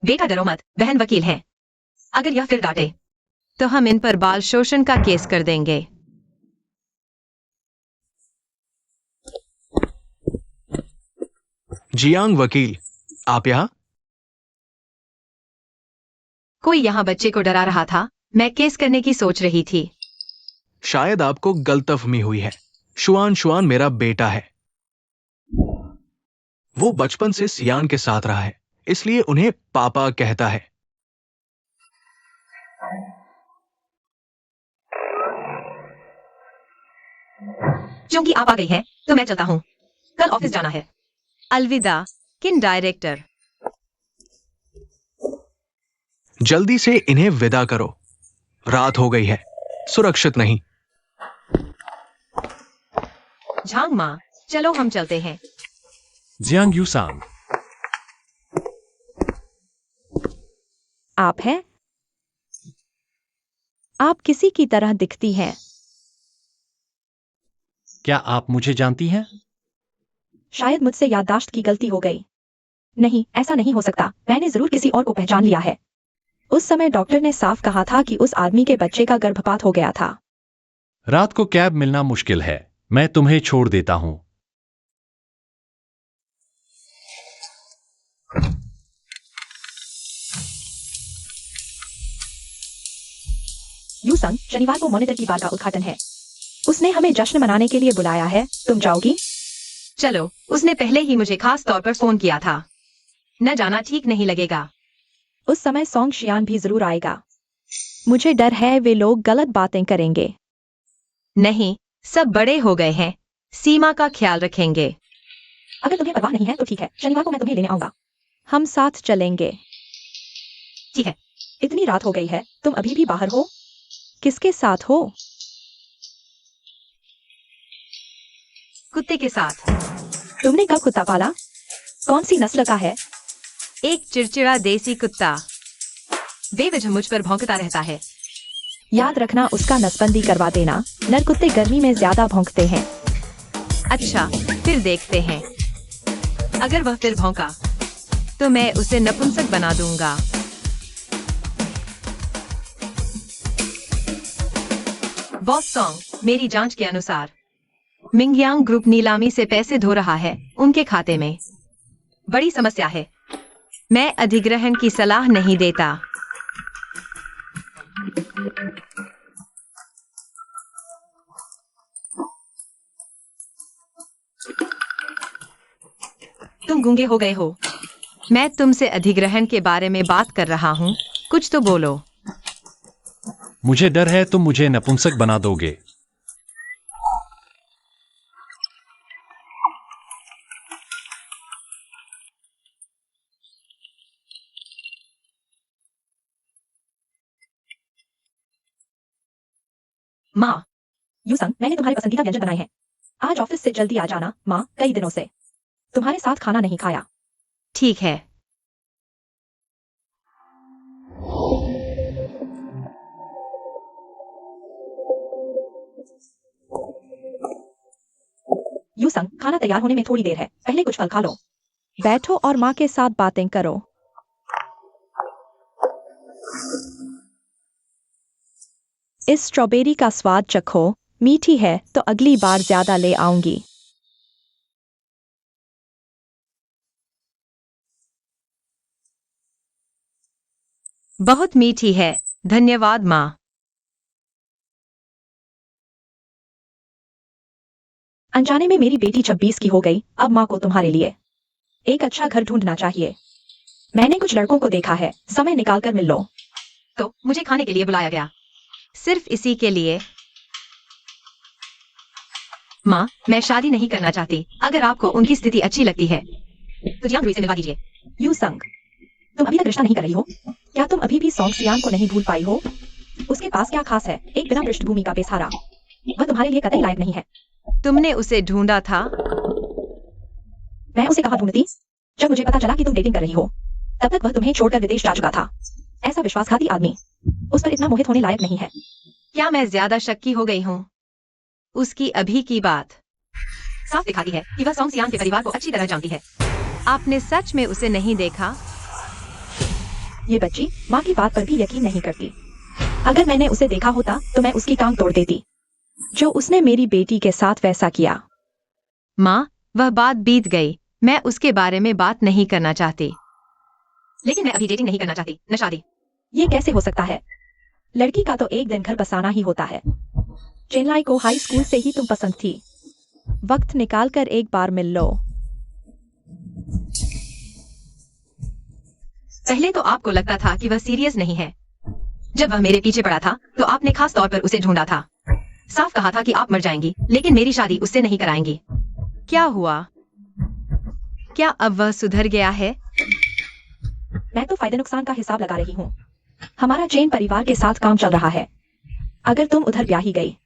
बेटा डरो मत, बहन वकील है। अगर यह फिर डांटे तो हम इन पर बाल शोषण का केस कर देंगे। जियांग वकील, आप यहाँ? कोई यहाँ बच्चे को डरा रहा था, मैं केस करने की सोच रही थी। शायद आपको गलतफहमी हुई है। शुआन शुआन मेरा बेटा है। वो बचपन से सियान के साथ रहा है, इसलिए उन्हें पापा कहता है। क्योंकि आप आ गई हैं, तो मैं चलता हूँ। कल ऑफिस जाना है। अलविदा, किन डायरेक्टर। जल्दी से इन्हें विदा करो। रात हो गई है, सुरक्षित नहीं। झांग माँ, चलो हम चलते हैं। जियांग यूसांग, आप हैं? आप किसी की तरह दिखती हैं। क्या आप मुझे जानती हैं? शायद मुझसे याददाश्त की गलती हो गई। नहीं, ऐसा नहीं हो सकता। मैंने जरूर किसी और को पहचान लिया है। उस समय डॉक्टर ने साफ कहा था कि उस आदमी के बच्चे का गर्भपात हो गया था। रात को कैब मिलना मुश्किल है, मैं तुम्हें छोड़ देता हूं। यूसंग, शनिवार को मॉनिटर की बार का उद्घाटन है। उसने हमें जश्न मनाने के लिए बुलाया है। तुम जाओगी? चलो, उसने पहले ही मुझे खास तौर पर फोन किया था। न जाना ठीक नहीं लगेगा। उस समय सोंग शियान भी जरूर आएगा। मुझे डर है वे लोग गलत बातें करेंगे। नहीं, सब बड़े हो गए हैं, सीमा का ख्याल रखेंगे। अगर तुम्हें परवाह नहीं है तो ठीक है, शनिवार को मैं तुम्हें लेने आऊंगा। हम साथ चलेंगे। ठीक है। इतनी रात हो गई है, तुम अभी भी बाहर हो? किसके साथ हो? कुत्ते के साथ। तुमने कब कुत्ता पाला? कौन सी नस्ल का है? एक चिड़चिड़ा देसी कुत्ता, बेवजह मुझ पर भौंकता रहता है। याद रखना, उसका नसबंदी करवा देना। नर कुत्ते गर्मी में ज्यादा भौंकते हैं। अच्छा, फिर देखते हैं। अगर वह फिर भौंका तो मैं उसे नपुंसक बना दूंगा। बॉस सॉन्ग, मेरी जांच के अनुसार मिंगयांग ग्रुप नीलामी से पैसे धो रहा है उनके खाते में। बड़ी समस्या है। मैं अधिग्रहण की सलाह नहीं देता। तुम गूंगे हो गए हो। मैं तुमसे अधिग्रहण के बारे में बात कर रहा हूँ, कुछ तो बोलो। मुझे डर है तुम मुझे नपुंसक बना दोगे। माँ, यूसंग, मैंने तुम्हारे पसंदीदा व्यंजन बनाए हैं। आज ऑफिस से जल्दी आ जाना, माँ। कई दिनों से तुम्हारे साथ खाना नहीं खाया। ठीक है। यूसंग, खाना तैयार होने में थोड़ी देर है, पहले कुछ फल खा लो। बैठो और माँ के साथ बातें करो। इस स्ट्रॉबेरी का स्वाद चखो, मीठी है तो अगली बार ज्यादा ले आऊंगी। बहुत मीठी है, धन्यवाद माँ। अनजाने में मेरी बेटी 26 की हो गई। अब माँ को तुम्हारे लिए एक अच्छा घर ढूंढना चाहिए। मैंने कुछ लड़कों को देखा है, समय निकालकर मिल लो। तो मुझे खाने के लिए बुलाया गया, सिर्फ इसी के लिए। माँ, मैं शादी नहीं करना चाहती। अगर आपको उनकी स्थिति अच्छी लगती है तो जियांग रुई से मिलवा दीजिए। यूसंग, तुम अभी तक रिश्ता नहीं कर रही हो? क्या तुम अभी भी सोंग सियान को नहीं भूल पाई हो? उसके पास क्या खास है? एक बिना पृष्ठभूमि का बेसहारा। वह तुम्हारे लिए कतई लायक नहीं है। तुमने उसे ढूंढा था? मैं उसे कहाँ ढूंढती? जब मुझे पता चला कि तुम डेटिंग कर रही हो, तब तक वह तुम्हें छोड़कर विदेश जा चुका था। ऐसा विश्वासघाती आदमी। उस पर इतना मोहित होने लायक नहीं है। क्या मैं ज्यादा शक्की हो गई हूँ? उसकी अभी की बात साफ दिखाती है कि वह सोंग सियान के परिवार को अच्छी तरह जानती है। आपने सच में उसे नहीं देखा? ये बच्ची माँ की बात पर भी यकीन नहीं करती। अगर मैंने उसे देखा होता तो मैं उसकी टांग तोड़ देती, जो उसने मेरी बेटी के साथ वैसा किया। माँ, वह बात बीत गई। मैं उसके बारे में बात नहीं करना चाहती। लेकिन मैं अभी डेटिंग नहीं करना चाहती, न शादी। ये कैसे हो सकता है? लड़की का तो एक दिन घर बसाना ही होता है। चेन्नई को हाई स्कूल से ही तुम पसंद थी। वक्त निकाल कर एक बार मिल लो। पहले तो आपको लगता था कि वह सीरियस नहीं है। जब वह मेरे पीछे पड़ा था तो आपने खास तौर पर उसे ढूंढा था। साफ कहा था कि आप मर जाएंगी, लेकिन मेरी शादी उससे नहीं कराएंगी। क्या हुआ? क्या अब वह सुधर गया है? मैं तो फायदे नुकसान का हिसाब लगा रही हूँ। हमारा चेन परिवार के साथ काम चल रहा है। अगर तुम उधर ब्याही गई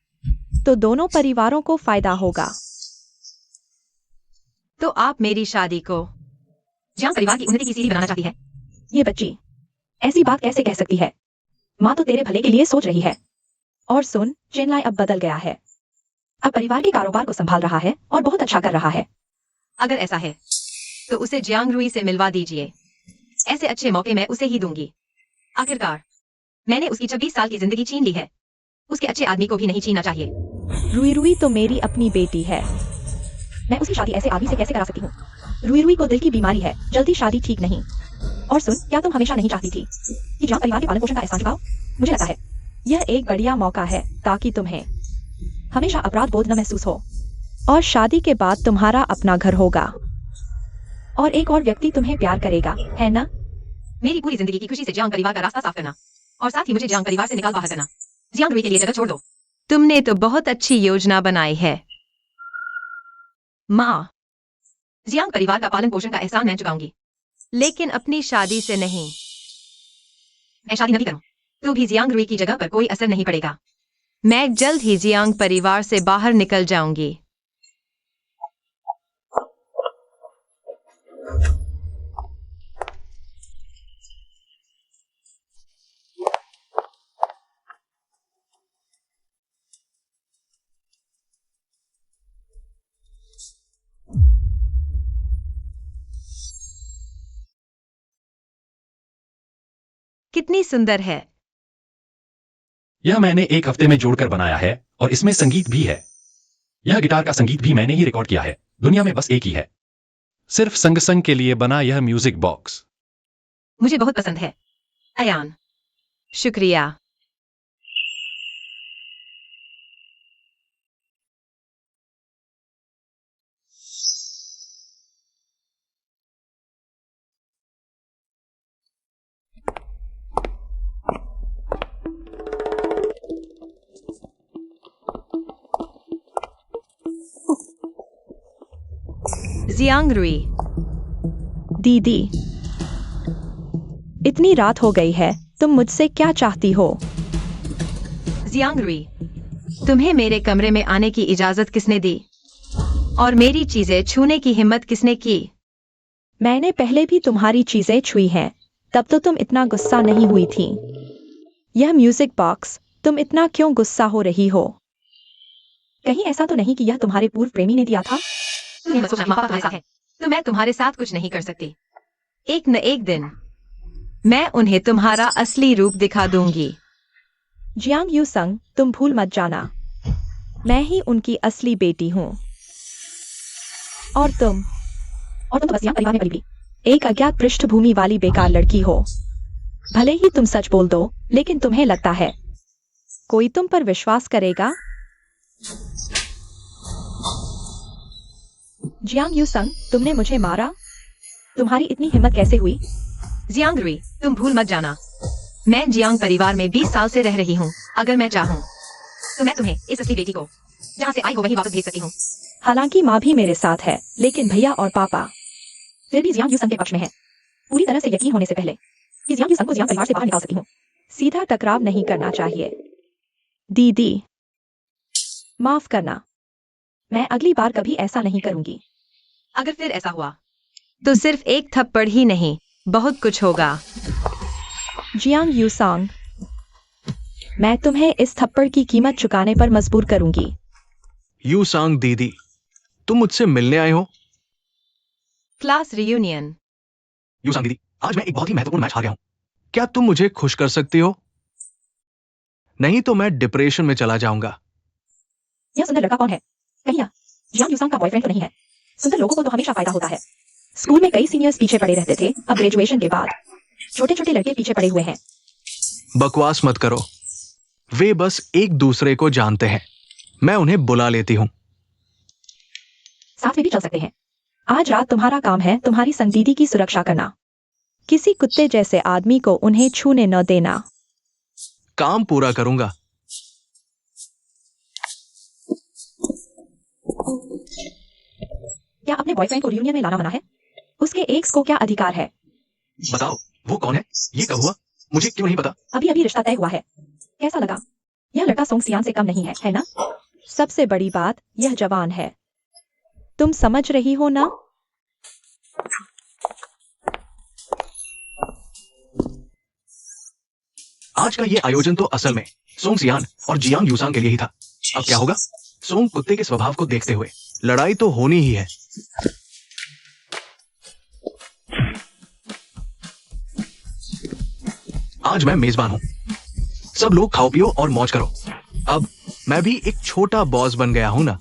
तो दोनों परिवारों को फायदा होगा। तो आप मेरी शादी को जियांग परिवार की उन्नति की सीढ़ी बनाना चाहती है? ये बच्ची ऐसी बात कैसे कह सकती है? माँ तो तेरे भले के लिए सोच रही है। और सुन, चेन्नई अब बदल गया है। अब परिवार के कारोबार को संभाल रहा है और बहुत अच्छा कर रहा है। अगर ऐसा है तो उसे जियांग रुई से मिलवा दीजिए। ऐसे अच्छे मौके मैं उसे ही दूंगी। आखिरकार मैंने उसकी 26 साल की जिंदगी छीन ली है। उसके अच्छे आदमी को भी नहीं छीनना चाहिए। रुई रुई तो मेरी अपनी बेटी है। मैं उसकी शादी ऐसे आदमी से कैसे करा सकती हूँ? रुई रुई को दिल की बीमारी है, जल्दी शादी ठीक नहीं। और सुन, क्या तुम हमेशा नहीं चाहती थी कि जियांग परिवार के पालन पोषण का एहसान चुकाओ? मुझे लगता है यह एक बढ़िया मौका है ताकि तुम्हें हमेशा अपराध बोध न महसूस हो। और शादी के बाद तुम्हारा अपना घर होगा और एक और व्यक्ति तुम्हें प्यार करेगा, है ना? मेरी पूरी जिंदगी की खुशी से जियांग परिवार का रास्ता साफ करना और साथ ही मुझे जियांग परिवार से निकाल बाहर करना। जियांग रुई के लिए जगह छोड़ दो। तुमने तो बहुत अच्छी योजना बनाई है माँ। जियांग परिवार का पालन पोषण का एहसान मैं चुकाऊंगी, लेकिन अपनी शादी से नहीं। मैं शादी नहीं करूं तो भी जियांग रुई की जगह पर कोई असर नहीं पड़ेगा। मैं जल्द ही जियांग परिवार से बाहर निकल जाऊंगी। कितनी सुंदर है। यह मैंने एक हफ्ते में जोड़कर बनाया है और इसमें संगीत भी है। यह गिटार का संगीत भी मैंने ही रिकॉर्ड किया है। दुनिया में बस एक ही है। सिर्फ संग संग के लिए बना यह म्यूजिक बॉक्स। मुझे बहुत पसंद है अयान। शुक्रिया। जियांग रुई। दीदी, इतनी रात हो गई है, तुम मुझसे क्या चाहती हो? जियांग रुई, तुम्हें मेरे कमरे में आने की इजाजत किसने दी और मेरी चीजें छूने की हिम्मत किसने की? मैंने पहले भी तुम्हारी चीजें छुई हैं, तब तो तुम इतना गुस्सा नहीं हुई थी। यह म्यूजिक बॉक्स, तुम इतना क्यों गुस्सा हो रही हो? कहीं ऐसा तो नहीं कि यह तुम्हारे पूर्व प्रेमी ने दिया था? तुम्हें मत सोचना, माँ बाप तुम्हारे साथ है, तो मैं तुम्हारे साथ कुछ नहीं कर सकती। एक न एक दिन मैं उन्हें तुम्हारा असली रूप दिखा दूंगी। जियांग यू संग, तुम भूल मत जाना, मैं ही उनकी असली बेटी हूँ। और तुम तो बस जियांग परिवार में पली एक अज्ञात पृष्ठभूमि वाली बेकार लड़की हो। भले ही तुम सच बोल दो, लेकिन तुम्हें लगता है कोई तुम पर विश्वास करेगा? जियांग यू संग, तुमने मुझे मारा? तुम्हारी इतनी हिम्मत कैसे हुई? जियांग रुई, तुम भूल मत जाना, मैं जियांग परिवार में 20 साल से रह रही हूँ। अगर मैं चाहूँ तो मैं तुम्हें इस असली बेटी को जहाँ से आई हो वहीं वापस भेज सकती हूँ। हालांकि माँ भी मेरे साथ है, लेकिन भैया और पापा फिर भी जियांग यू संग के पक्ष में है। पूरी तरह से यकीन होने से पहले कि जियांग यू संग को जियांग परिवार से बाहर निकाल सकती हूँ। सीधा टकराव नहीं करना चाहिए। दीदी, माफ करना, मैं अगली बार कभी ऐसा नहीं करूंगी। अगर फिर ऐसा हुआ तो सिर्फ एक थप्पड़ ही नहीं, बहुत कुछ होगा। जियांग यू संग, मैं तुम्हें इस थप्पड़ की कीमत चुकाने पर मजबूर करूंगी। यूसांग दीदी, तुम मुझसे मिलने आए हो? Class reunion. यूसांग दीदी, आज मैं एक बहुत ही महत्वपूर्ण मैच हार गया हूं। क्या तुम मुझे खुश कर सकती हो? नहीं तो मैं डिप्रेशन में चला जाऊंगा। यह सुंदर लड़का कौन है? कहीं यह जियांग यूसांग का बॉयफ्रेंड तो नहीं है? सुंदर लोगों को तो हमेशा फायदा होता है। स्कूल में कई सीनियर्स पीछे पड़े रहते थे, अब ग्रेजुएशन के बाद छोटे छोटे लड़के पीछे पड़े हुए हैं। बकवास मत करो। वे बस एक दूसरे को जानते हैं। मैं उन्हें बुला लेती हूं। साथ में भी चल सकते हैं। आज रात तुम्हारा काम है तुम्हारी संदीदी की सुरक्षा करना। किसी कुत्ते जैसे आदमी को उन्हें छूने न देना। काम पूरा करूंगा। क्या अपने बॉयफ्रेंड को रियूनियन में लाना मना है? उसके एक्स को क्या अधिकार है? बताओ, वो कौन है? ये कब हुआ? मुझे क्यों नहीं पता? अभी अभी रिश्ता तय हुआ है। कैसा लगा? यह लड़का सोंग सियान से कम नहीं है ना? सबसे बड़ी बात, यह जवान है। तुम समझ रही हो ना? आज का ये आयोजन तो असल में सोंग सियान और जियांग यूसांग के लिए ही था। अब क्या होगा? सोंग कुत्ते के स्वभाव को देखते हुए लड़ाई तो होनी ही है। आज मैं मेजबान हूं। सब लोग खाओ पियो और मौज करो। अब मैं भी एक छोटा बॉस बन गया हूं ना।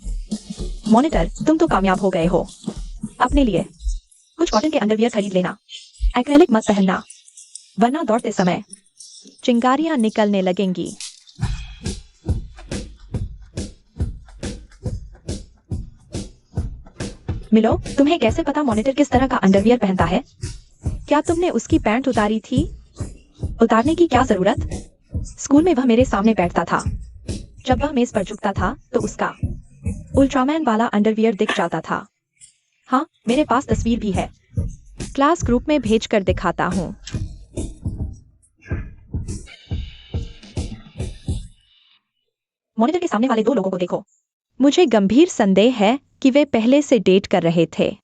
मॉनिटर, तुम तो कामयाब हो गए हो। अपने लिए कुछ कॉटन के अंडरवियर खरीद लेना। एक्रेलिक मत पहनना, वरना दौड़ते समय चिंगारियां निकलने लगेंगी। मिलो, तुम्हें कैसे पता मॉनिटर किस तरह का अंडरवियर पहनता है? क्या तुमने उसकी पैंट उतारी थी? उतारने की क्या जरूरत? स्कूल में वह मेरे सामने बैठता था। जब वह मेज पर झुकता था तो उसका उल्ट्रामैन वाला अंडरवियर दिख जाता था। हाँ, मेरे पास तस्वीर भी है। क्लास ग्रुप में भेजकर दिखाता हूँ। मॉनिटर के सामने वाले दो लोगों को देखो। मुझे गंभीर संदेह है कि वे पहले से डेट कर रहे थे।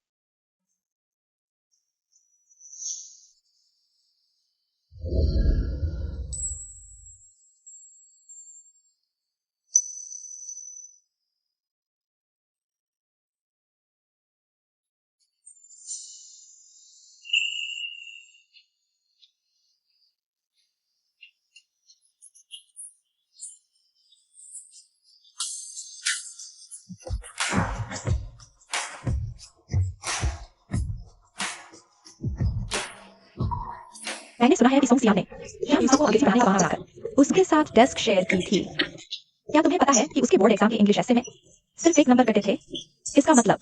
मैंने सुना है कि सोंग सियान ने जियांग यूसांग को अंग्रेजी पढ़ाने का बहाना बनाकर उसके साथ डेस्क शेयर की थी। क्या तुम्हें पता है कि उसके बोर्ड एग्जाम के इंग्लिश ऐसे में सिर्फ एक नंबर कटे थे? इसका मतलब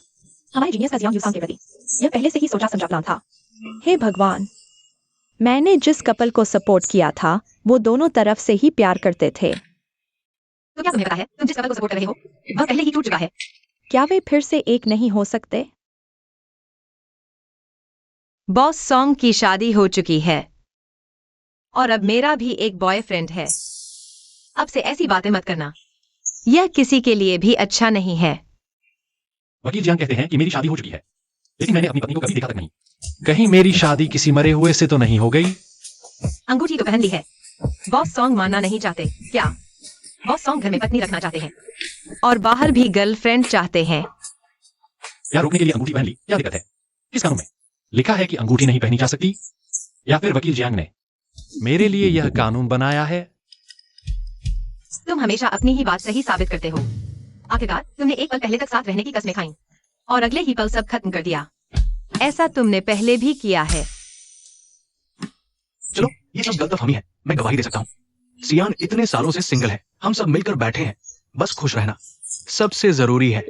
हमारे जीनियस का जियांग यूसांग के प्रति यह पहले से ही सोचा समझा प्लान था। हे भगवान, मैंने जिस कपल को सपोर्ट किया था वो दोनों तरफ से ही प्यार करते थे। तो क्या तुम्हें पता है तुम जिस कपल को सपोर्ट कर रहे हो वह पहले ही टूट चुका है? क्या वे फिर से एक नहीं हो सकते? बॉस सॉन्ग की शादी हो चुकी है और अब मेरा भी एक बॉयफ्रेंड है। अब से ऐसी बातें मत करना, यह किसी के लिए भी अच्छा नहीं है। वकील जियांग कहते हैं कि मेरी शादी हो चुकी है, लेकिन मैंने अपनी पत्नी को कभी देखा तक नहीं। कहीं मेरी शादी किसी मरे हुए से तो नहीं हो गई? अंगूठी तो पहन ली है। बॉस सॉन्ग मानना नहीं चाहते क्या? बॉस सॉन्ग घर में पत्नी रखना चाहते हैं और बाहर भी गर्लफ्रेंड चाहते हैं। प्यार रोकने के लिए अंगूठी पहन ली, क्या दिक्कत है? किस कानून में लिखा है कि अंगूठी नहीं पहनी जा सकती? या फिर वकील जियांग ने मेरे लिए यह कानून बनाया है? तुम हमेशा अपनी ही बात सही साबित करते हो। आखिरकार तुमने एक पल पहले तक साथ रहने की कस्में खाई और अगले ही पल सब खत्म कर दिया। ऐसा तुमने पहले भी किया है। चलो, ये सब गलतफहमी है। मैं गवाही दे सकता हूँ। सियान इतने सालों से सिंगल है। हम सब मिलकर बैठे हैं। बस खुश रहना सबसे जरूरी है।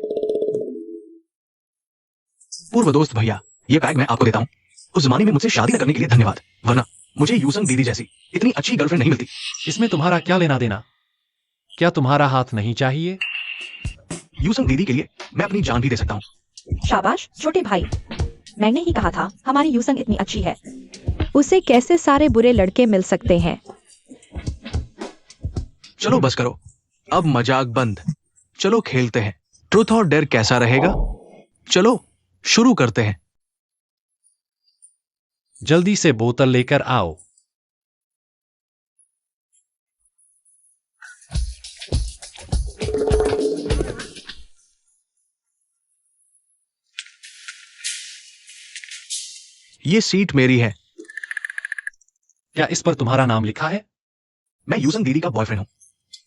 पूर्व दोस्त भैया, ये बैग मैं आपको देता हूँ। उस जमाने में मुझसे शादी न करने के लिए धन्यवाद, वरना मुझे यूसंग दीदी जैसी इतनी अच्छी गर्लफ्रेंड नहीं मिलती। इसमें तुम्हारा क्या लेना देना? क्या तुम्हारा हाथ नहीं चाहिए? यूसंग दीदी के लिए मैं अपनी जान भी दे सकता हूँ। शाबाश छोटे भाई, मैंने ही कहा था हमारी यूसंग इतनी अच्छी है। उसे कैसे सारे बुरे लड़के मिल सकते हैं? चलो बस करो, अब मजाक बंद। चलो खेलते हैं। ट्रूथ और डेयर कैसा रहेगा? चलो शुरू करते हैं। जल्दी से बोतल लेकर आओ। ये सीट मेरी है। क्या इस पर तुम्हारा नाम लिखा है? मैं यूसंग दीदी का बॉयफ्रेंड हूँ।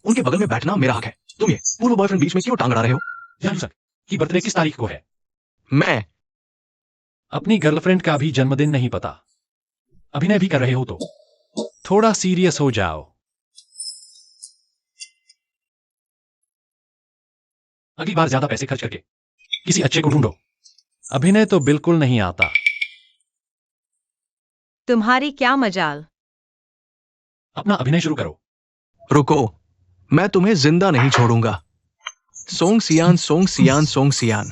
उनके बगल में बैठना मेरा हक है। तुम ये पूर्व बॉयफ्रेंड बीच में क्यों टांग अड़ा रहे हो? यूसंग की बर्थडे किस तारीख को है? मैं अपनी गर्लफ्रेंड का भी जन्मदिन नहीं पता। अभिनय भी कर रहे हो तो थोड़ा सीरियस हो जाओ। अगली बार ज्यादा पैसे खर्च करके किसी अच्छे को ढूंढो। अभिनय तो बिल्कुल नहीं आता। तुम्हारी क्या मजाल। अपना अभिनय शुरू करो। रुको, मैं तुम्हें जिंदा नहीं छोड़ूंगा। सोंग सियान, सोंग सियान, सोंग सियान।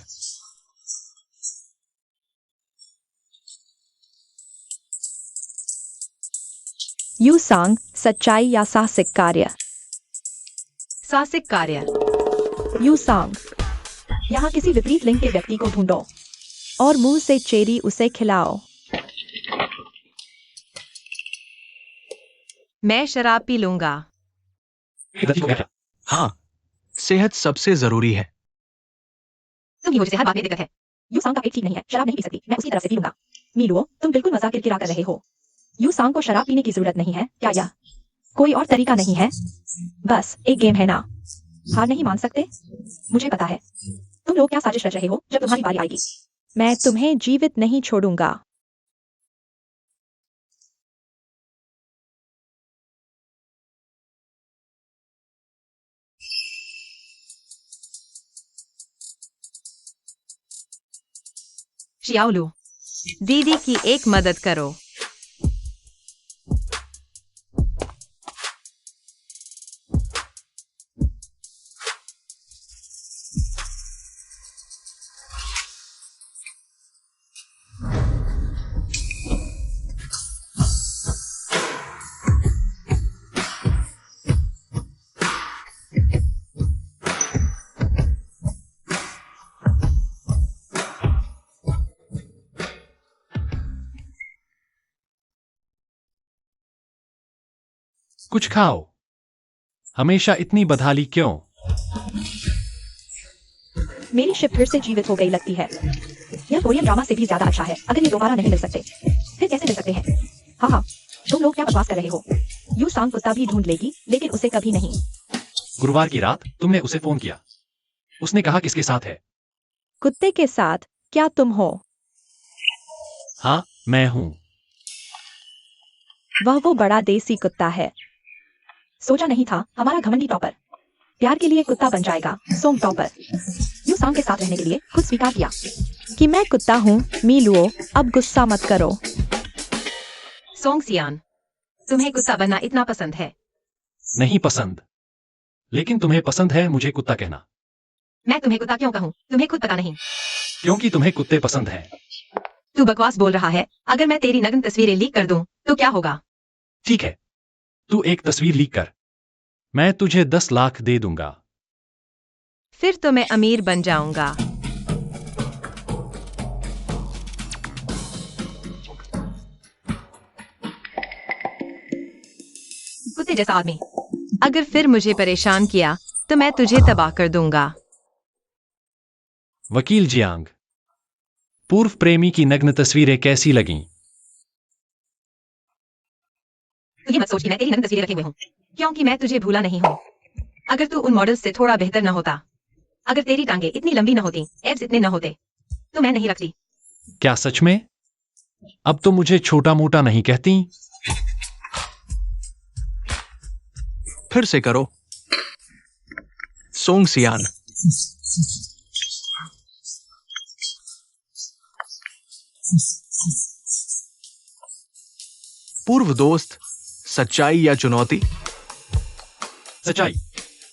यू सांग, सच्चाई या साहसिक कार्य? साहसिक कार्य। यू सांग, यहाँ किसी विपरीत लिंग के व्यक्ति को ढूंढो और मुंह से चेरी उसे खिलाओ। मैं शराब पी लूंगा। गलती हो गया क्या? हाँ, सेहत सबसे जरूरी है। तुम ही हो जिसे हर बात में दिक्कत है। यू सांग का पेट ठीक नहीं है, शराब नहीं पी सकती, मैं उसकी तरफ से पी लूंगा। मीलुओ, तुम बिल्कुल मजाक किरकिरा कर रहे हो। यू सांग को शराब पीने की जरूरत नहीं है, क्या यह कोई और तरीका नहीं है? बस एक गेम है ना, हार नहीं मान सकते? मुझे पता है तुम लोग क्या साजिश रच रहे हो। जब तुम्हारी बारी आएगी मैं तुम्हें जीवित नहीं छोड़ूंगा। शियाओलू, दीदी की एक मदद करो। कुछ खाओ। हमेशा इतनी बदहाली क्यों? मेरी शिप फिर से जीवित हो गई लगती है। यह कोरियन ड्रामा से भी ज्यादा अच्छा है। अगर ये दोबारा नहीं मिल सकते फिर कैसे मिल सकते हैं? हाँ हाँ, तुम लोग क्या बकवास कर रहे हो? यू सांग कुत्ता भी ढूंढ लेगी, लेकिन उसे कभी नहीं। गुरुवार की रात तुमने उसे फोन किया। उसने कहा किसके साथ है? कुत्ते के साथ। क्या तुम हो? हाँ, मैं हूं। वह वो बड़ा देसी कुत्ता है। सोचा नहीं था हमारा घमंडी टॉपर प्यार के लिए कुत्ता बन जाएगा। सोंग टॉपर यू सांग के साथ रहने के लिए खुद स्वीकार किया। कि मैं कुत्ता हूँ। मीलुओ, अब गुस्सा मत करो। सोंग सियान, तुम्हें कुत्ता बनना इतना पसंद है? नहीं पसंद, लेकिन तुम्हें पसंद है मुझे कुत्ता कहना। मैं तुम्हें कुत्ता क्यों कहूँ? तुम्हें खुद पता नहीं। क्योंकि तुम्हें कुत्ते पसंद हैं। तू बकवास बोल रहा है। अगर मैं तेरी नग्न तस्वीरें लीक कर दूं तो क्या होगा? ठीक है, तू एक तस्वीर लीक कर, मैं तुझे 10 लाख दे दूंगा। फिर तो मैं अमीर बन जाऊंगा। कुत्ते जैसा आदमी, अगर फिर मुझे परेशान किया तो मैं तुझे तबाह कर दूंगा। वकील जियांग, पूर्व प्रेमी की नग्न तस्वीरें कैसी लगीं? तू ये मत सोच कि मैं तेरी नग्न तस्वीरें रखे हुए हूँ, क्योंकि मैं तुझे भूला नहीं हूँ। अगर तू उन मॉडल्स से थोड़ा बेहतर न होता, अगर तेरी टांगे इतनी लंबी न होती, एब्स इतने न होते, तो मैं नहीं रखती। क्या सच में? अब तो मुझे छोटा मोटा नहीं कहती। फिर से करो। सोंग सियान। पूर्व दोस्त, सच्चाई या चुनौती? सच्चाई।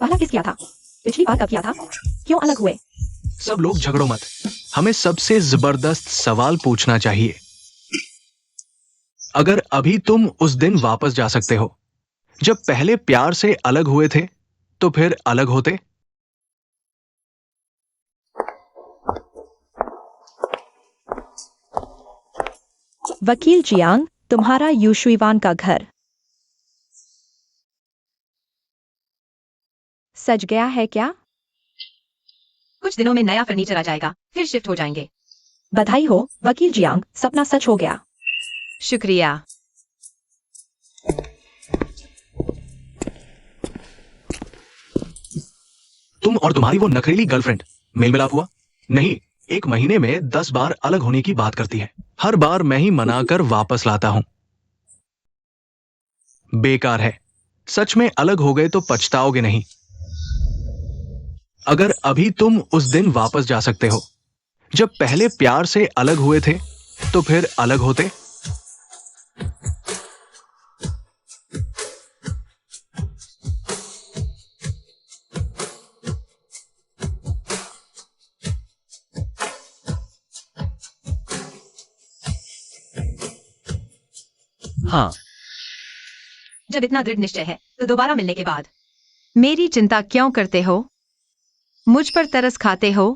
पहला किस किया था? पिछली बार कब किया था? क्यों अलग हुए? सब लोग झगड़ो मत। हमें सबसे जबरदस्त सवाल पूछना चाहिए। अगर अभी तुम उस दिन वापस जा सकते हो जब पहले प्यार से अलग हुए थे, तो फिर अलग होते? वकील जियांग, तुम्हारा यूशुइवान का घर सज गया है क्या? कुछ दिनों में नया फर्नीचर आ जाएगा, फिर शिफ्ट हो जाएंगे। बधाई हो वकील जियांग, सपना सच हो गया। शुक्रिया। तुम और तुम्हारी वो नखरीली गर्लफ्रेंड मेल मिलाप हुआ? नहीं, 1 महीने में 10 बार अलग होने की बात करती है। हर बार मैं ही मनाकर वापस लाता हूं। बेकार है। सच में अलग हो गए तो पछताओगे नहीं। अगर अभी तुम उस दिन वापस जा सकते हो जब पहले प्यार से अलग हुए थे, तो फिर अलग होते। हाँ, जब इतना दृढ़ निश्चय है तो दोबारा मिलने के बाद मेरी चिंता क्यों करते हो? मुझ पर तरस खाते हो?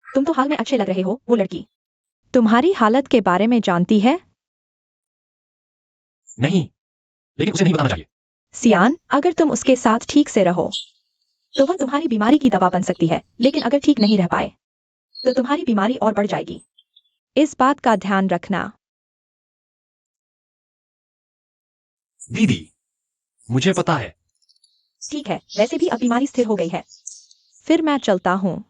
तुम तो हाल में अच्छे लग रहे हो। वो लड़की तुम्हारी हालत के बारे में जानती है? नहीं, लेकिन उसे नहीं बताना चाहिए। सियान, अगर तुम उसके साथ ठीक से रहो तो वह तुम्हारी बीमारी की दवा बन सकती है, लेकिन अगर ठीक नहीं रह पाए तो तुम्हारी बीमारी और बढ़ जाएगी। इस बात का ध्यान रखना। दीदी, मुझे पता है। ठीक है, वैसे भी अब बीमारी स्थिर हो गई है। फिर मैं चलता हूँ।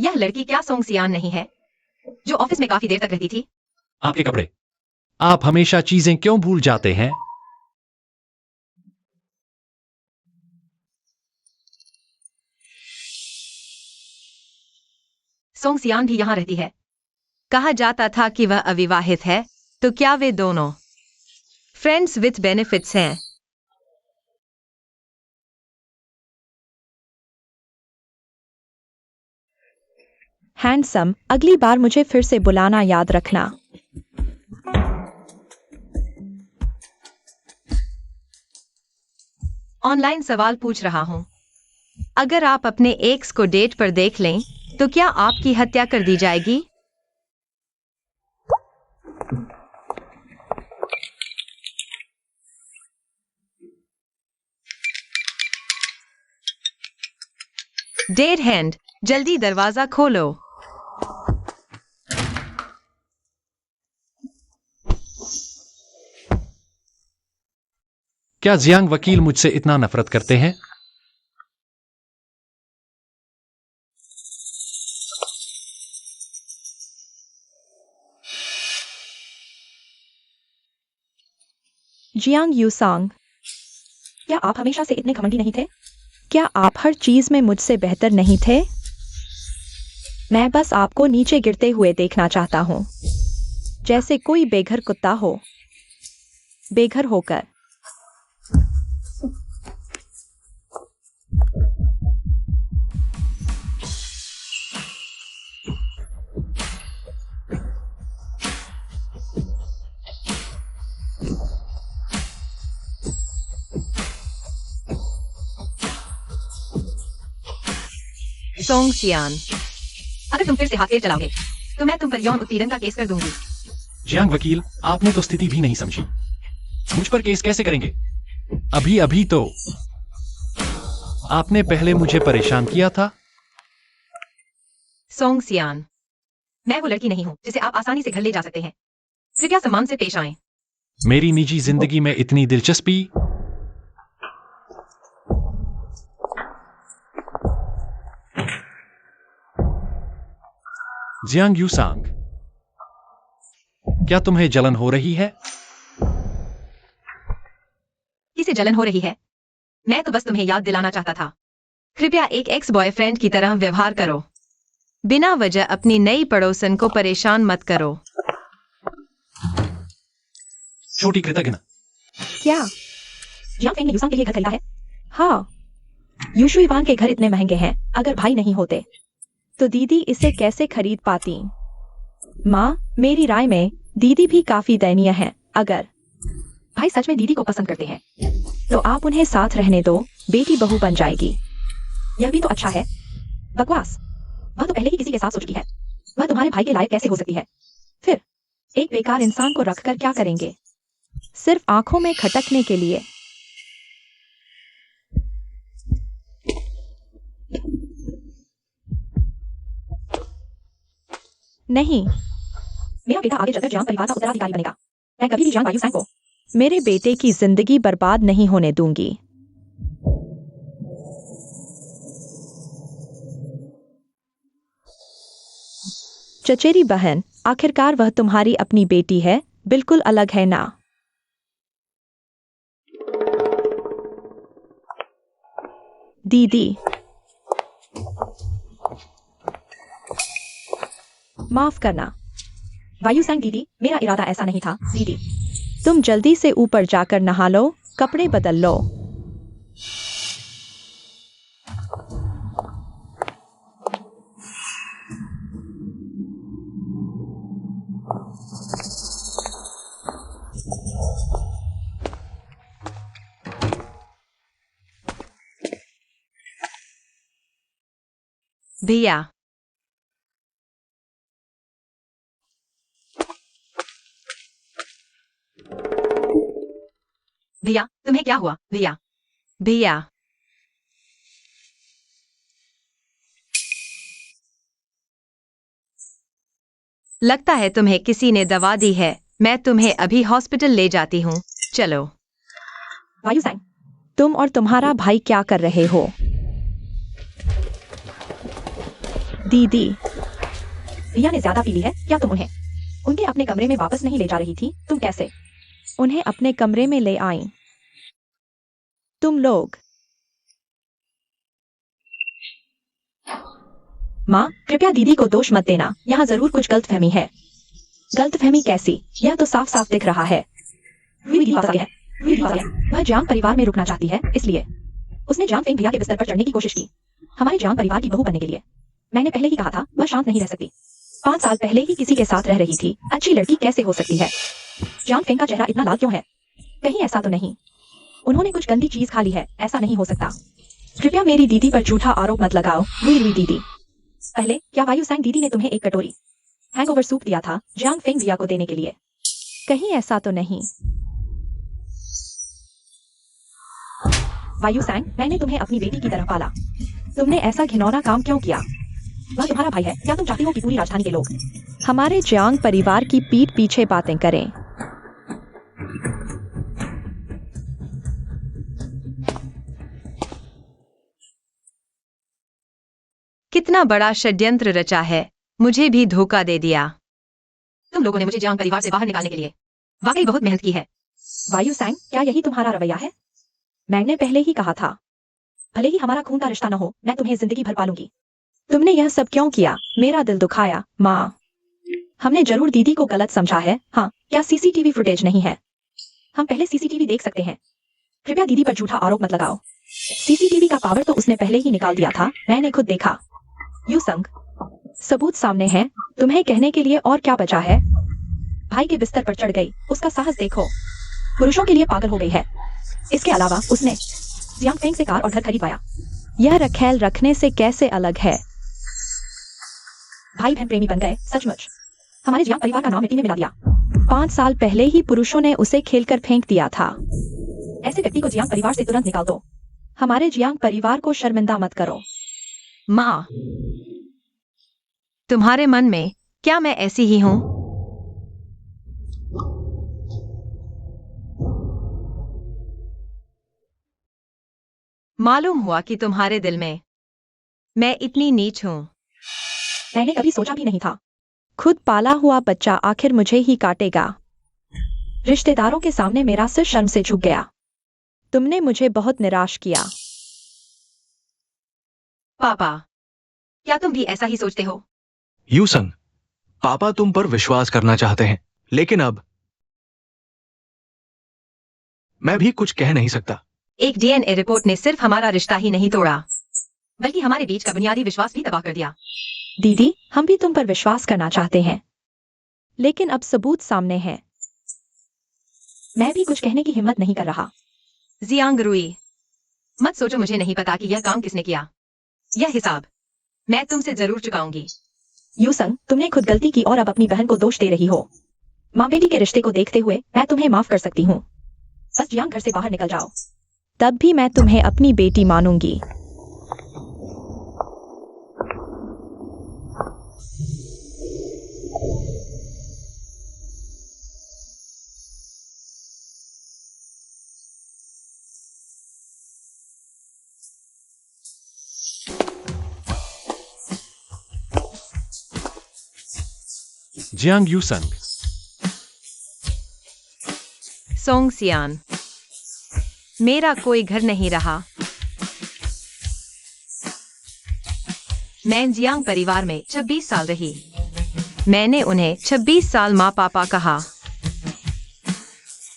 यह लड़की क्या सोंग सियान नहीं है जो ऑफिस में काफी देर तक रहती थी? आपके कपड़े। आप हमेशा चीजें क्यों भूल जाते हैं? सोंग सियान भी यहाँ रहती है। कहा जाता था कि वह अविवाहित है, तो क्या वे दोनों फ्रेंड्स विथ बेनिफिट्स हैं? हैंडसम, अगली बार मुझे फिर से बुलाना याद रखना। ऑनलाइन सवाल पूछ रहा हूँ। अगर आप अपने एक्स को डेट पर देख लें, तो क्या आपकी हत्या कर दी जाएगी? डेड हैंड, जल्दी दरवाजा खोलो। क्या जियांग वकील मुझसे इतना नफरत करते हैं? जियांग यूसांग, क्या आप हमेशा से इतने घमंडी नहीं थे? क्या आप हर चीज में मुझसे बेहतर नहीं थे? मैं बस आपको नीचे गिरते हुए देखना चाहता हूँ, जैसे कोई बेघर कुत्ता हो। बेघर होकर। सोंग सियान, अगर तुम फिर से हाथ चलाओगे तो मैं तुम पर यौन उत्पीड़न का केस कर दूंगी। जियांग वकील, आपने तो स्थिति भी नहीं समझी। मुझ पर केस कैसे करेंगे? अभी अभी तो आपने पहले मुझे परेशान किया था। सोंग सियान, मैं वो लड़की नहीं हूँ जिसे आप आसानी से घर ले जा सकते हैं। कृपया सम्मान से पेश आएं। मेरी निजी जिंदगी में इतनी दिलचस्पी। जियांग यूसांग, क्या तुम्हें जलन हो रही है? किसे जलन हो रही है? मैं तो बस तुम्हें याद दिलाना चाहता था। कृपया एक एक्स बॉयफ्रेंड की तरह व्यवहार करो। बिना वजह अपनी नई पड़ोसन को परेशान मत करो। छोटी कृतज्ञता। क्या जियांग फेंग ने यूसांग के लिए घर खरीदा है? हाँ, यूशु इवान के घर इतने महंगे हैं। अगर भाई नहीं होते तो दीदी इसे कैसे खरीद पाती? माँ, मेरी राय में दीदी भी काफी दयनीय है। अगर भाई सच में दीदी को पसंद करते हैं तो आप उन्हें साथ रहने दो, बेटी बहू बन जाएगी। यह भी तो अच्छा है। बकवास। वह तो पहले ही किसी के साथ सो चुकी है। वह तुम्हारे भाई के लायक कैसे हो सकती है? फिर एक बेकार इंसान को रखकर क्या करेंगे? सिर्फ आंखों में खटकने के लिए। नहीं, मेरा बेटा आगे चलकर जियांग परिवार का उत्तराधिकारी बनेगा। मैं कभी भी जियांग वायुसेंग को मेरे बेटे की जिंदगी बर्बाद नहीं होने दूंगी। चचेरी बहन, आखिरकार वह तुम्हारी अपनी बेटी है, बिल्कुल अलग है ना? दीदी, माफ करना। वायुसेंग दीदी, मेरा इरादा ऐसा नहीं था दीदी। तुम जल्दी से ऊपर जाकर नहा लो, कपड़े बदल लो। भैया, भैया, तुम्हें क्या हुआ भैया? भैया, लगता है तुम्हें किसी ने दवा दी है। मैं तुम्हें अभी हॉस्पिटल ले जाती हूँ। चलो। वायुसेंग, तुम और तुम्हारा भाई क्या कर रहे हो? दीदी, रिया ने ज्यादा पी ली है क्या? तुम उन्हें उनके अपने कमरे में वापस नहीं ले जा रही थी? तुम कैसे उन्हें अपने कमरे में ले आई? तुम लोग। माँ, कृपया दीदी को दोष मत देना। यहाँ जरूर कुछ गलतफहमी है। गलतफहमी कैसी? यह तो साफ साफ दिख रहा है। दीदी वापस आ गई है। दीदी वापस आ गई है। वह जियांग परिवार में रुकना चाहती है, इसलिए उसने जियांग फेंग भैया के बिस्तर पर चढ़ने की कोशिश की, हमारे जियांग परिवार की बहू बनने के लिए। मैंने पहले ही कहा था वह शांत नहीं रह सकती। 5 साल पहले ही किसी के साथ रह रही थी। अच्छी लड़की कैसे हो सकती है? जियांग फेंग का चेहरा इतना लाल क्यों है? कहीं ऐसा तो नहीं उन्होंने कुछ गंदी चीज खा ली है? ऐसा नहीं हो सकता। कृपया मेरी दीदी पर झूठा आरोप मत लगाओ। रुई दीदी, पहले क्या वायुसेंग दीदी ने तुम्हें एक कटोरी हैंगओवर सूप दिया था जियांग फेंग भैया को देने के लिए? कहीं ऐसा तो नहीं। वायुसेंग, मैंने तुम्हें अपनी बेटी की तरह पाला। तुमने ऐसा घिनौना काम क्यों किया? वह तुम्हारा भाई है। क्या तुम चाहती हो कि पूरी राजधानी के लोग हमारे जियांग परिवार की पीठ पीछे बातें करें? कितना बड़ा षड्यंत्र रचा है। मुझे भी धोखा दे दिया। तुम लोगों ने मुझे जियांग परिवार से बाहर निकालने के लिए वाकई बहुत मेहनत की है। वायुसेंग, क्या यही तुम्हारा रवैया है? मैंने पहले ही कहा था, भले ही हमारा खून का रिश्ता न हो, मैं तुम्हें जिंदगी भर पालूंगी। तुमने यह सब क्यों किया? मेरा दिल दुखाया। माँ, हमने जरूर दीदी को गलत समझा है। हाँ, क्या सीसीटीवी फुटेज नहीं है? हम पहले सीसीटीवी देख सकते हैं। कृपया दीदी पर झूठा आरोप मत लगाओ। सीसीटीवी का पावर तो उसने पहले ही निकाल दिया था, मैंने खुद देखा। यूसंग, सबूत सामने है, तुम्हें कहने के लिए और क्या बचा है? भाई के बिस्तर पर चढ़ गई, उसका साहस देखो। पुरुषों के लिए पागल हो गई है। इसके अलावा उसने जियांग फेंग से कार और घर खरीदवाया। यह रखेल रखने से कैसे अलग है? भाई बहन प्रेमी बन गए, सचमुच। हमारे जियांग परिवार का नाम मिट्टी में मिला दिया। 5 साल पहले ही पुरुषों ने उसे खेलकर फेंक दिया था। ऐसे व्यक्ति को जियांग परिवार से तुरंत निकाल दो। हमारे जियांग परिवार को शर्मिंदा मत करो। माँ, तुम्हारे मन में क्या मैं ऐसी ही हूँ? मालूम हुआ कि तुम्हारे दिल में मैं इतनी नीच हूँ। मैंने कभी सोचा भी नहीं था। खुद पाला हुआ बच्चा आखिर मुझे ही काटेगा। रिश्तेदारों के सामने मेरा सिर शर्म से झुक गया। तुमने मुझे बहुत निराश किया। पापा, क्या तुम भी ऐसा ही सोचते हो? यूसंग, पापा तुम पर विश्वास करना चाहते हैं, लेकिन अब मैं भी कुछ कह नहीं सकता। एक डीएनए रिपोर्ट ने सिर्फ हमारा रिश्ता ही नहीं तोड़ा, बल्कि हमारे बीच का बुनियादी विश्वास भी तबाह कर दिया। दीदी, हम भी तुम पर विश्वास करना चाहते हैं, लेकिन अब सबूत सामने है। मैं भी कुछ कहने की हिम्मत नहीं कर रहा। जियांग रुई, मत सोचो मुझे नहीं पता कि यह काम किसने किया। यह हिसाब मैं तुमसे जरूर चुकाऊंगी। यूसंग, तुमने खुद गलती की और अब अपनी बहन को दोष दे रही हो। माँ बेटी के रिश्ते को देखते हुए मैं तुम्हें माफ कर सकती हूँ। बस जियांग घर से बाहर निकल जाओ। तब भी मैं तुम्हें अपनी बेटी मानूंगी। जियांग यूसंग, सोंग सियान, मेरा कोई घर नहीं रहा। मैं जियांग परिवार में 26 साल रही। मैंने उन्हें 26 साल माँ पापा कहा,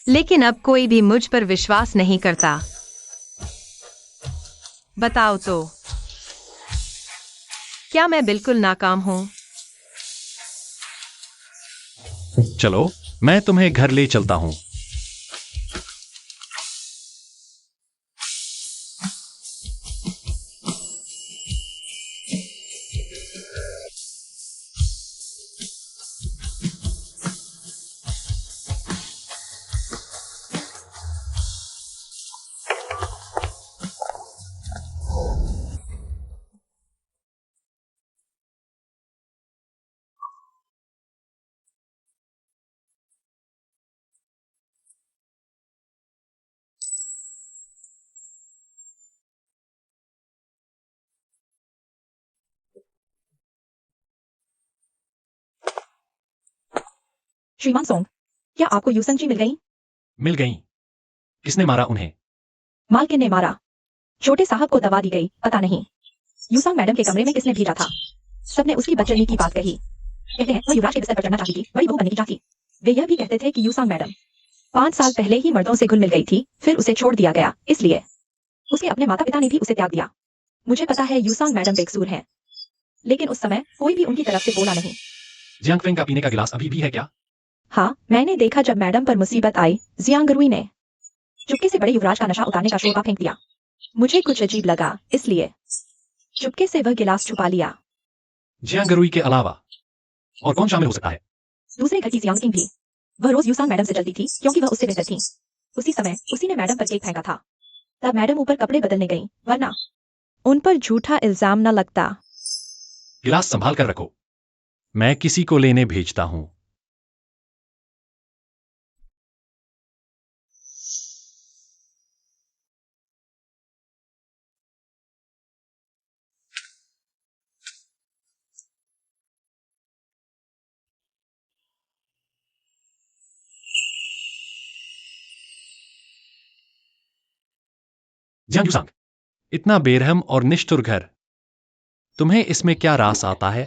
लेकिन अब कोई भी मुझ पर विश्वास नहीं करता। बताओ तो, क्या मैं बिल्कुल नाकाम हूँ? चलो मैं तुम्हें घर ले चलता हूं। श्रीमान सोंग, क्या आपको यूसंग जी मिल गई? मिल गई। किसने मारा उन्हें? मालकिन ने मारा। छोटे साहब को दवा दी गई, पता नहीं। यूसंग मैडम के कमरे में किसने भेजा था? सबने उसकी बदचलनी की बात कही। कहते हैं वह युवराज के बिस्तर पर चढ़ना चाहती थी, बड़ी बहू बनने की चाहती। वे यह भी कहते थे कि यूसंग मैडम 5 साल पहले ही मर्दों से घुल मिल गई थी, फिर उसे छोड़ दिया गया, इसलिए उसके अपने माता पिता ने भी उसे त्याग दिया। मुझे पता है यूसंग मैडम बेकसूर हैं, लेकिन उस समय कोई भी उनकी तरफ से बोला नहीं। जियांग फेंग का पीने का गिलास अभी भी है क्या? हाँ, मैंने देखा जब मैडम पर मुसीबत आई, जियांग रुई ने चुपके से बड़े युवराज का नशा उतारने का शोरबा फेंक दिया। मुझे कुछ अजीब लगा, इसलिए चुपके से वह गिलास छुपा लिया। जियांग रुई के अलावा और कौन शामिल हो सकता है? दूसरे घर की जियांग किंग भी। वह रोज यूसंग मैडम से जलती थी क्योंकि वह उससे बेहतर थी। उसी समय उसी ने मैडम पर केक फेंका था। तब मैडम ऊपर कपड़े बदलने गई, वरना उन पर झूठा इल्जाम न लगता। गिलास संभाल कर रखो, मैं किसी को लेने भेजता हूं। जियांग यूसंग, इतना बेरहम और निष्ठुर घर, तुम्हें इसमें क्या रास आता है?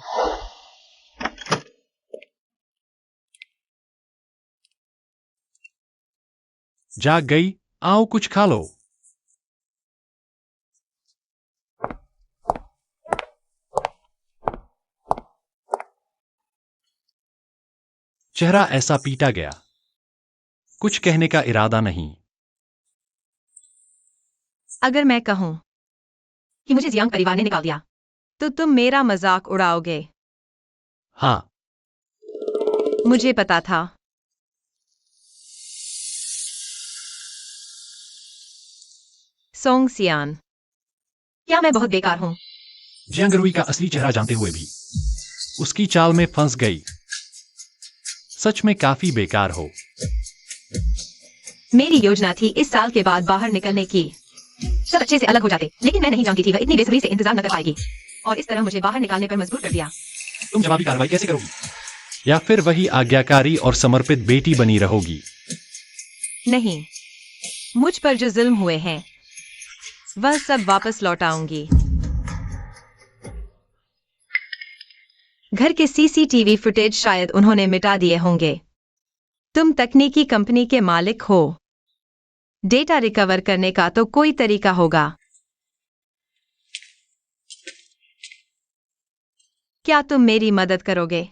जाग गई? आओ कुछ खा लो। चेहरा ऐसा पीटा गया, कुछ कहने का इरादा नहीं। अगर मैं कहूं कि मुझे जियांग परिवार ने निकाल दिया, तो तुम मेरा मजाक उड़ाओगे। हाँ, मुझे पता था। सोंग सियान, क्या मैं बहुत बेकार हूं? जियांग रुई का असली चेहरा जानते हुए भी उसकी चाल में फंस गई। सच में काफी बेकार हो। मेरी योजना थी इस साल के बाद बाहर निकलने की। सब अच्छे से अलग हो जाते, लेकिन मैं नहीं जानती थी वह इतनी बेसब्री से इंतजार न कर पाएगी और इस तरह मुझे बाहर निकालने पर मजबूर कर दिया। तुम जवाबी कार्रवाई कैसे करोगी? या फिर वही आज्ञाकारी और समर्पित बेटी बनी रहोगी? नहीं, मुझ पर जो जुल्म हुए हैं वह सब वापस लौटाऊंगी। घर के सीसीटीवी फुटेज शायद उन्होंने मिटा दिए होंगे। तुम तकनीकी कंपनी के मालिक हो, डेटा रिकवर करने का तो कोई तरीका होगा। क्या तुम मेरी मदद करोगे?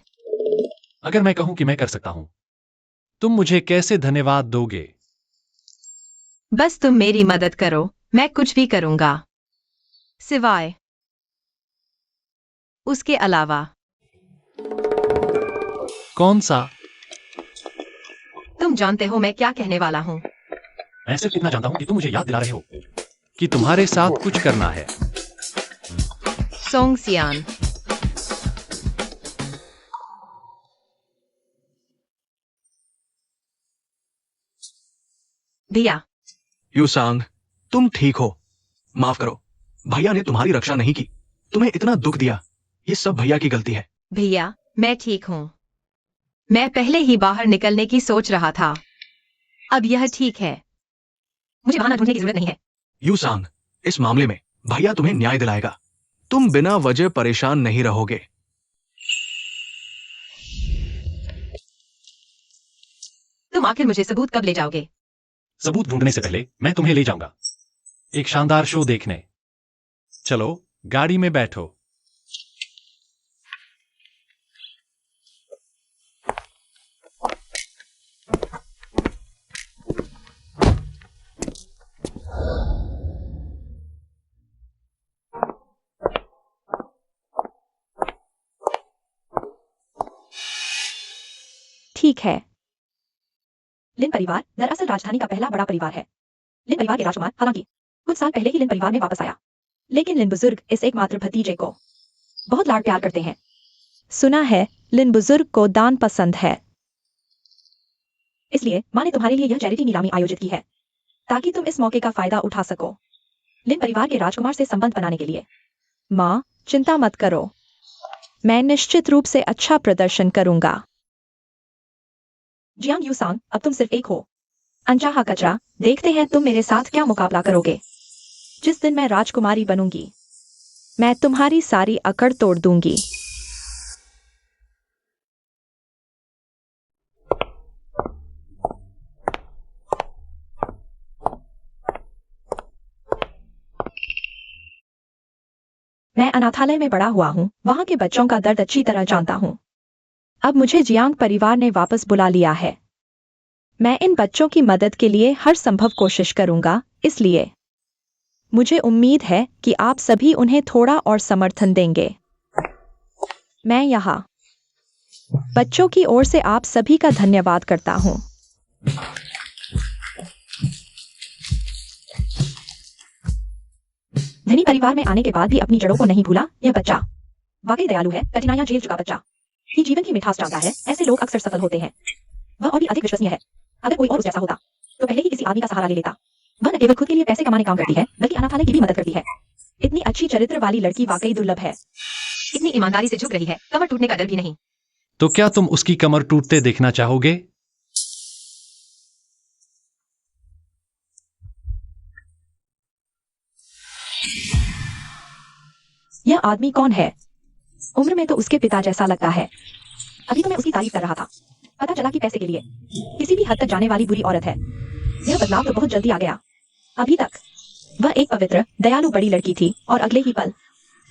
अगर मैं कहूं कि मैं कर सकता हूं, तुम मुझे कैसे धन्यवाद दोगे? बस तुम मेरी मदद करो, मैं कुछ भी करूंगा। सिवाय उसके अलावा कौन सा? तुम जानते हो मैं क्या कहने वाला हूँ। मैं सिर्फ इतना जानता हूँ कि तुम मुझे याद दिला रहे हो कि तुम्हारे साथ कुछ करना है। सोंग सियान। भैया, यूसांग, तुम ठीक हो? माफ करो, भैया ने तुम्हारी रक्षा नहीं की, तुम्हें इतना दुख दिया। ये सब भैया की गलती है। भैया मैं ठीक हूँ। मैं पहले ही बाहर निकलने की सोच रहा था। अब यह ठीक है। मुझे बहाना ढूंढने की जरूरत नहीं है। यूसांग, इस मामले में भैया तुम्हें न्याय दिलाएगा। तुम बिना वजह परेशान नहीं रहोगे। तुम आखिर मुझे सबूत कब ले जाओगे? सबूत ढूंढने से पहले मैं तुम्हें ले जाऊंगा एक शानदार शो देखने। चलो गाड़ी में बैठो। ठीक है। लिन परिवार दरअसल राजधानी का पहला बड़ा परिवार है। लिन परिवार के राजकुमार हालांकि कुछ साल पहले ही लिन परिवार में वापस आया, लेकिन लिन बुजुर्ग इस एकमात्र भतीजे को बहुत लाड प्यार करते हैं। सुना है लिन बुजुर्ग को दान पसंद है। इसलिए माँ ने तुम्हारे लिए यह चैरिटी नीलामी आयोजित की है ताकि तुम इस मौके का फायदा उठा सको लिन परिवार के राजकुमार से संबंध बनाने के लिए। माँ चिंता मत करो, मैं निश्चित रूप से अच्छा प्रदर्शन करूंगा। जियांग यूसांग, अब तुम सिर्फ एक हो। अनचाहा कचरा, देखते हैं तुम मेरे साथ क्या मुकाबला करोगे। जिस दिन मैं राजकुमारी बनूंगी मैं तुम्हारी सारी अकड़ तोड़ दूंगी। मैं अनाथालय में बड़ा हुआ हूँ, वहां के बच्चों का दर्द अच्छी तरह जानता हूँ। अब मुझे जियांग परिवार ने वापस बुला लिया है। मैं इन बच्चों की मदद के लिए हर संभव कोशिश करूंगा, इसलिए मुझे उम्मीद है कि आप सभी उन्हें थोड़ा और समर्थन देंगे। मैं यहाँ बच्चों की ओर से आप सभी का धन्यवाद करता हूँ। धनी परिवार में आने के बाद भी अपनी जड़ों को नहीं भूला यह बच्चा वाकई दयालु है। कठिनाइयां झेल चुका बच्चा ही जीवन की मिठास जानता है। ऐसे लोग अक्सर सफल होते हैं। वह और भी अधिक विश्वसनीय है। अगर कोई और उस जैसा होता तो पहले ही किसी आदमी का सहारा ले लेता। वह न केवल खुद के लिए पैसे कमाने काम करती है बल्कि अनाथालय की भी मदद करती है। इतनी अच्छी चरित्र वाली लड़की वाकई दुर्लभ है। इतनी ईमानदारी से झुक रही है, कमर टूटने का डर भी नहीं। तो क्या तुम उसकी कमर टूटते देखना चाहोगे? यह आदमी कौन है? उम्र में तो उसके पिता जैसा लगता है। अभी तो मैं उसकी तारीफ कर रहा था, पता चला कि पैसे के लिए किसी भी हद तक जाने वाली बुरी औरत है। यह बदलाव तो बहुत जल्दी आ गया। अभी तक वह एक पवित्र दयालु बड़ी लड़की थी और अगले ही पल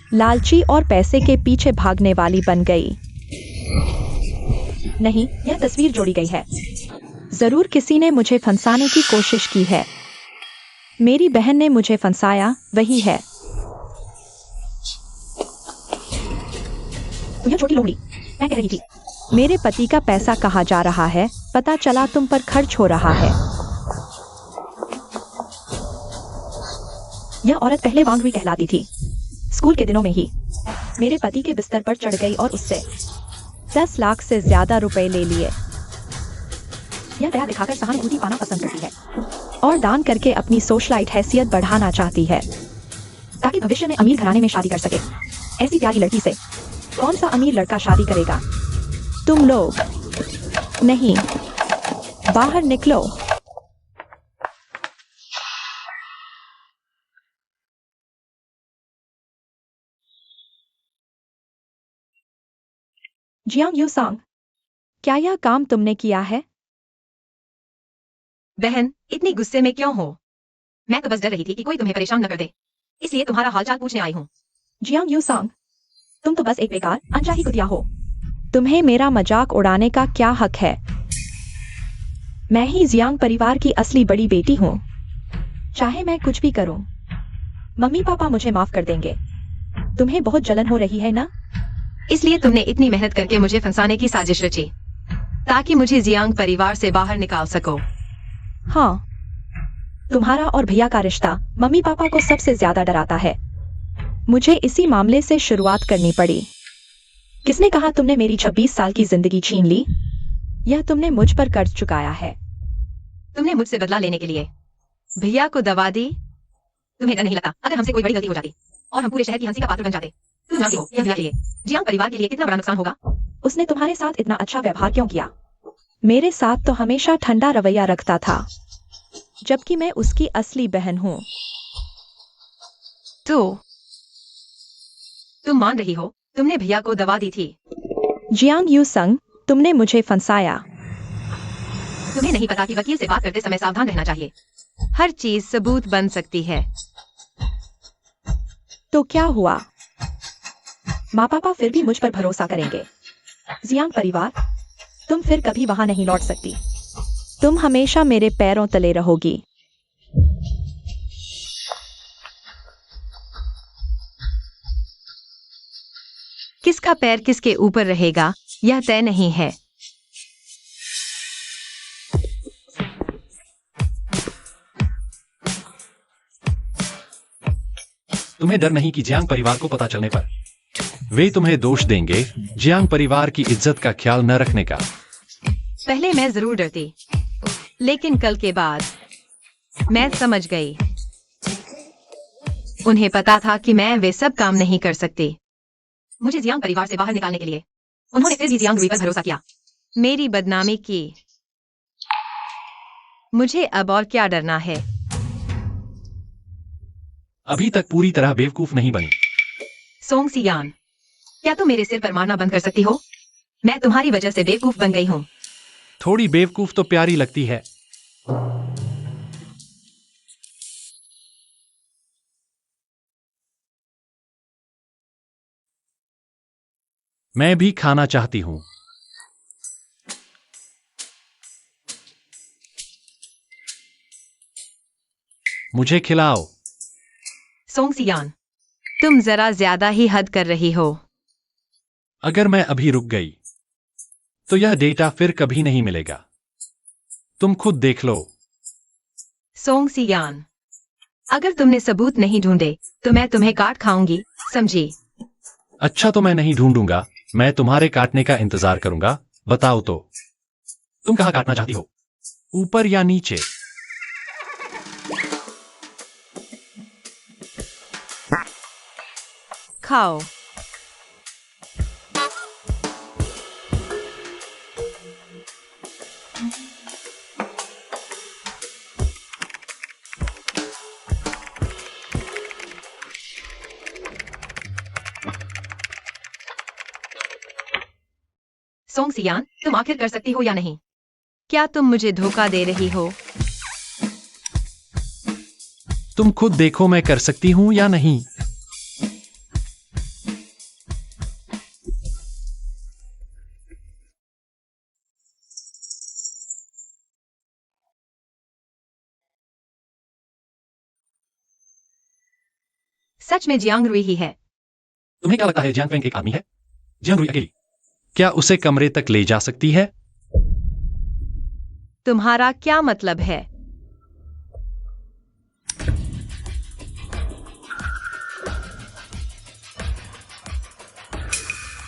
लालची और पैसे के पीछे भागने वाली बन गई। नहीं, यह तस्वीर जोड़ी गई है। जरूर किसी ने मुझे फंसाने की कोशिश की है। मेरी बहन ने मुझे फंसाया, वही है। यह छोटी लोमड़ी, मैं कह रही थी। मेरे पति का पैसा कहाँ जा रहा है? पता चला तुम पर खर्च हो रहा है। यह औरत पहले वांग हुई कहलाती थी। स्कूल के दिनों में ही मेरे पति के बिस्तर पर चढ़ गई और उससे 10 लाख से ज्यादा रुपए ले लिए। यह दया दिखाकर सहानुभूति पाना पसंद करती है और दान करके अपनी सोशलाइट हैसियत बढ़ाना चाहती है ताकि भविष्य में अमीर घराने में शादी कर सके। ऐसी प्यारी लड़की से कौन सा अमीर लड़का शादी करेगा? तुम लोग नहीं, बाहर निकलो। जियांग यूसांग, क्या यह काम तुमने किया है? बहन, इतनी गुस्से में क्यों हो? मैं तो बस डर रही थी कि कोई तुम्हें परेशान न कर दे, इसलिए तुम्हारा हालचाल पूछने आई हूँ। जियांग यूसांग, तुम तो बस एक बेकार अनचाही कुतिया हो। तुम्हें मेरा मजाक उड़ाने का क्या हक है? मैं ही जियांग परिवार की असली बड़ी बेटी हूँ। चाहे मैं कुछ भी करूं, मम्मी पापा मुझे माफ कर देंगे। तुम्हें बहुत जलन हो रही है ना? इसलिए तुमने इतनी मेहनत करके मुझे फंसाने की साजिश रची ताकि मुझे जियांग परिवार से बाहर निकाल सको। हाँ, तुम्हारा और भैया का रिश्ता मम्मी पापा को सबसे ज्यादा डराता है। मुझे इसी मामले से शुरुआत करनी पड़ी। किसने कहा तुमने मेरी 26 साल की जिंदगी छीन ली? यह तुमने मुझ पर कर्ज चुकाया है। तुमने मुझसे बदला लेने के लिए भैया को दवा दी। तुम्हें डर नहीं लगता अगर हमसे कोई बड़ी गलती हो जाती और हम पूरे शहर की हंसी का पात्र बन जाते? तुम जानती हो यह भैया के लिए, जियांग परिवार के लिए कितना बड़ा नुकसान होगा। उसने तुम्हारे साथ इतना अच्छा व्यवहार क्यों किया? मेरे साथ तो हमेशा ठंडा रवैया रखता था, जबकि मैं उसकी असली बहन हूँ। तो तुम मान रही हो तुमने भैया को दवा दी थी? जियांग यूसंग, तुमने मुझे फंसाया। तुम्हें नहीं पता कि वकील से बात करते समय सावधान रहना चाहिए। हर चीज सबूत बन सकती है। तो क्या हुआ? माँ पापा फिर भी मुझ पर भरोसा करेंगे। जियांग परिवार, तुम फिर कभी वहां नहीं लौट सकती। तुम हमेशा मेरे पैरों तले रहोगी। किसका पैर किसके ऊपर रहेगा यह तय नहीं है। तुम्हें डर नहीं कि जियांग परिवार को पता चलने पर वे तुम्हें दोष देंगे जियांग परिवार की इज्जत का ख्याल न रखने का? पहले मैं जरूर डरती, लेकिन कल के बाद मैं समझ गई। उन्हें पता था कि मैं वे सब काम नहीं कर सकती। मुझे जियांग परिवार से बाहर निकालने के लिए उन्होंने फिर भी जियांग रुई पर भरोसा किया, मेरी बदनामी की। मुझे अब और क्या डरना है? अभी तक पूरी तरह बेवकूफ नहीं बनी। सोंग सियान, क्या तुम मेरे सिर पर मारना बंद कर सकती हो? मैं तुम्हारी वजह से बेवकूफ बन गई हूँ। थोड़ी बेवकूफ तो प्यारी लगती है। मैं भी खाना चाहती हूं। मुझे खिलाओ। सोंग सियान, तुम जरा ज्यादा ही हद कर रही हो। अगर मैं अभी रुक गई तो यह डेटा फिर कभी नहीं मिलेगा। तुम खुद देख लो। सोंग सियान, अगर तुमने सबूत नहीं ढूंढे तो मैं तुम्हें काट खाऊंगी, समझी? अच्छा, तो मैं नहीं ढूंढूंगा, मैं तुम्हारे काटने का इंतजार करूंगा। बताओ तो, तुम कहां काटना चाहती हो, ऊपर या नीचे? खाओ। सोंग सियान, तुम आखिर कर सकती हो या नहीं? क्या तुम मुझे धोखा दे रही हो? तुम खुद देखो मैं कर सकती हूं या नहीं। सच में जियांग रुई ही है। तुम्हें क्या लगता है जियांग फेंग एक आदमी है? जियांग रुई अकेली क्या उसे कमरे तक ले जा सकती है? तुम्हारा क्या मतलब है?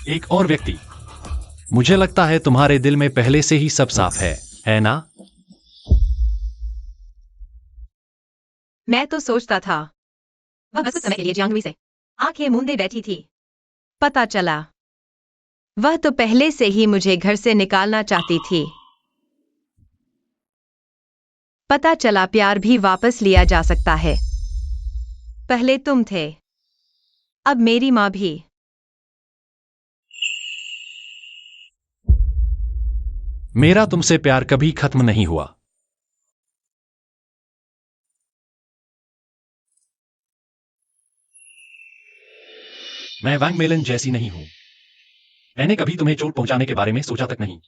एक और व्यक्ति। मुझे लगता है तुम्हारे दिल में पहले से ही सब साफ है ना? मैं तो सोचता था वह बस कुछ समय के लिए जियांग रुई से आंखें मूंदे बैठी थी। पता चला वह तो पहले से ही मुझे घर से निकालना चाहती थी। पता चला प्यार भी वापस लिया जा सकता है। पहले तुम थे, अब मेरी मां भी। मेरा तुमसे प्यार कभी खत्म नहीं हुआ। मैं वांग मेलन जैसी नहीं हूं। मैंने कभी तुम्हें चोट पहुंचाने के बारे में सोचा तक नहीं,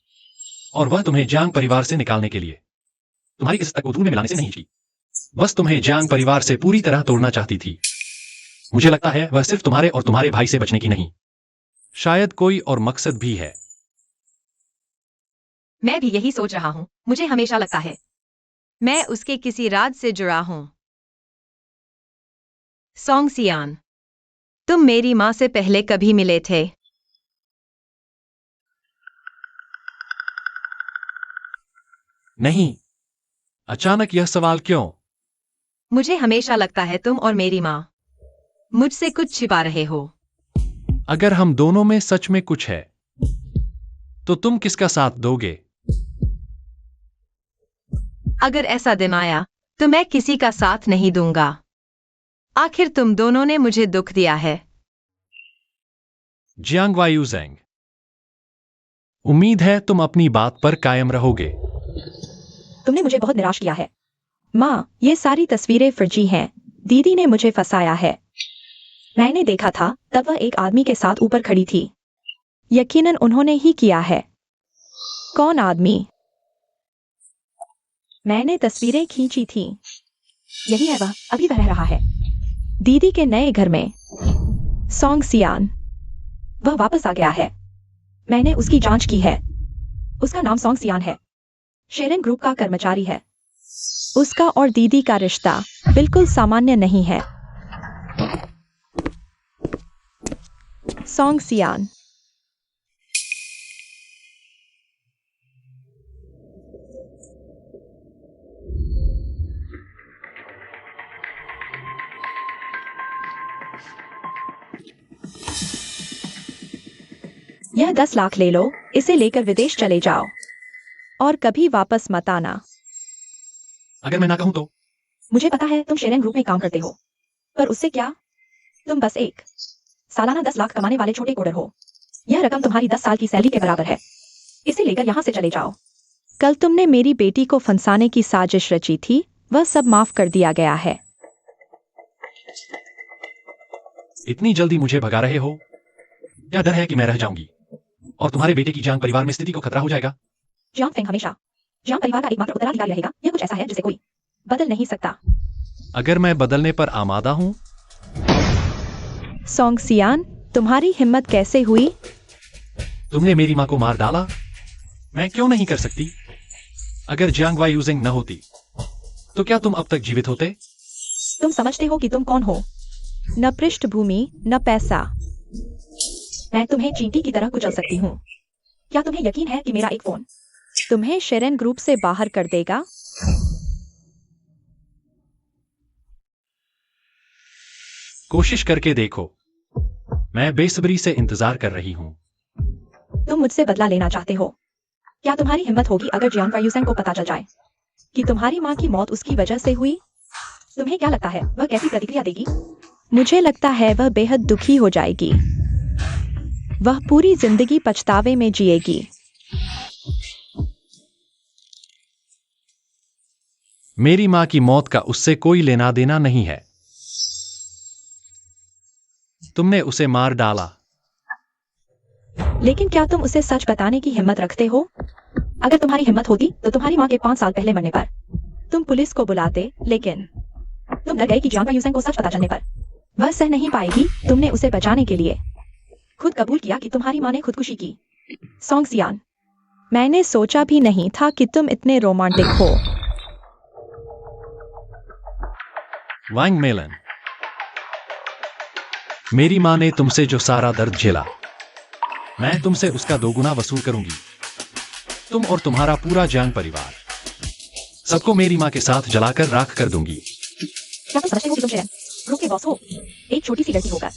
और वह तुम्हें जियांग परिवार से निकालने के लिए तुम्हारी किसी तक को धूल में मिलाने से नहीं थी। बस तुम्हें जियांग परिवार से पूरी तरह तोड़ना चाहती थी। मुझे लगता है वह सिर्फ तुम्हारे और तुम्हारे भाई से बचने की नहीं, शायद कोई और मकसद भी है। मैं भी यही सोच रहा हूँ। मुझे हमेशा लगता है मैं उसके किसी राज से जुड़ा हूँ। सोंग सियान, तुम मेरी माँ से पहले कभी मिले थे? नहीं। अचानक यह सवाल क्यों? मुझे हमेशा लगता है तुम और मेरी माँ मुझसे कुछ छिपा रहे हो। अगर हम दोनों में सच में कुछ है, तो तुम किसका साथ दोगे? अगर ऐसा दिन आया तो मैं किसी का साथ नहीं दूंगा। आखिर तुम दोनों ने मुझे दुख दिया है। जियांग वायुजेंग, उम्मीद है तुम अपनी बात पर कायम रहोगे। तुमने मुझे बहुत निराश किया है। माँ, ये सारी तस्वीरें फर्जी हैं। दीदी ने मुझे फंसाया है। मैंने देखा था तब वह एक आदमी के साथ ऊपर खड़ी थी। यकीनन उन्होंने ही किया है। कौन आदमी? मैंने तस्वीरें खींची थी। यही है वह, अभी वह रह रहा है दीदी के नए घर में। सोंग सियान, वह वापस आ गया है। मैंने उसकी जांच की है। उसका नाम सोंग सियान है। शेरन ग्रुप का कर्मचारी है। उसका और दीदी का रिश्ता बिल्कुल सामान्य नहीं है। सोंग सियान, यह 10 लाख ले लो, इसे लेकर विदेश चले जाओ और कभी वापस मत आना। अगर मैं ना कहूं तो? मुझे पता है तुम शेरन ग्रुप में काम करते हो, पर उससे क्या? तुम बस एक सालाना 10 लाख कमाने वाले छोटे कोडर हो। यह रकम तुम्हारी 10 साल की सैलरी के बराबर है। इसे लेकर यहाँ से चले जाओ। कल तुमने मेरी बेटी को फंसाने की साजिश रची थी, वह सब माफ कर दिया गया है। इतनी जल्दी मुझे भगा रहे हो? क्या डर है कि मैं रह जाऊंगी और तुम्हारे बेटे की जियांग परिवार में स्थिति को खतरा हो जाएगा? जियांग फेंग हमेशा जियांग परिवार का एकमात्र उत्तराधिकारी रहेगा। यह कुछ ऐसा है जिसे कोई बदल नहीं सकता। अगर मैं बदलने पर आमादा हूं? सोंग सियान, तुम्हारी हिम्मत कैसे हुई? तुमने मेरी मां को मार डाला। मैं क्यों नहीं कर सकती? अगर जियांग वायुजेंग न होती तो क्या तुम अब तक जीवित होते? तुम समझते हो कि तुम कौन हो? न पृष्ठभूमि, न पैसा। मैं तुम्हें चींटी की तरह कुचल सकती हूँ। क्या तुम्हें यकीन है कि मेरा एक फोन तुम्हें शेरन ग्रुप से बाहर कर देगा? कोशिश करके देखो। मैं बेसब्री से इंतजार कर रही हूं। तुम मुझसे बदला लेना चाहते हो? क्या तुम्हारी हिम्मत होगी अगर जियांग वायुजेंग को पता चल जाए कि तुम्हारी माँ की मौत उसकी वजह से हुई? तुम्हें क्या लगता है वह कैसी प्रतिक्रिया देगी? मुझे लगता है वह बेहद दुखी हो जाएगी। वह पूरी जिंदगी पछतावे में जिएगी। मेरी मां की मौत का उससे कोई लेना देना नहीं है। तुमने उसे मार डाला। लेकिन क्या तुम उसे सच बताने की हिम्मत रखते हो? अगर तुम्हारी हिम्मत होती तो तुम्हारी माँ के 5 साल पहले मरने पर तुम पुलिस को बुलाते, लेकिन तुम डर गए कि जियांग वायुजेंग को सच पता चलने पर वह सह नहीं पाएगी। तुमने उसे बचाने के लिए खुद कबूल किया कि तुम्हारी माँ ने खुदकुशी की। सोंग सियान, मैंने सोचा भी नहीं था कि तुम इतने रोमांटिक हो। वांग मेलन, मेरी मां ने तुमसे जो सारा दर्द झेला, मैं तुमसे उसका 2 गुना वसूल करूंगी। तुम और तुम्हारा पूरा जियांग परिवार, सबको मेरी मां के साथ जलाकर राख कर दूंगी। क्या तुम समझते हो कि तुम शेरन ग्रुप के बॉस हो? एक छोटी सी लड़की होकर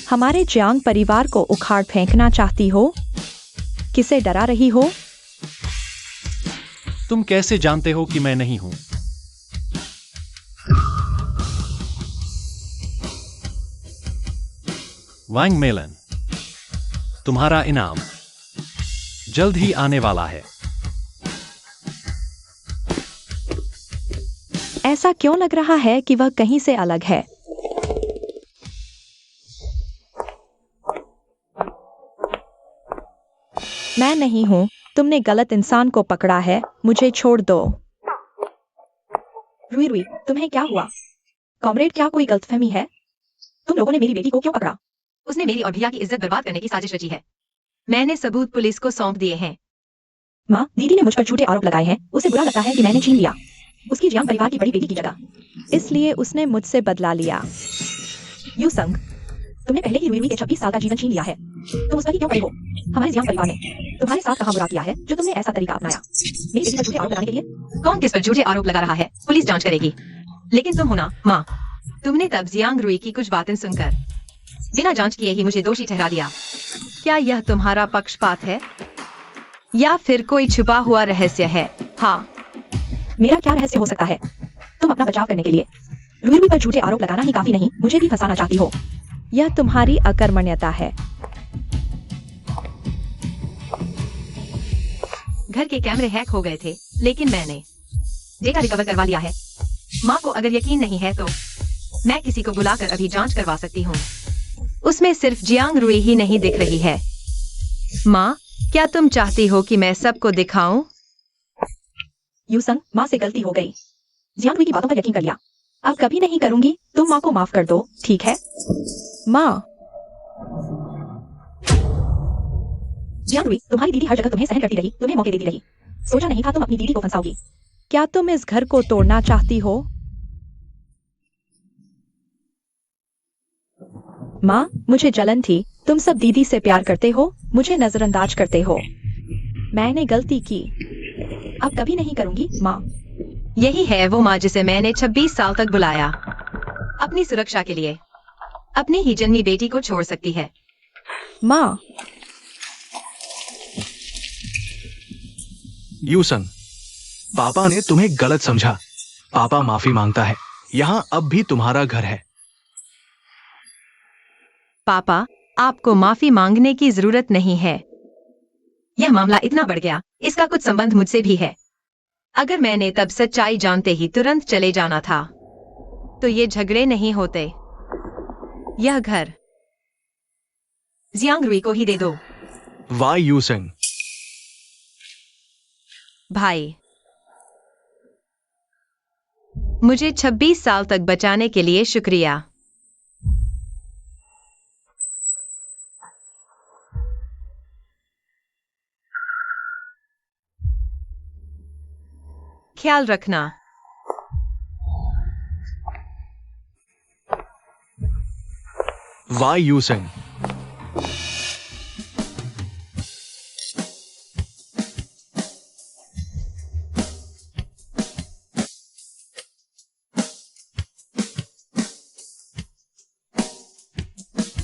हमारे जियांग परिवार को उखाड़ फेंकना चाहती हो? किसे डरा रही हो? तुम कैसे जानते हो कि मैं नहीं हूं? वांग मेलन, तुम्हारा इनाम जल्द ही आने वाला है। ऐसा क्यों लग रहा है कि वह कहीं से अलग है? मैं नहीं हूं। तुमने गलत इंसान को पकड़ा है। मुझे छोड़ दो। रुई रुई, तुम्हें क्या हुआ? कॉमरेड, क्या कोई गलतफहमी है? तुम लोगों ने मेरी बेटी को क्यों पकड़ा? उसने मेरी और भैया की इज्जत बर्बाद करने की साजिश रची है। मैंने सबूत पुलिस को सौंप दिए हैं। माँ, दीदी ने मुझ पर झूठे आरोप लगाए हैं। उसे बुरा लगता है कि मैंने छीन लिया उसकी जियांग परिवार की बड़ी बेटी की जगह। इसलिए उसने मुझसे बदला लिया। यू संग, तुमने पहले ही रुई के 26 साल का जीवन छीन लिया है। तुम उस पर ही क्यों खड़े हो? हमारे जियांग परिवार ने तुम्हारे साथ कहाँ बुरा किया है जो तुमने ऐसा तरीका अपनाया मेरी बेटी पर झूठे आरोप लगाने के लिए? कौन किस पर झूठे आरोप लगा रहा है, पुलिस जांच करेगी। लेकिन तुम हो ना माँ, तुमने तब जियांग रुई की कुछ बातें सुनकर बिना जांच किए ही मुझे दोषी ठहरा दिया। क्या यह तुम्हारा पक्षपात है या फिर कोई छुपा हुआ रहस्य है? हाँ, मेरा क्या रहस्य हो सकता है? तुम अपना बचाव करने के लिए रुई पर झूठे आरोप लगाना ही काफी नहीं, मुझे भी फंसाना चाहती हो। यह तुम्हारी अकर्मण्यता है। घर के कैमरे हैक हो गए थे, लेकिन मैंने डेटा रिकवर करवा लिया है। माँ को अगर यकीन नहीं है तो मैं किसी को बुलाकर अभी जांच करवा सकती हूँ। उसमें सिर्फ जियांग रुई ही नहीं दिख रही है। माँ, क्या तुम चाहती हो कि मैं सबको दिखाऊं? यूसंग, माँ से गलती हो गई। जियांग रुई की बातों पर यकीन कर लिया। अब कभी नहीं करूंगी। तुम माँ को माफ कर दो, ठीक है? माँ, जियांग रुई, तुम्हारी दीदी हर जगह तुम्हें सहन करती रही, तुम्हें मौके देती रही। सोचा नहीं था तुम अपनी दीदी को फंसाओगी। क्या तुम इस घर को तोड़ना चाहती हो? माँ, मुझे जलन थी। तुम सब दीदी से प्यार करते हो, मुझे नजरअंदाज करते हो। मैंने गलती की। अब कभी नहीं करूंगी माँ। यही है वो माँ जिसे मैंने 26 साल तक बुलाया। अपनी सुरक्षा के लिए अपनी ही जन्मी बेटी को छोड़ सकती है। माँ, यूसन, पापा ने तुम्हें गलत समझा। पापा माफी मांगता है। यहाँ अब भी तुम्हारा घर है। पापा, आपको माफी मांगने की जरूरत नहीं है। यह मामला इतना बढ़ गया, इसका कुछ संबंध मुझसे भी है। अगर मैंने तब सच्चाई जानते ही तुरंत चले जाना था तो ये झगड़े नहीं होते। यह घर जियांग रुई को ही दे दो। वाह यूसन, भाई, मुझे 26 साल तक बचाने के लिए शुक्रिया। ख्याल रखना। वाह यूसन।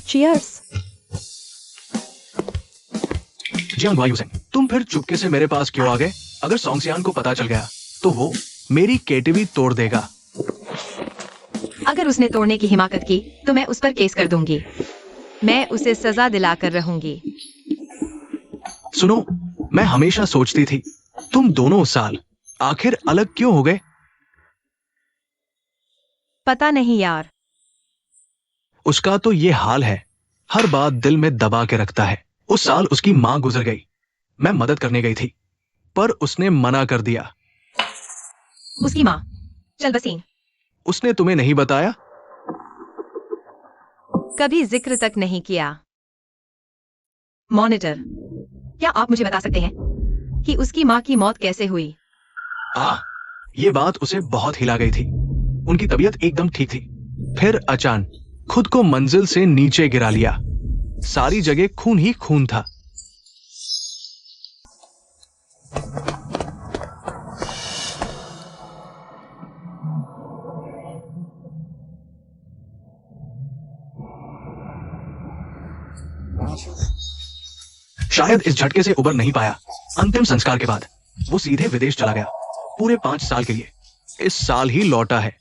चीयर्स। जियांग वाह यूसन, तुम फिर चुपके से मेरे पास क्यों आ गए? अगर सोंगसियान को पता चल गया तो वो मेरी केटीवी तोड़ देगा। अगर उसने तोड़ने की हिमाकत की तो मैं उस पर केस कर दूंगी। मैं उसे सजा दिलाकर रहूंगी। सुनो, मैं हमेशा सोचती थी तुम दोनों साल आखिर अलग क्यों हो गए? पता नहीं यार। उसका तो ये हाल है, हर बात दिल में दबा के रखता है। उस साल उसकी मां गुजर गई। मैं मदद करने गई थी पर उसने मना कर दिया। उसकी माँ चल बसीन। उसने तुम्हें नहीं बताया? कभी जिक्र तक नहीं किया। मॉनिटर, क्या आप मुझे बता सकते हैं कि उसकी माँ की मौत कैसे हुई? ये बात उसे बहुत हिला गई थी। उनकी तबीयत एकदम ठीक थी, फिर अचानक खुद को मंजिल से नीचे गिरा लिया। सारी जगह खून ही खून था। शायद इस झटके से उबर नहीं पाया। अंतिम संस्कार के बाद वो सीधे विदेश चला गया, पूरे 5 साल के लिए। इस साल ही लौटा है।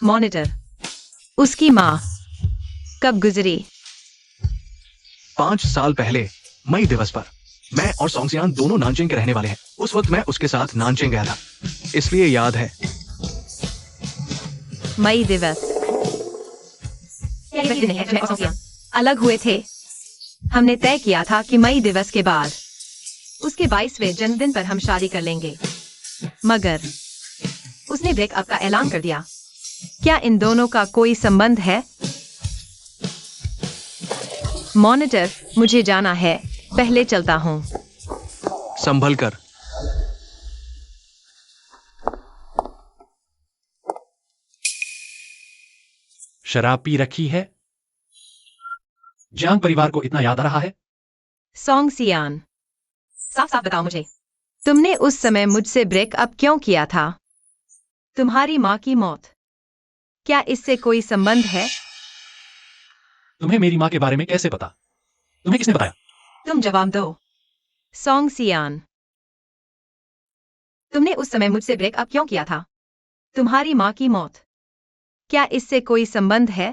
मॉनिटर, उसकी माँ कब गुजरी? 5 साल पहले मई दिवस पर। मैं और सोंगसियान दोनों नानचिंग के रहने वाले हैं। उस वक्त मैं उसके साथ नानचिंग गया था, इसलिए याद है। मई दिवस अलग हुए थे। हमने तय किया था कि मई दिवस के बाद उसके 22वें जन्मदिन पर हम शादी कर लेंगे, मगर उसने ब्रेकअप का ऐलान कर दिया। क्या इन दोनों का कोई संबंध है? मॉनिटर, मुझे जाना है, पहले चलता हूँ। संभल कर। शराब पी रखी है? जियांग परिवार को इतना याद आ रहा है? सोंग सियान, साफ साफ बताओ मुझे, तुमने उस समय मुझसे ब्रेकअप क्यों किया था? तुम्हारी माँ की मौत, क्या इससे कोई संबंध है? तुम्हें मेरी माँ के बारे में कैसे पता? तुम्हें किसने बताया? तुम जवाब दो। सोंग सियान, तुमने उस समय मुझसे ब्रेकअप क्यों किया था? तुम्हारी माँ की मौत, क्या इससे कोई संबंध है?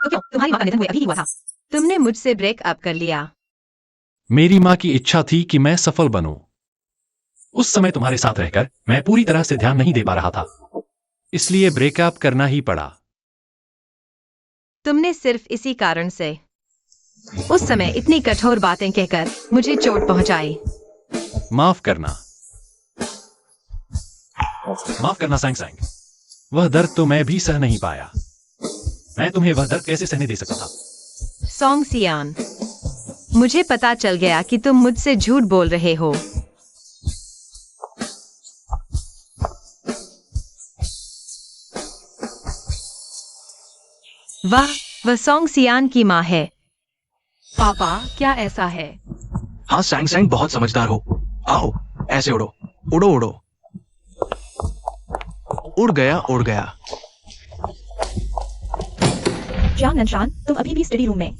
तो क्यों? तुम्हारी माँ का निधन हुए अभी ही हुआ था। तुमने मुझसे ब्रेकअप कर लिया। मेरी माँ की इच्छा थी कि मैं सफल बनूं। उस समय तुम्हारे साथ रहकर मैं पूरी तरह से ध्यान नहीं दे पा रहा था, इसलिए ब्रेकअप करना ही पड़ा। तुमने सिर्फ इसी कारण से उस समय इतनी कठोर बातें कहकर मुझे चोट पहुंचाई। माफ करना। माफ करना सैंग सैंग। वह दर्द तो मैं भी सह नहीं पाया। मैं तुम्हें वह दर्द कैसे सहने दे सकता था? सोंग सियान, मुझे पता चल गया कि तुम मुझसे झूठ बोल रहे हो। वह सोंग सियान की माँ है। पापा, क्या ऐसा है? हाँ सैंग सैंग, बहुत समझदार हो। आओ, ऐसे उड़ो उड़ो उड़ो। उड़ गया उड़ गया। जियांग ननशान, तुम अभी भी स्टडी रूम में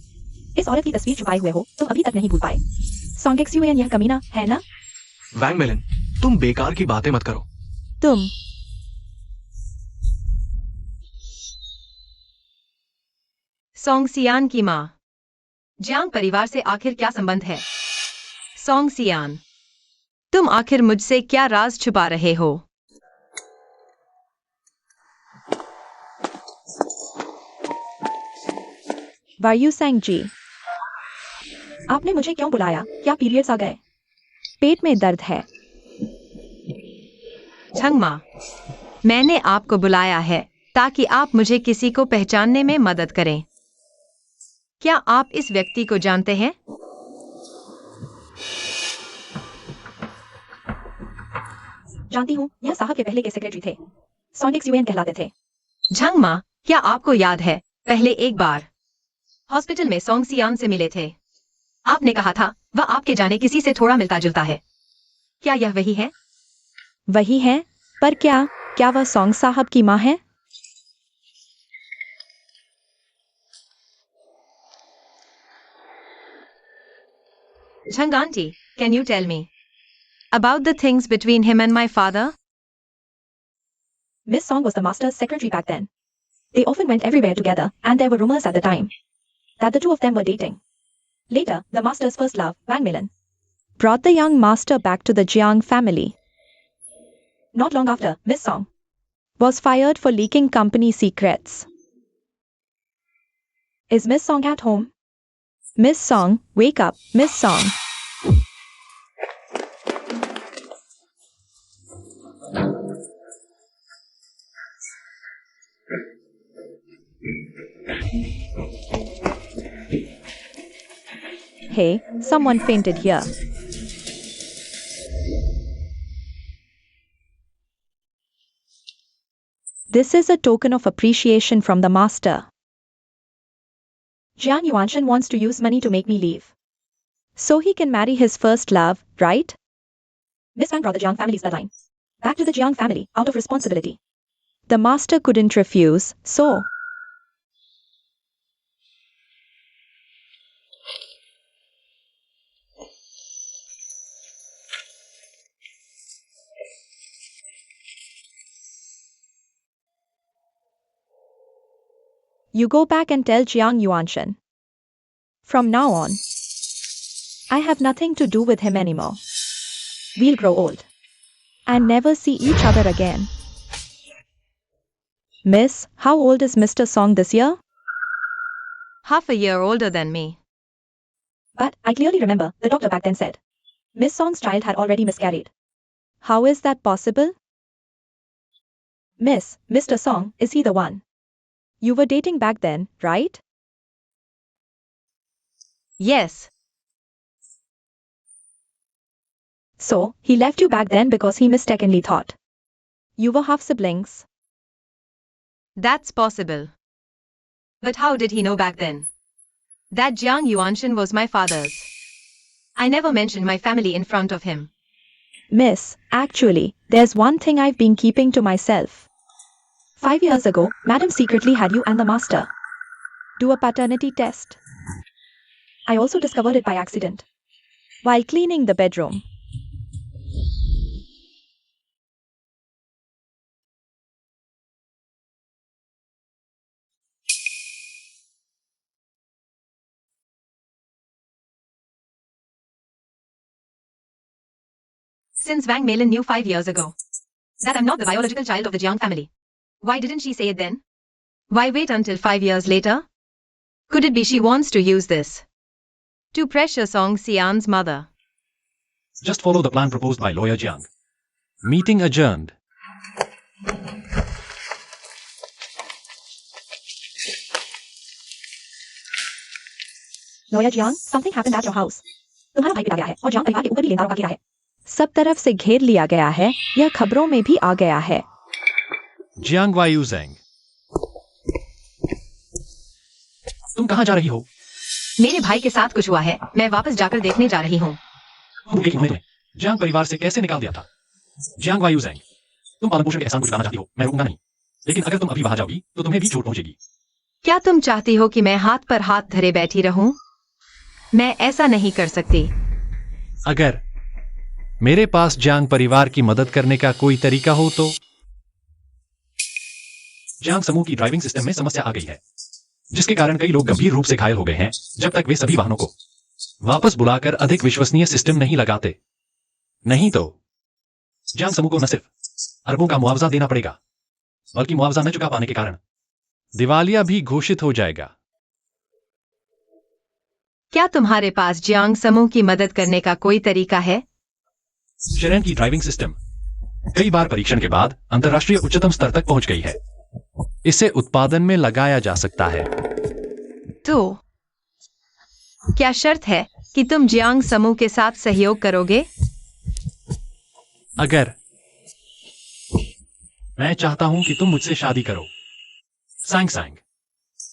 इस औरत की तस्वीर छुपाए हुए हो, तुम अभी तक नहीं भूल पाए। सॉन्ग एक्सयूएन यह कमीना है ना? वैंग मेलिन, तुम बेकार की बातें मत करो। तुम सोंग सियान की माँ, जियांग परिवार से आखिर क्या संबंध है? सोंग सियान, तुम आखिर मुझसे क्या राज छुपा रहे हो? वायु सैंग जी, आपने मुझे क्यों बुलाया? क्या पीरियड्स आ गए? पेट में दर्द है। झंग माँ, मैंने आपको बुलाया है ताकि आप मुझे किसी को पहचानने में मदद करें। क्या आप इस व्यक्ति को जानते हैं? जानती हूँ, यह साहब के पहले के सेक्रेटरी थे। सॉन्ग एक्सयूएन कहलाते थे। झंग माँ, क्या आपको याद है, पहले एक बार हॉस्पिटल में सोंग सियान से मिले थे? आपने कहा था वह आपके जाने किसी से थोड़ा मिलता जुलता है। क्या यह वही है? वही है, पर क्या वह सॉन्ग साहब की माँ है? Zhang auntie, can you tell me about the things between him and my father? Miss Song was the master's secretary back then. They often went everywhere together, and there were rumors at the time that the two of them were dating. Later, the master's first love, Wang Milan, brought the young master back to the Jiang family. Not long after, Miss Song was fired for leaking company secrets. Is Miss Song at home? Miss Song, wake up, Miss Song. Hey, someone fainted here. This is a token of appreciation from the master. Jiang Yuanshan wants to use money to make me leave, so he can marry his first love, right? Miss Wang brought the Jiang family's bloodline back to the Jiang family out of responsibility. The master couldn't refuse, so you go back and tell Jiang Yuanshan. From now on, I have nothing to do with him anymore. We'll grow old and never see each other again. Miss, how old is Mr. Song this year? Half a year older than me. But I clearly remember the doctor back then said Miss Song's child had already miscarried. How is that possible? Miss, Mr. Song, is he the one? You were dating back then, right? Yes. So, he left you back then because he mistakenly thought you were half siblings. That's possible. But how did he know back then that Jiang Yuanshan was my father's? I never mentioned my family in front of him. Miss, actually, there's one thing I've been keeping to myself. 5 years ago, Madam secretly had you and the master do a paternity test. I also discovered it by accident while cleaning the bedroom. Since Wang Meilin knew 5 years ago that I'm not the biological child of the Jiang family, why didn't she say it then? Why wait until 5 years later? Could it be she wants to use this to pressure Song Xian's mother? Just follow the plan proposed by lawyer Jiang. Meeting adjourned. Lawyer Jiang, something happened at your house. तुम्हारा भाई पिटा गया है और जियांग परिवार के ऊपर भी लेनदारों का घेरा है. सब तरफ से घेर लिया गया है. यह खबरों में भी आ गया है. Jiang Weiyuzheng. तुम कहाँ जा रही हो? मेरे भाई के साथ कुछ हुआ है, मैं वापस जाकर देखने जा रही हूँ। तुम्हें जियांग परिवार से कैसे निकाल दिया था? जियांग वायुज़ेंग, तुम पालन पोषण के एहसान को चुकाना चाहती हो, मैं रुकूंगा नहीं। लेकिन अगर तुम अभी वहां जाओगी तो तुम्हें भी चोट पहुंचेगी। क्या तुम चाहती हो कि मैं हाथ पर हाथ धरे बैठी रहूं? मैं ऐसा नहीं कर सकती। अगर मेरे पास जियांग परिवार की मदद करने का कोई तरीका हो तो। जियांग समूह की ड्राइविंग सिस्टम में समस्या आ गई है, जिसके कारण कई लोग गंभीर रूप से घायल हो गए हैं जब तक वे सभी वाहनों को वापस बुलाकर अधिक विश्वसनीय सिस्टम नहीं लगाते। नहीं तो जियांग समूह को न सिर्फ अरबों का मुआवजा देना पड़ेगा, बल्कि मुआवजा न चुका पाने के कारण दिवालिया भी घोषित हो जाएगा। क्या तुम्हारे पास जियांग समूह की मदद करने का कोई तरीका है? शेरेन की ड्राइविंग सिस्टम कई बार परीक्षण के बाद अंतर्राष्ट्रीय उच्चतम स्तर तक पहुंच गई है। इसे उत्पादन में लगाया जा सकता है। तो क्या शर्त है कि तुम जियांग समूह के साथ सहयोग करोगे? अगर मैं चाहता हूं कि तुम मुझसे शादी करो, सांग सांग,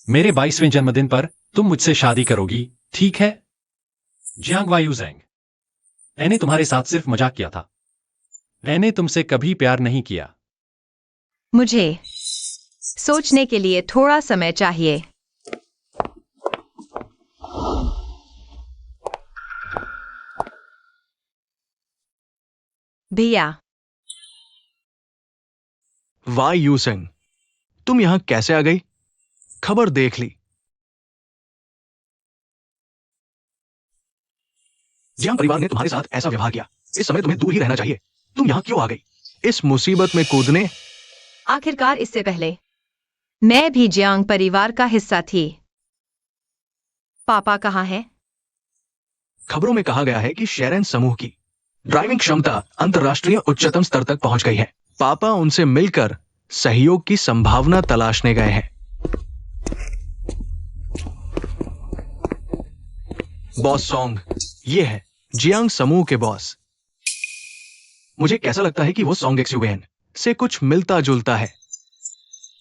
मेरे 22वें जन्मदिन पर तुम मुझसे शादी करोगी, ठीक है? जियांग वायुज़ेंग, मैंने तुम्हारे साथ सिर्फ मजाक किया था। मैंने तुमसे कभी प्यार नहीं किया। मुझे सोचने के लिए थोड़ा समय चाहिए। भैया। वाई यूसेंग, तुम यहां कैसे आ गई? खबर देख ली। जियांग परिवार ने तुम्हारे साथ ऐसा व्यवहार किया। इस समय तुम्हें दूर ही रहना चाहिए। तुम यहां क्यों आ गई? इस मुसीबत में कूदने। आखिरकार इससे पहले मैं भी जियांग परिवार का हिस्सा थी। पापा कहाँ हैं? खबरों में कहा गया है कि शेरेन समूह की ड्राइविंग क्षमता अंतर्राष्ट्रीय उच्चतम स्तर तक पहुंच गई है। पापा उनसे मिलकर सहयोग की संभावना तलाशने गए हैं। बॉस सॉन्ग, ये है जियांग समूह के बॉस। मुझे कैसा लगता है कि वो सॉन्ग एक्सयूवेन से कुछ मिलता जुलता है।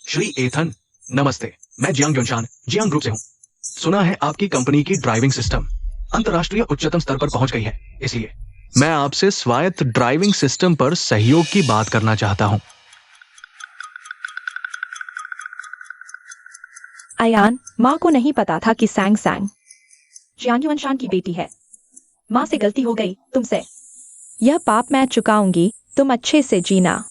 श्री एथन, नमस्ते। मैं जियांग युनशान जियांग ग्रुप से हूं। सुना है आपकी कंपनी की ड्राइविंग सिस्टम अंतर्राष्ट्रीय उच्चतम स्तर पर पहुंच गई है, इसलिए मैं आपसे स्वायत्त ड्राइविंग सिस्टम पर सहयोग की बात करना चाहता हूं। अयान, माँ को नहीं पता था कि सैंग सैंग जियांग युनशान की बेटी है। माँ से गलती हो गई, तुमसे। यह पाप मैं चुकाऊंगी, तुम अच्छे से जीना।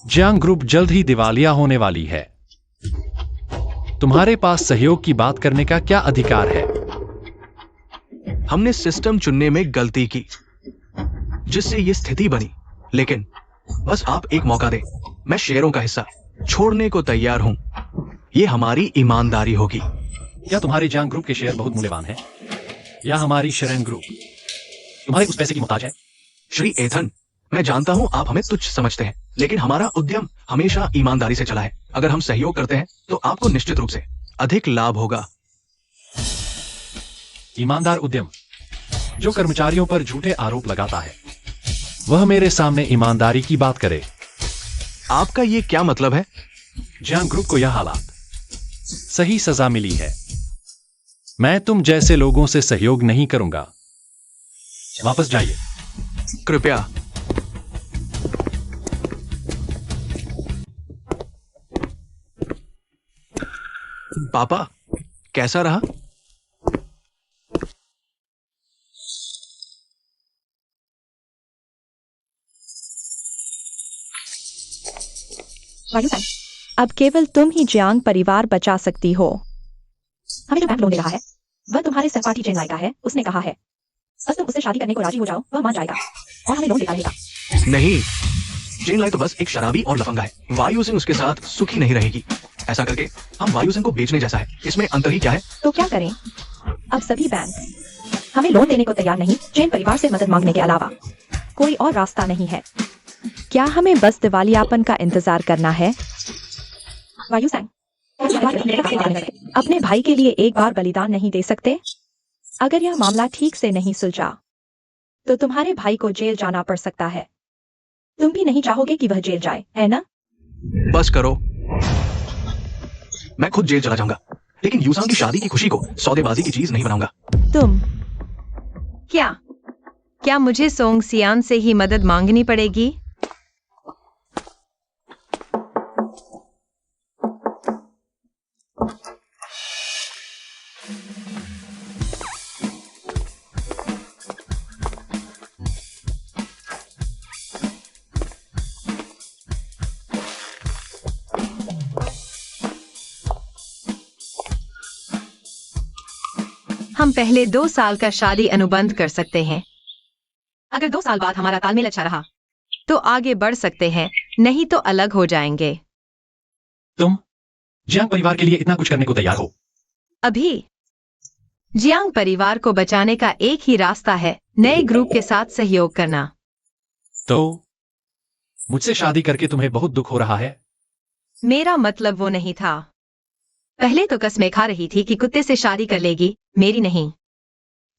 जियांग ग्रुप जल्द ही दिवालिया होने वाली है। तुम्हारे पास सहयोग की बात करने का क्या अधिकार है? हमने सिस्टम चुनने में गलती की, जिससे ये स्थिति बनी। लेकिन बस आप एक मौका दें। मैं शेयरों का हिस्सा छोड़ने को तैयार हूं। ये हमारी ईमानदारी होगी। क्या तुम्हारे जियांग ग्रुप के शेयर बहुत मूल्यवान हैं? या हमारी शेरेन ग्रुप तुम्हारे उस पैसे की मोहताज है? श्री एथन, मैं जानता हूं आप हमें तुच्छ समझते हैं, लेकिन हमारा उद्यम हमेशा ईमानदारी से चला है। अगर हम सहयोग करते हैं तो आपको निश्चित रूप से अधिक लाभ होगा। ईमानदार उद्यम जो कर्मचारियों पर झूठे आरोप लगाता है, वह मेरे सामने ईमानदारी की बात करे। आपका ये क्या मतलब है? जियांग ग्रुप को यह हालात सही सजा मिली है। मैं तुम जैसे लोगों से सहयोग नहीं करूंगा। वापस जाइए। कृपया। पापा, कैसा रहा? वायुसेन, अब केवल तुम ही जियांग परिवार बचा सकती हो। हमें जो बैंक लोन दे रहा है वह तुम्हारे सहपाठी चेन लाई का है। उसने कहा है बस तुम उससे शादी करने को राजी हो जाओ, वह मान जाएगा और हमें लोन देता रहेगा। नहीं, चेन लाई तो बस एक शराबी और लफंगा है। वायु सिंह उसके साथ सुखी नहीं रहेगी। ऐसा करके हम वायु सिंह को बेचने जैसा है। इसमें अंतर ही क्या है? तो क्या करें? अब सभी बैंक हमें लोन देने को तैयार नहीं। चेन परिवार से मदद मांगने के अलावा कोई और रास्ता नहीं है। क्या हमें बस दिवालियापन का इंतजार करना है? वायुसेन, अपने भाई के लिए एक बार बलिदान नहीं दे सकते? अगर यह मामला ठीक से नहीं सुलझा तो तुम्हारे भाई को जेल जाना पड़ सकता है। तुम भी नहीं चाहोगे कि वह जेल जाए, है ना? बस करो, मैं खुद जेल चला जाऊंगा, लेकिन यूसांग की शादी की खुशी को सौदेबाजी की चीज नहीं बनाऊंगा। तुम क्या मुझे सोंग सियान से ही मदद मांगनी पड़ेगी? हम पहले 2 साल का शादी अनुबंध कर सकते हैं। अगर 2 साल बाद हमारा तालमेल अच्छा रहा तो आगे बढ़ सकते हैं, नहीं तो अलग हो जाएंगे। तुम जियांग परिवार के लिए इतना कुछ करने को तैयार हो? अभी जियांग परिवार को बचाने का एक ही रास्ता है, नए ग्रुप के साथ सहयोग करना। तो मुझसे शादी करके तुम्हें बहुत दुख हो रहा है? मेरा मतलब वो नहीं था। पहले तो कसमें खा रही थी कि कुत्ते से शादी कर लेगी, मेरी नहीं।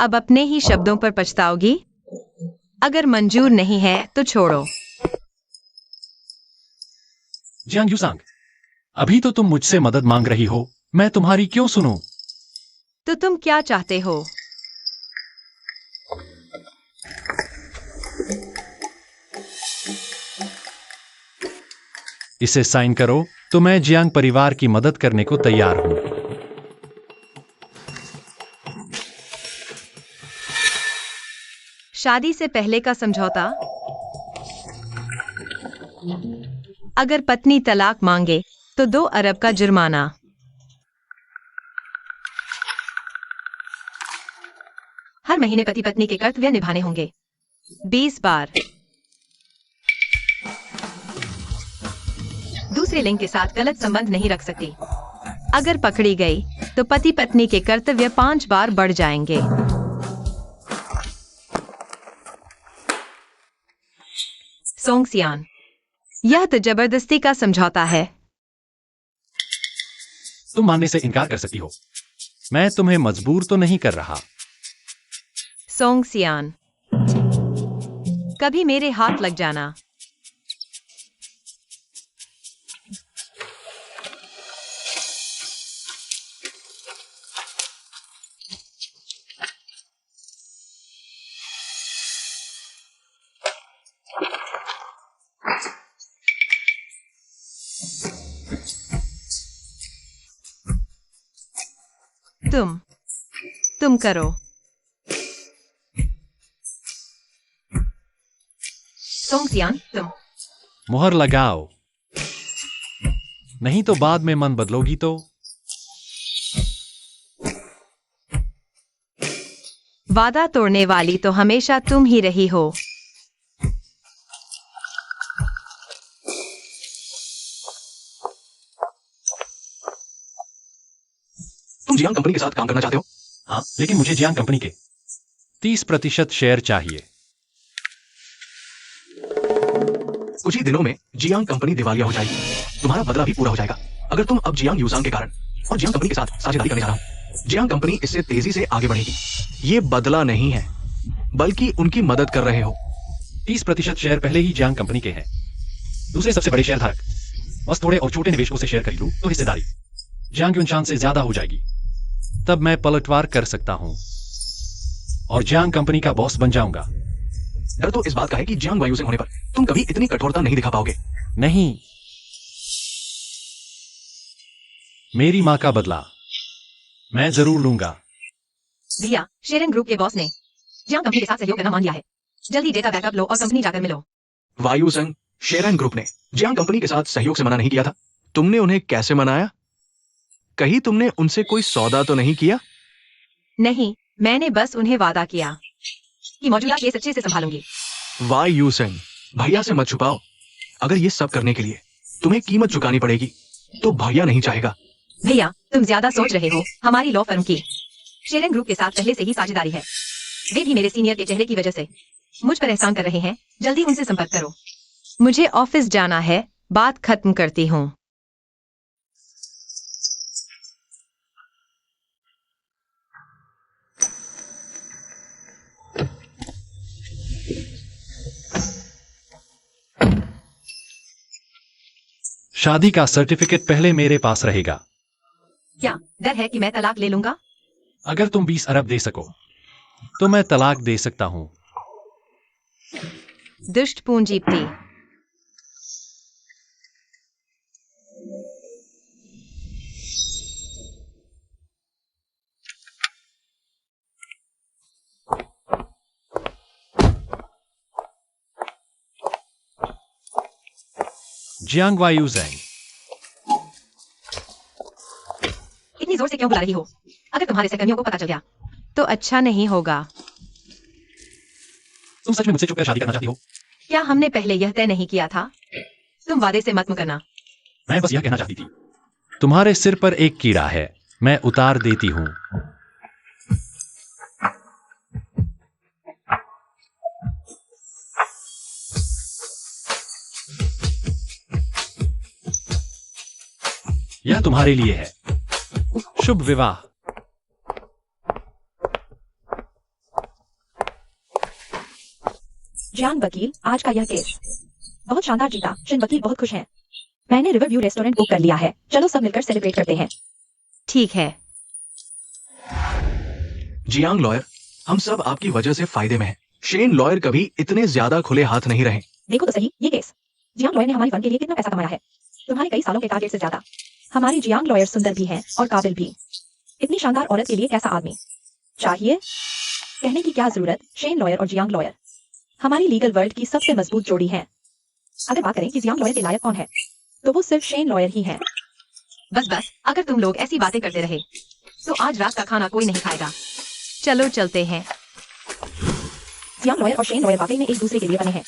अब अपने ही शब्दों पर पछताओगी? अगर मंजूर नहीं है तो छोड़ो। जियांग यूसांग, अभी तो तुम मुझसे मदद मांग रही हो, मैं तुम्हारी क्यों सुनूं? तो तुम क्या चाहते हो? इसे साइन करो तो मैं जियांग परिवार की मदद करने को तैयार हूं। शादी से पहले का समझौता? अगर पत्नी तलाक मांगे तो 2 अरब का जुर्माना। हर महीने पति पत्नी के कर्तव्य निभाने होंगे 20 बार। दूसरे लिंग के साथ गलत संबंध नहीं रख सकती। अगर पकड़ी गई तो पति पत्नी के कर्तव्य 5 बार बढ़ जाएंगे। सोंग सियान, यह तो जबरदस्ती का समझौता है। तुम मानने से इनकार कर सकती हो, मैं तुम्हें मजबूर तो नहीं कर रहा। सोंग सियान, कभी मेरे हाथ लग जाना। तुम करो। सोंग सियान, तुम मुहर लगाओ, नहीं तो बाद में मन बदलोगी तो। वादा तोड़ने वाली तो हमेशा तुम ही रही हो। तुम जियांग कंपनी के साथ काम करना चाहते हो? हाँ, लेकिन मुझे जियांग कंपनी के 30% शेयर चाहिए। कुछ ही दिनों में जियांग कंपनी दिवालिया हो जाएगी। तुम्हारा बदला भी पूरा हो जाएगा अगर तुम अब जियांग यूसांग के कारण और जियांग कंपनी के साथ साझेदारी करने जा रहा हूं। जियांग कंपनी इससे तेजी से आगे बढ़ेगी। ये बदला नहीं है, बल्कि उनकी मदद कर रहे हो। 30% शेयर पहले ही जियांग कंपनी के हैं। दूसरे सबसे बड़े शेयरधारक बस थोड़े और छोटे निवेशकों से शेयर खरीद लूं तो हिस्सेदारी जियांग यूनशान से ज्यादा हो जाएगी। तब मैं पलटवार कर सकता हूं और जियांग कंपनी का बॉस बन जाऊंगा। डर तो इस बात का है कि जियांग वायुसेंग होने पर तुम कभी इतनी कठोरता नहीं दिखा पाओगे। नहीं, मेरी मां का बदला मैं जरूर लूंगा। भैया, शेरन ग्रुप के बॉस ने जियांग कंपनी के साथ सहयोग करना मान लिया है। जल्दी डेटा बैकअप लो और कंपनी जाकर मिलो। वायुसेंग, शेरन ग्रुप ने जियांग कंपनी के साथ सहयोग से मना नहीं किया था। तुमने उन्हें कैसे मनाया? कहीं तुमने उनसे कोई सौदा तो नहीं किया? नहीं, मैंने बस उन्हें वादा किया कि मौजूदा केस अच्छे से संभालूंगी। वायुसेंग, भैया से मत छुपाओ। अगर ये सब करने के लिए तुम्हें कीमत चुकानी पड़ेगी तो भैया नहीं चाहेगा। भैया, तुम ज्यादा सोच रहे हो। हमारी लॉ फर्म की शेरन ग्रुप के साथ पहले से ही साझेदारी है। वे भी मेरे सीनियर के चेहरे की वजह से मुझ पर एहसान कर रहे हैं। जल्दी उनसे संपर्क करो। मुझे ऑफिस जाना है, बात खत्म करती हूँ। शादी का सर्टिफिकेट पहले मेरे पास रहेगा। क्या डर है कि मैं तलाक ले लूंगा? अगर तुम 20 अरब दे सको तो मैं तलाक दे सकता हूं। दुष्ट पूंजीपति। जियांग वायुसेंग, इतनी जोर से क्यों बुला रही हो? अगर तुम्हारे सहकर्मियों को पता चल गया तो अच्छा नहीं होगा। तुम सच में मुझसे छुपकर शादी करना चाहती हो? क्या हमने पहले यह तय नहीं किया था? तुम वादे से मत मुकरना। मैं बस यह कहना चाहती थी। तुम्हारे सिर पर एक कीड़ा है, मैं उतार देती हूं। यह तुम्हारे लिए है। शुभ विवाह। जियांग वकील, आज का यह केस बहुत शानदार जीता। शिन वकील बहुत खुश हैं। मैंने रिवर व्यू रेस्टोरेंट बुक कर लिया है। चलो सब मिलकर सेलिब्रेट करते हैं। ठीक है। जियांग लॉयर, हम सब आपकी वजह से फायदे में हैं। शेन लॉयर कभी इतने ज्यादा खुले हाथ नहीं रहे। देखो तो सही, ये केस जियांग लॉयर ने हमारी फर्म के लिए कितना पैसा कमाया है। तुम्हारे कई सालों के टारगेट से ज्यादा। हमारी जियांग लॉयर सुंदर भी हैं और काबिल भी। इतनी शानदार औरत के लिए कैसा आदमी चाहिए? कहने की क्या जरूरत। शेन लॉयर और जियांग लॉयर हमारी लीगल वर्ल्ड की सबसे मजबूत जोड़ी है। अगर बात करें कि जियांग लॉयर के लायक कौन है, तो वो सिर्फ शेन लॉयर ही है। बस बस, अगर तुम लोग ऐसी बातें करते रहे तो आज रात का खाना कोई नहीं खाएगा। चलो चलते हैं। जियांग लॉयर और शेन लॉयर वाकई में एक दूसरे के लिए बने हैं।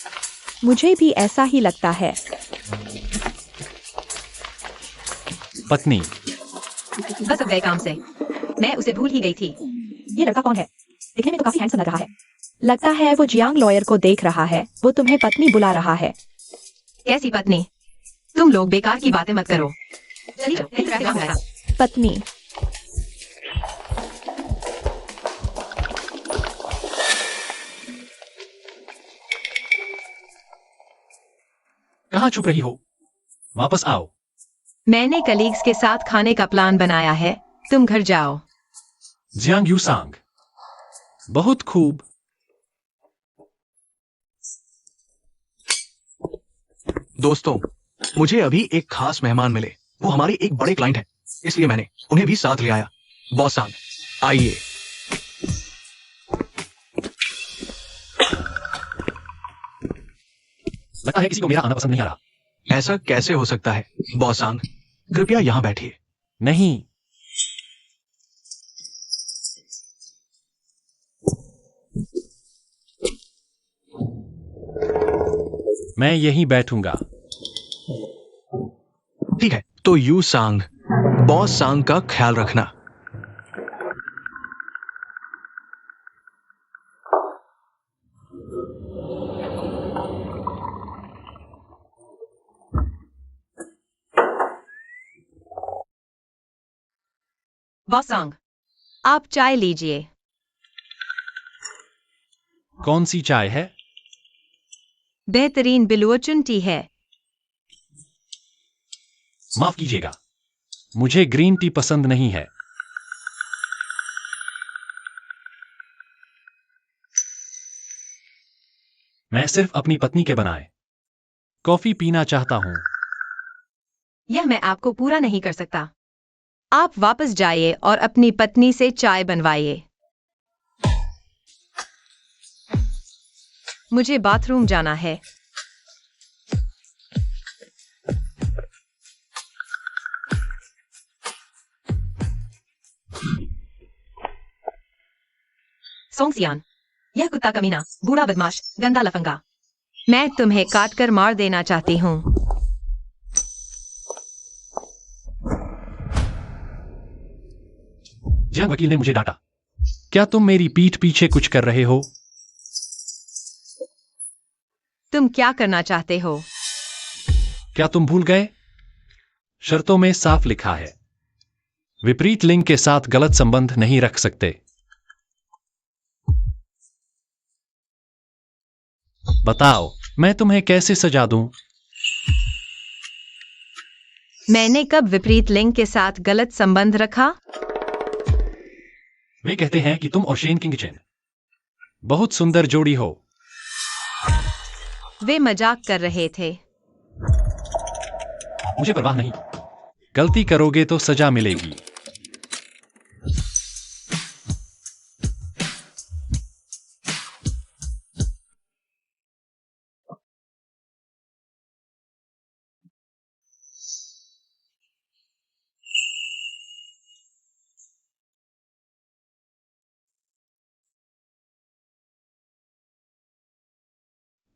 मुझे भी ऐसा ही लगता है। पत्नी, बस अब गए काम से। मैं उसे भूल ही गई थी। ये लड़का कौन है? दिखने में तो काफी हैंडसम लग रहा है। लगता है वो जियांग लॉयर को देख रहा है। वो तुम्हें पत्नी बुला रहा है। कैसी पत्नी? तुम लोग बेकार की बातें मत करो। जल्दी चलो, नहीं तो ट्रैफिक हो जाएगा। पत्नी, कहां छुप रही हो? वापस आओ। मैंने कलीग्स के साथ खाने का प्लान बनाया है। तुम घर जाओ। जियांग यूसांग, बहुत खूब। दोस्तों, मुझे अभी एक खास मेहमान मिले। वो हमारे एक बड़े क्लाइंट हैं, इसलिए मैंने उन्हें भी साथ ले आया। बॉस सांग, आइए। लगता है किसी को मेरा आना पसंद नहीं आ रहा। ऐसा कैसे हो सकता है? बॉस सांग, कृपया यहां बैठिए। नहीं, मैं यहीं बैठूंगा। ठीक है, तो यू सांग, बॉस सांग का ख्याल रखना। बॉसोंग, आप चाय लीजिए। कौन सी चाय है? बेहतरीन बिलुओचुन टी है। माफ कीजिएगा, मुझे ग्रीन टी पसंद नहीं है। मैं सिर्फ अपनी पत्नी के बनाए कॉफी पीना चाहता हूं। यह मैं आपको पूरा नहीं कर सकता। आप वापस जाइए और अपनी पत्नी से चाय बनवाइए। मुझे बाथरूम जाना है। सोंगसियान, यह कुत्ता कमीना, बूढ़ा बदमाश, गंदा लफंगा। मैं तुम्हें काटकर मार देना चाहती हूँ। जियांग वकील ने मुझे डांटा। क्या तुम मेरी पीठ पीछे कुछ कर रहे हो? तुम क्या करना चाहते हो? क्या तुम भूल गए? शर्तों में साफ लिखा है, विपरीत लिंग के साथ गलत संबंध नहीं रख सकते। बताओ, मैं तुम्हें कैसे सजा दूं? मैंने कब विपरीत लिंग के साथ गलत संबंध रखा? वे कहते हैं कि तुम और शेन किंगचेन बहुत सुंदर जोड़ी हो। वे मजाक कर रहे थे। मुझे परवाह नहीं, गलती करोगे तो सजा मिलेगी।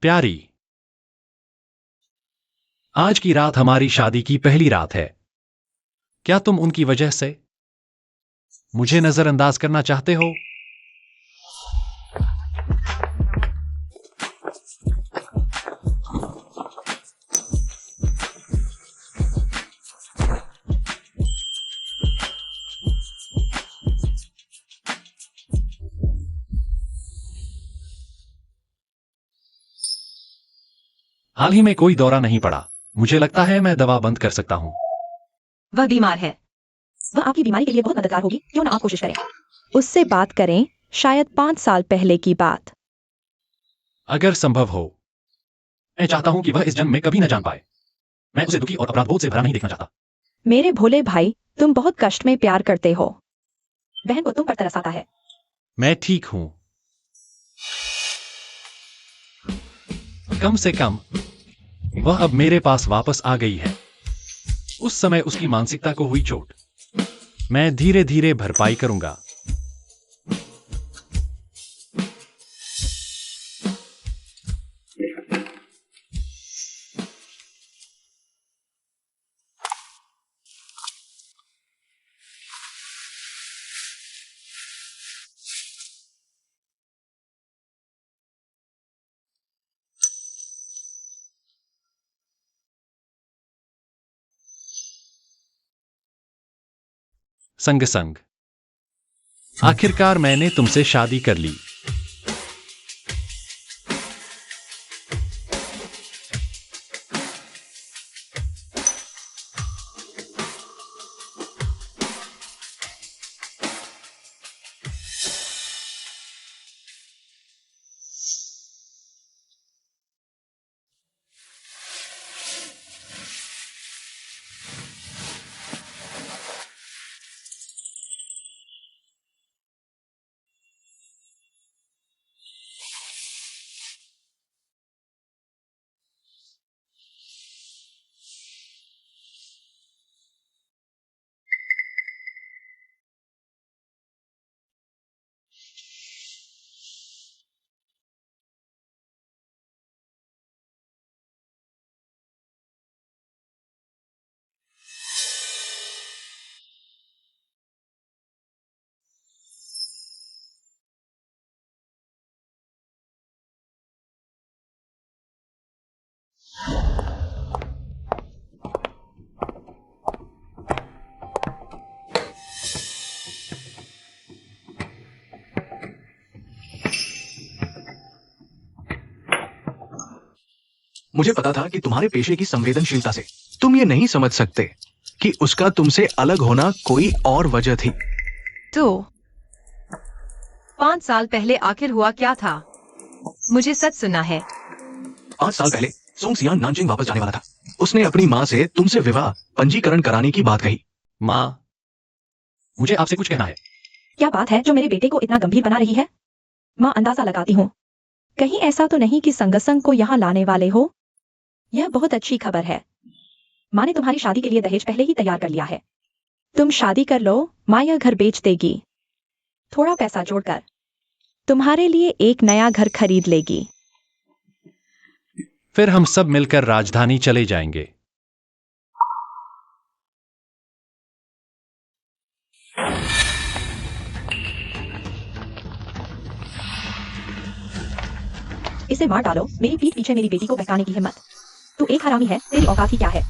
प्यारी, आज की रात हमारी शादी की पहली रात है। क्या तुम उनकी वजह से मुझे नजरअंदाज करना चाहते हो? हाल ही में कोई दौरा नहीं पड़ा। मुझे लगता है मैं दवा बंद कर सकता हूं। वह बीमार है। वह आपकी बीमारी के लिए बहुत मददगार होगी, क्यों ना आप कोशिश करें। उससे बात करें, शायद 5 साल पहले की बात। अगर संभव हो, मैं चाहता हूं कि वह इस जन्म में कभी न जान पाए। मैं उसे दुखी और अपराधबोध से भरा नहीं देखना चाहता। मेरे भोले भाई, तुम बहुत कष्ट में प्यार करते हो। बहन को तुम पर तरस आता है। मैं ठीक हूं। कम से कम वह अब मेरे पास वापस आ गई है। उस समय उसकी मानसिकता को हुई चोट मैं धीरे धीरे भरपाई करूंगा। संग संग आखिरकार मैंने तुमसे शादी कर ली। मुझे पता था कि तुम्हारे पेशे की संवेदनशीलता से तुम ये नहीं समझ सकते कि उसका तुमसे अलग होना कोई और वजह थी। तो 5 साल पहले आखिर हुआ क्या था? मुझे सच सुनना है। 5 साल पहले सोंग सियान नानजिंग वापस जाने वाला था। उसने अपनी माँ से तुमसे विवाह पंजीकरण कराने की बात कही। माँ, मुझे आपसे कुछ कहना है। क्या बात है जो मेरे बेटे को इतना गंभीर बना रही है? माँ, अंदाजा लगाती हूँ, कहीं ऐसा तो नहीं कि संगसंग को यहाँ लाने वाले हो? यह बहुत अच्छी खबर है। माँ ने तुम्हारी शादी के लिए दहेज पहले ही तैयार कर लिया है। तुम शादी कर लो, माँ यह घर बेच देगी। थोड़ा पैसा जोड़कर तुम्हारे लिए एक नया घर खरीद लेगी। फिर हम सब मिलकर राजधानी चले जाएंगे। इसे मार डालो। मेरी पीठ पीछे मेरी बेटी को बहकाने की हिम्मत। तू एक हरामी है, तेरी औकात ही क्या है?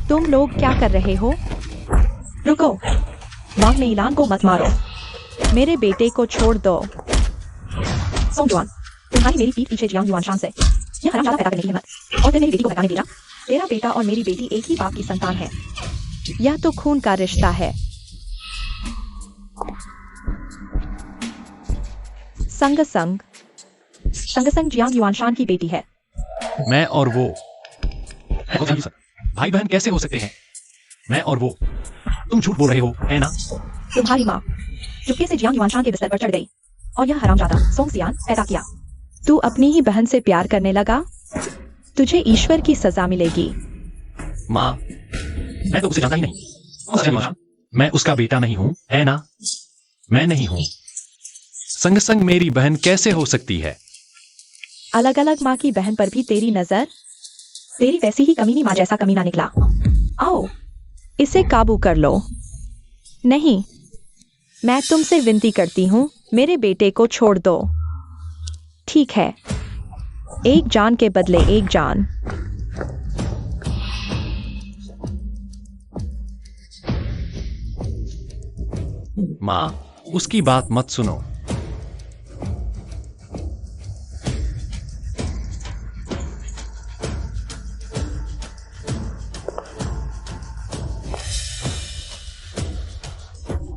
तुम लोग क्या कर रहे हो? रुको, वांग में ईलान को मत मारो। मेरे बेटे को छोड़ दो। सोंग जुआन, तुम्हारी मेरी पीठ पीछे जियांग युआनशान से यह हरामजादा पैदा करने की हिम्मत, और फिर मेरी बेटी को बहकाने भेजा। तेरा बेटा और मेरी बेटी एक ही बाप की संतान है। यह तो खून का रिश्ता है। संगसंग संगसंग जियांग युआनशान की बेटी है। मैं और वो भाई बहन कैसे हो सकते हैं? मैं और वो, तुम झूठ बोल रहे हो, है ना? तुम्हारी माँ चुपके से जियांग युआनशान के बिस्तर पर चढ़ गई और यह हरामजादा सोंग सियान पैदा किया। तू अपनी ही बहन से प्यार करने लगा? तुझे ईश्वर की सजा मिलेगी। माँ, मैं तो उसे जानता ही नहीं। मैं उसका बेटा नहीं हूं, है ना? मैं नहीं हूं। संग संग मेरी बहन कैसे हो सकती है? अलग अलग माँ की बहन पर भी तेरी नजर? तेरी वैसी ही कमीनी माँ जैसा कमीना निकला। आओ, इसे काबू कर लो। नहीं, मैं तुमसे विनती करती हूँ, मेरे बेटे को छोड़ दो। ठीक है, एक जान के बदले एक जान। माँ, उसकी बात मत सुनो।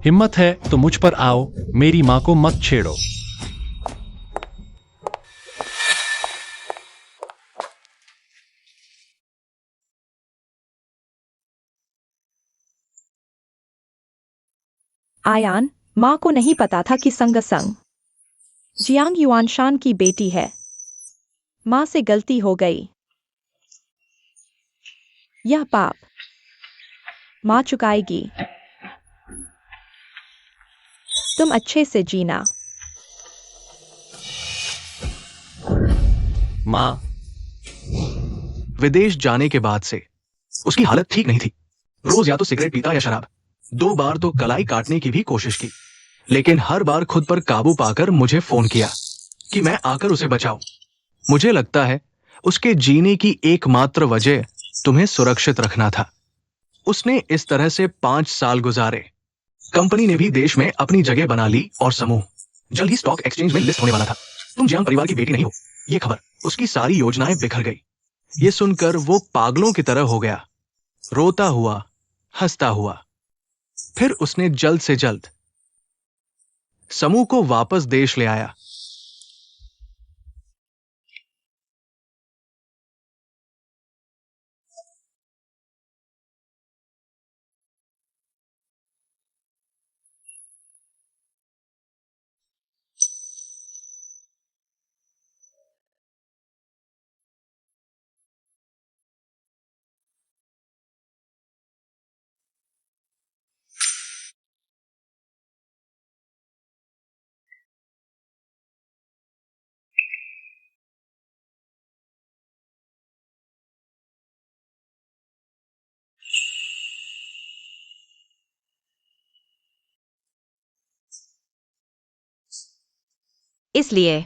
हिम्मत है तो मुझ पर आओ, मेरी माँ को मत छेड़ो। आयान, माँ को नहीं पता था कि संगसंग जियांग युआनशान की बेटी है। माँ से गलती हो गई। यह पाप माँ चुकाएगी। तुम अच्छे से जीना। माँ, विदेश जाने के बाद से उसकी हालत ठीक नहीं थी। रोज या तो सिगरेट पीता या शराब। 2 बार तो कलाई काटने की भी कोशिश की, लेकिन हर बार खुद पर काबू पाकर मुझे फोन किया कि मैं आकर उसे बचाऊं। मुझे लगता है उसके जीने की एकमात्र वजह तुम्हें सुरक्षित रखना था। उसने इस तरह से 5 साल गुजारे। कंपनी ने भी देश में अपनी जगह बना ली और समूह जल्द ही स्टॉक एक्सचेंज में लिस्ट होने वाला था। तुम जियांग परिवार की बेटी नहीं हो, ये खबर उसकी सारी योजनाएं बिखर गई। ये सुनकर वो पागलों की तरह हो गया, रोता हुआ, हंसता हुआ। फिर उसने जल्द से जल्द समूह को वापस देश ले आया। इसलिए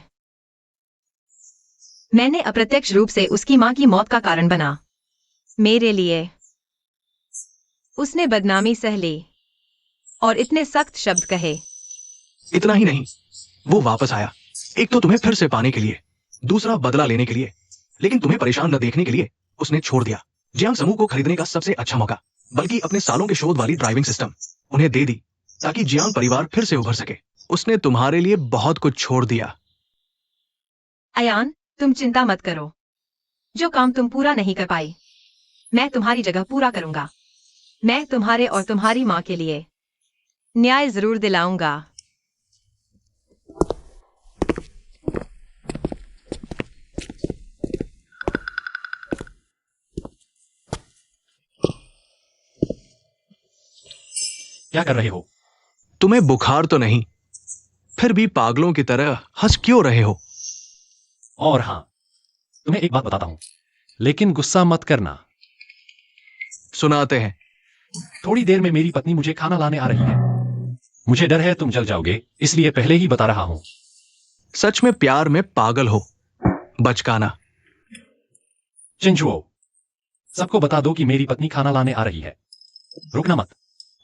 मैंने अप्रत्यक्ष रूप से उसकी मां की मौत का कारण बना। मेरे लिए उसने बदनामी सह ली और इतने सख्त शब्द कहे। इतना ही नहीं, वो वापस आया, एक तो तुम्हें फिर से पाने के लिए, दूसरा बदला लेने के लिए। लेकिन तुम्हें परेशान न देखने के लिए उसने छोड़ दिया। जियांग समूह को खरीदने का सबसे अच्छा मौका, बल्कि अपने सालों के शोध वाली ड्राइविंग सिस्टम उन्हें दे दी ताकि जियांग परिवार फिर से उभर सके। उसने तुम्हारे लिए बहुत कुछ छोड़ दिया। अयान, तुम चिंता मत करो। जो काम तुम पूरा नहीं कर पाई, मैं तुम्हारी जगह पूरा करूंगा। मैं तुम्हारे और तुम्हारी माँ के लिए न्याय जरूर दिलाऊंगा। क्या कर रहे हो? तुम्हें बुखार तो नहीं, फिर भी पागलों की तरह हंस क्यों रहे हो? और हाँ, तुम्हें एक बात बताता हूं, लेकिन गुस्सा मत करना। सुनाते हैं। थोड़ी देर में मेरी पत्नी मुझे खाना लाने आ रही है। मुझे डर है तुम जल जाओगे, इसलिए पहले ही बता रहा हूं। सच में प्यार में पागल हो, बचकाना। चिंचुओ, सबको बता दो कि मेरी पत्नी खाना लाने आ रही है। रुकना मत।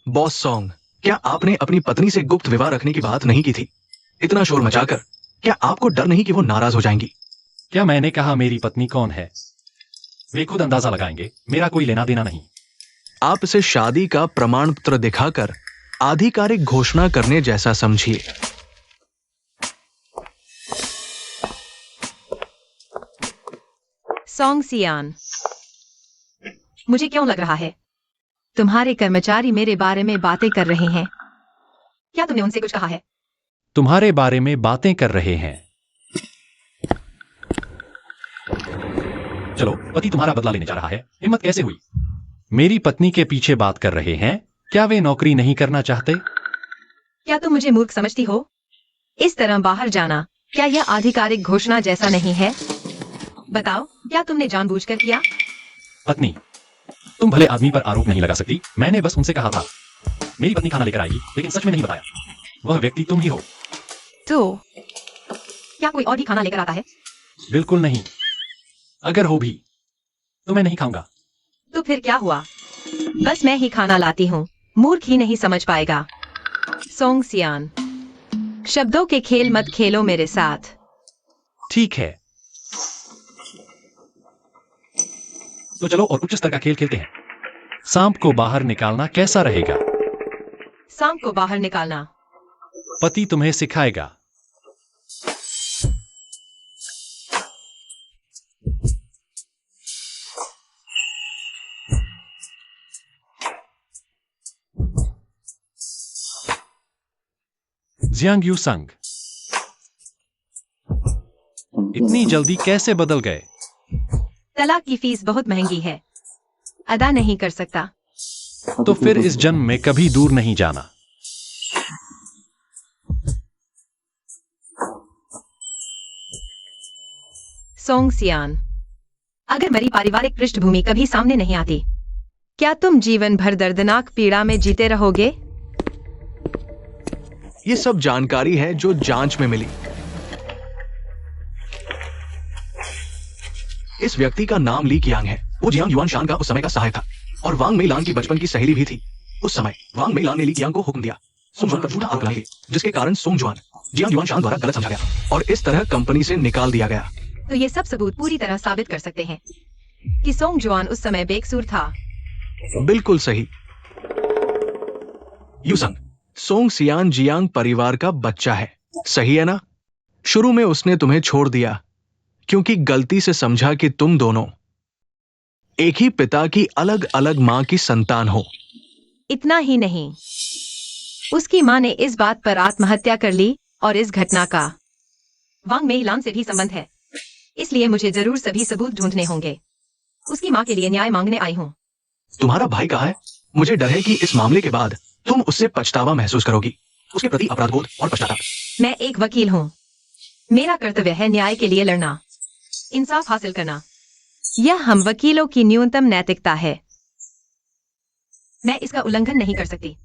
बॉस सॉन्ग, क्या आपने अपनी पत्नी से गुप्त विवाह रखने की बात नहीं की थी? इतना शोर मचाकर क्या आपको डर नहीं कि वो नाराज हो जाएंगी? क्या मैंने कहा मेरी पत्नी कौन है? वे खुद अंदाजा लगाएंगे, मेरा कोई लेना देना नहीं। आप इसे शादी का प्रमाण पत्र दिखाकर आधिकारिक घोषणा करने जैसा समझिए। सॉन्ग सियान, मुझे क्यों लग रहा है तुम्हारे कर्मचारी मेरे बारे में बातें कर रहे हैं? क्या तुमने उनसे कुछ कहा है? तुम्हारे बारे में बातें कर रहे हैं। चलो, पति तुम्हारा बदला लेने जा रहा है। हिम्मत कैसे हुई? मेरी पत्नी के पीछे बात कर रहे हैं। क्या वे नौकरी नहीं करना चाहते? क्या तुम मुझे मूर्ख समझती हो? इस तरह बाहर जाना, क्या यह आधिकारिक घोषणा जैसा नहीं है? बताओ, क्या तुमने जानबूझकर किया? पत्नी, तुम भले आदमी पर आरोप नहीं लगा सकती। मैंने बस उनसे कहा था मेरी पत्नी खाना लेकर आएगी, लेकिन सच में नहीं बताया। वह व्यक्ति तुम ही हो। तो क्या कोई और भी खाना लेकर आता है? बिल्कुल नहीं। अगर हो भी तो मैं नहीं खाऊंगा। तो फिर क्या हुआ? बस मैं ही खाना लाती हूँ। मूर्ख ही नहीं समझ पाएगा। सोंग सियान, शब्दों के खेल मत खेलो मेरे साथ। ठीक है, तो चलो और उच्च स्तर का खेल खेलते हैं। सांप को बाहर निकालना कैसा रहेगा? सांप को बाहर निकालना पति तुम्हें सिखाएगा। जियांग यू संग, इतनी जल्दी कैसे बदल गए? तलाक की फीस बहुत महंगी है, अदा नहीं कर सकता। तो फिर इस जन्म में कभी दूर नहीं जाना। सोंग सियान, अगर मेरी पारिवारिक पृष्ठभूमि कभी सामने नहीं आती, क्या तुम जीवन भर दर्दनाक पीड़ा में जीते रहोगे? ये सब जानकारी है जो जांच में मिली। इस व्यक्ति का नाम ली कियांग है। वो जियांग युआनशान का उस समय का सहायक था और वांग मेइलान की बचपन की सहेली भी थी। उस समय वांग मेइलान ने ली कियांग को हुक्म दिया सोंगजुआन पर झूठा आरोप लगाने, जिसके कारण सोंगजुआन जियांग युआनशान द्वारा गलत समझा गया और इस तरह कंपनी से निकाल दिया गया। तो ये सब सबूत पूरी तरह साबित कर सकते हैं कि सोंगजुआन उस समय बेकसूर था। बिल्कुल सही। यूसंग, सोंग सियान जियांग परिवार का बच्चा है, सही है ना? शुरू में उसने तुम्हें छोड़ दिया क्योंकि गलती से समझा कि तुम दोनों एक ही पिता की अलग अलग मां की संतान हो। इतना ही नहीं, उसकी मां ने इस बात पर आत्महत्या कर ली और इस घटना का वांग मेइलान से भी संबंध है। इसलिए मुझे जरूर सभी सबूत ढूंढने होंगे। उसकी मां के लिए न्याय मांगने आई हूं। तुम्हारा भाई कहाँ है? मुझे डर है कि इस मामले के बाद तुम उससे पछतावा महसूस करोगी, उसके प्रति अपराधबोध और पश्चाताप। मैं एक वकील हूं। मेरा कर्तव्य है न्याय के लिए लड़ना, इंसाफ हासिल करना। यह हम वकीलों की न्यूनतम नैतिकता है। मैं इसका उल्लंघन नहीं कर सकती।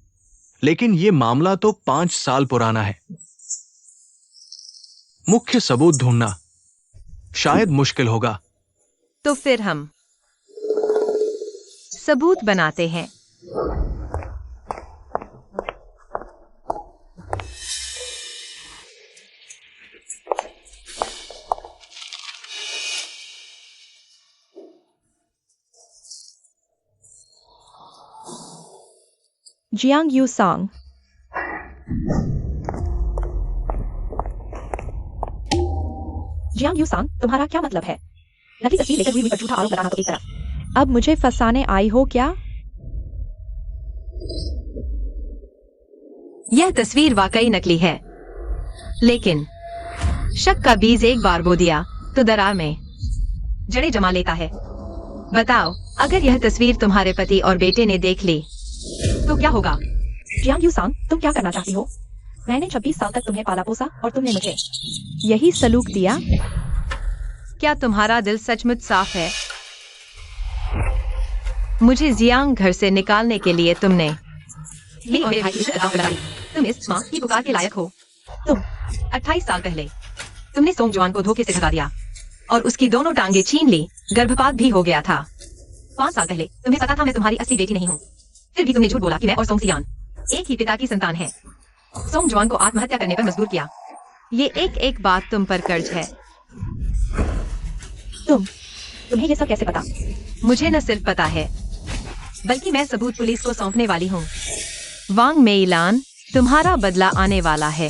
लेकिन ये मामला तो 5 साल पुराना है। मुख्य सबूत ढूंढना शायद मुश्किल होगा। तो फिर हम सबूत बनाते हैं। जियांग यू सांग। जियांग यू सांग, तुम्हारा क्या मतलब है? नकली तस्वीर लेकर हुई मुझ पर झूठा आरोप लगाना तो एक तरफ। अब मुझे फंसाने आई हो क्या? यह तस्वीर वाकई नकली है, लेकिन शक का बीज एक बार बो दिया तो दरार में जड़ें जमा लेता है। बताओ, अगर यह तस्वीर तुम्हारे पति और बेटे ने देख ली तो क्या होगा? जियांग यू सांग, तुम क्या करना चाहती हो? मैंने 26 साल तक तुम्हें पाला पोसा और तुमने मुझे यही सलूक दिया? क्या तुम्हारा दिल सचमुच साफ है? मुझे जियांग घर से निकालने के लिए तुमने मेरी और मेरे भाई की रिश्ते दांव लगाई। तुम इस माँ की पुकार के लायक हो। तुम 28 साल पहले तुमने सोंग जुआन को धोखे से भगा दिया और उसकी दोनों टांगे छीन ली। गर्भपात भी हो गया था। 5 साल पहले तुम्हें पता था मैं तुम्हारी असली बेटी नहीं हूँ, फिर भी तुमने झूठ बोला कि मैं और सोंग सियान एक ही पिता की संतान है। सोंग जुआन को आत्महत्या करने पर मजबूर किया। ये एक बात तुम पर कर्ज है। तुम्हें ये सब कैसे पता? मुझे न सिर्फ पता है, बल्कि मैं सबूत पुलिस को सौंपने वाली हूँ। वांग मेइलान, तुम्हारा बदला आने वाला है।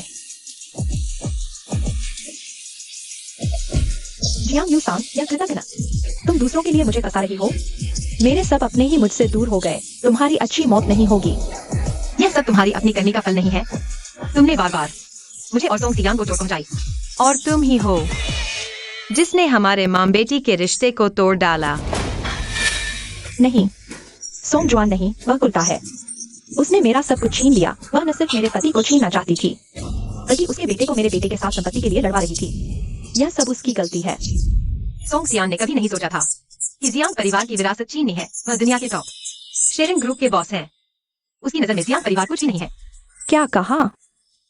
जियांग यू सांग, यह कृतज्ञता, तुम दूसरों के लिए मुझे फंसा रही हो। मेरे सब अपने ही मुझसे दूर हो गए। तुम्हारी अच्छी मौत नहीं होगी। यह सब तुम्हारी अपनी करनी का फल नहीं है। तुमने बार बार मुझे और सोंग सियान को चोट पहुंचाई। और तुम ही हो जिसने हमारे माँ बेटी के रिश्ते को तोड़ डाला। नहीं, सोंग जुआन नहीं, वह उल्टा है। उसने मेरा सब कुछ छीन लिया। वह न सिर्फ मेरे पति को छीनना चाहती थी, बल्कि उसके बेटे को मेरे बेटे के साथ संपत्ति के लिए लड़वा रही थी। यह सब उसकी गलती है। सोंग सियान ने कभी नहीं सोचा था कि जियांग परिवार की विरासत छीननी है। वह दुनिया के टॉप शेयरिंग ग्रुप के बॉस हैं। उसकी नजर में जियांग परिवार कुछ भी नहीं है। क्या कहा?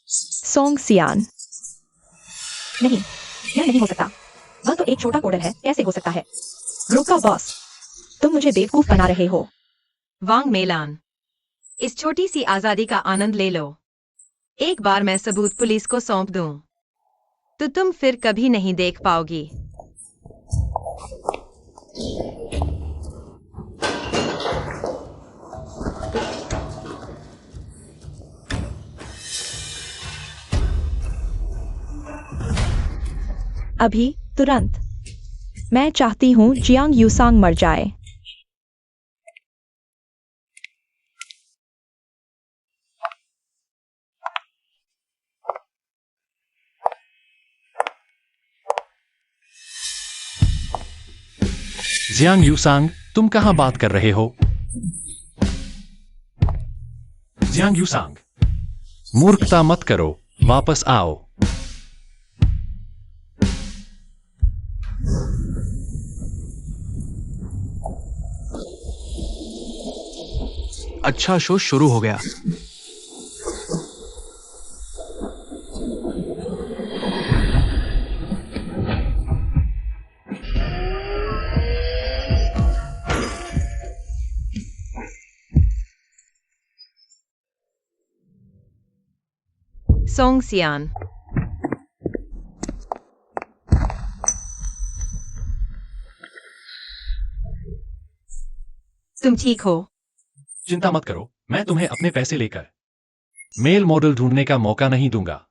सोंग सियान? नहीं, यह नहीं हो सकता। वह तो एक छोटा कोडर है, कैसे हो सकता है? ग्रुप का बॉस। तुम मुझे बेवकूफ बना रहे हो। वांग मेलान, इस छोटी सी आजादी का आनंद ले लो। एक बार मैं सबूत पुलिस को सौंप दूं, तो तुम फिर कभी नहीं देख पाओगी। अभी, तुरंत। मैं चाहती हूँ जियांग यू सांग मर जाए। जियांग यूसांग, तुम कहां बात कर रहे हो? जियांग यूसांग, मूर्खता मत करो, वापस आओ। अच्छा, शो शुरू हो गया। सोंग सियान, तुम ठीक हो? चिंता मत करो, मैं तुम्हें अपने पैसे लेकर मेल मॉडल ढूंढने का मौका नहीं दूंगा।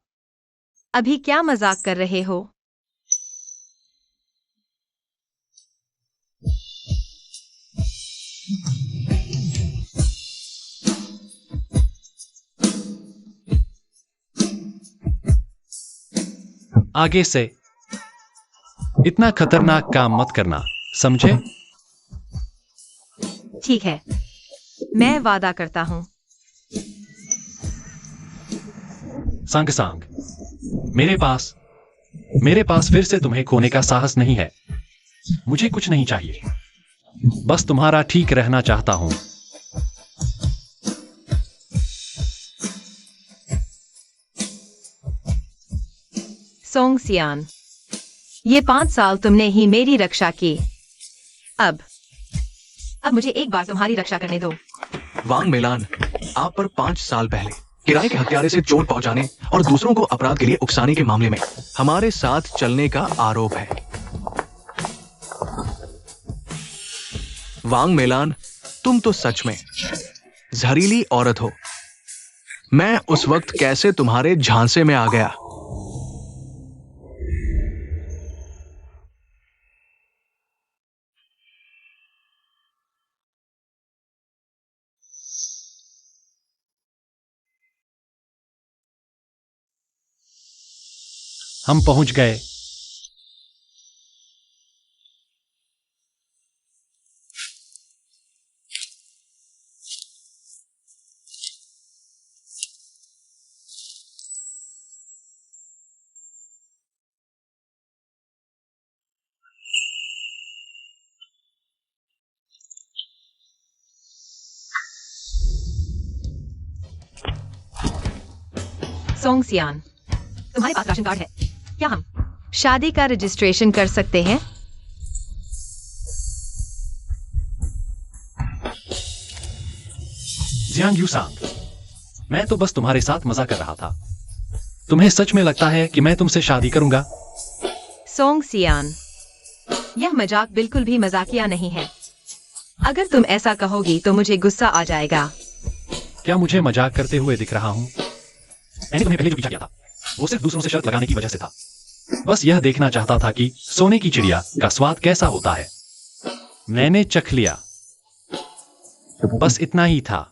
अभी क्या मजाक कर रहे हो? आगे से इतना खतरनाक काम मत करना, समझे? ठीक है, मैं वादा करता हूं। सांग सांग, मेरे पास फिर से तुम्हें खोने का साहस नहीं है। मुझे कुछ नहीं चाहिए, बस तुम्हारा ठीक रहना चाहता हूं। सोंग सियान, ये 5 साल तुमने ही मेरी रक्षा की। अब मुझे एक बार तुम्हारी रक्षा करने दो। वांग मेलान, आप पर 5 साल पहले किराए के हत्यारे से चोट पहुंचाने और दूसरों को अपराध के लिए उकसाने के मामले में हमारे साथ चलने का आरोप है। वांग मेलान, तुम तो सच में जहरीली औरत हो। मैं उस वक्त कैसे तुम्हारे झांसे में आ गया? हम पहुंच गए। सोंगसियान, तुम्हारे पास राशन कार्ड है क्या? हम शादी का रजिस्ट्रेशन कर सकते हैं? जियांग यूसांग, मैं तो बस तुम्हारे साथ मजा कर रहा था। तुम्हें सच में लगता है कि मैं तुमसे शादी करूंगा? सोंगसियान, यह मजाक बिल्कुल भी मजाकिया नहीं है। अगर तुम ऐसा कहोगी तो मुझे गुस्सा आ जाएगा। क्या मुझे मजाक करते हुए दिख रहा हूं? मैंने तुम्हें पहले जो पीछा किया था वो सिर्फ दूसरों से शर्त लगाने की वजह से था। बस यह देखना चाहता था कि सोने की चिड़िया का स्वाद कैसा होता है। मैंने चख लिया, बस इतना ही था।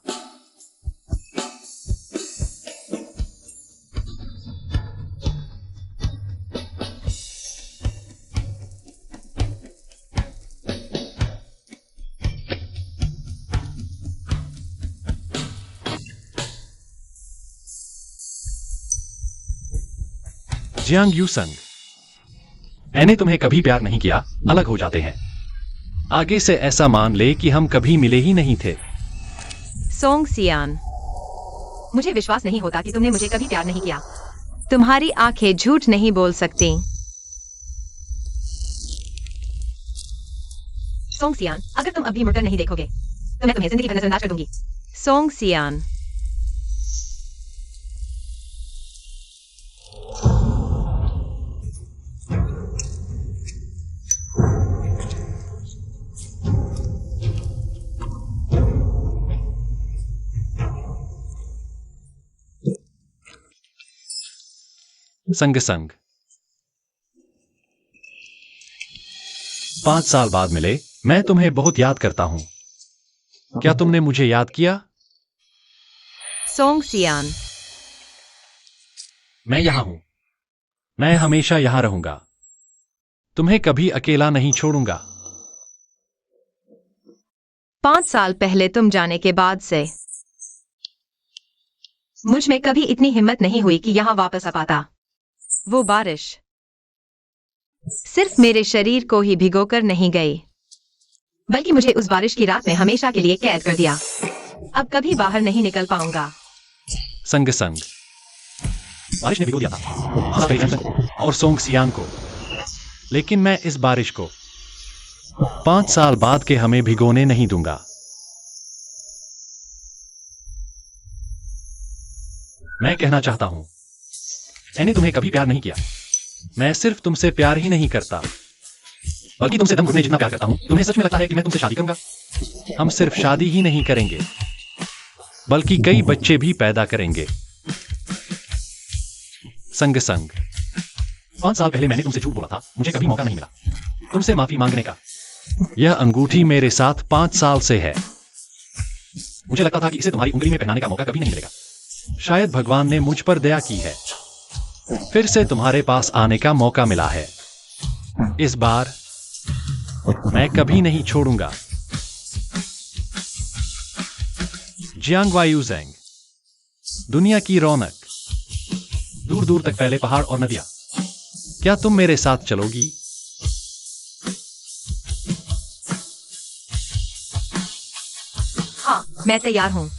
जियांग यूसंग, मैंने तुम्हें कभी प्यार नहीं किया, अलग हो जाते हैं। आगे से ऐसा मान ले कि हम कभी मिले ही नहीं थे। सोंगसियान, मुझे विश्वास नहीं होता कि तुमने मुझे कभी प्यार नहीं किया। तुम्हारी आंखें झूठ नहीं बोल सकती। सोंगसियान, अगर तुम अभी मुड़कर नहीं देखोगे तो मैं तुम्हें जिंदगी भर नजरअंदाज कर दूंगी। सोंगसियान, संग संग 5 साल बाद मिले। मैं तुम्हें बहुत याद करता हूं। क्या तुमने मुझे याद किया? सोंगसियान, मैं यहां हूं। मैं हमेशा यहां रहूंगा। तुम्हें कभी अकेला नहीं छोड़ूंगा। 5 साल पहले तुम जाने के बाद से मुझ में कभी इतनी हिम्मत नहीं हुई कि यहां वापस आ पाता। वो बारिश सिर्फ मेरे शरीर को ही भिगोकर नहीं गई, बल्कि मुझे उस बारिश की रात में हमेशा के लिए कैद कर दिया। अब कभी बाहर नहीं निकल पाऊंगा। संग संग, बारिश ने भिगो दिया था और सोंगसियान को, लेकिन मैं इस बारिश को 5 साल बाद के हमें भिगोने नहीं दूंगा। मैं कहना चाहता हूं, मैंने तुम्हें कभी प्यार नहीं किया। मैं सिर्फ तुमसे प्यार ही नहीं करता, बल्कि तुमसे दम घुटने जितना प्यार करता हूं। तुम्हें सच में लगता है कि मैं तुमसे शादी करूंगा? हम सिर्फ शादी ही नहीं करेंगे, बल्कि कई बच्चे भी पैदा करेंगे। संग संग, 5 साल पहले मैंने तुमसे झूठ बोला था। मुझे कभी मौका नहीं मिला तुमसे माफी मांगने का। यह अंगूठी मेरे साथ 5 साल से है। मुझे लगता था कि इसे तुम्हारी उंगली में पहनाने का मौका कभी नहीं मिलेगा। शायद भगवान ने मुझ पर दया की है। फिर से तुम्हारे पास आने का मौका मिला है। इस बार मैं कभी नहीं छोड़ूंगा। जियांग वायूजेंग, दुनिया की रौनक, दूर दूर तक फैले पहाड़ और नदियां, क्या तुम मेरे साथ चलोगी? हाँ, मैं तैयार हूँ।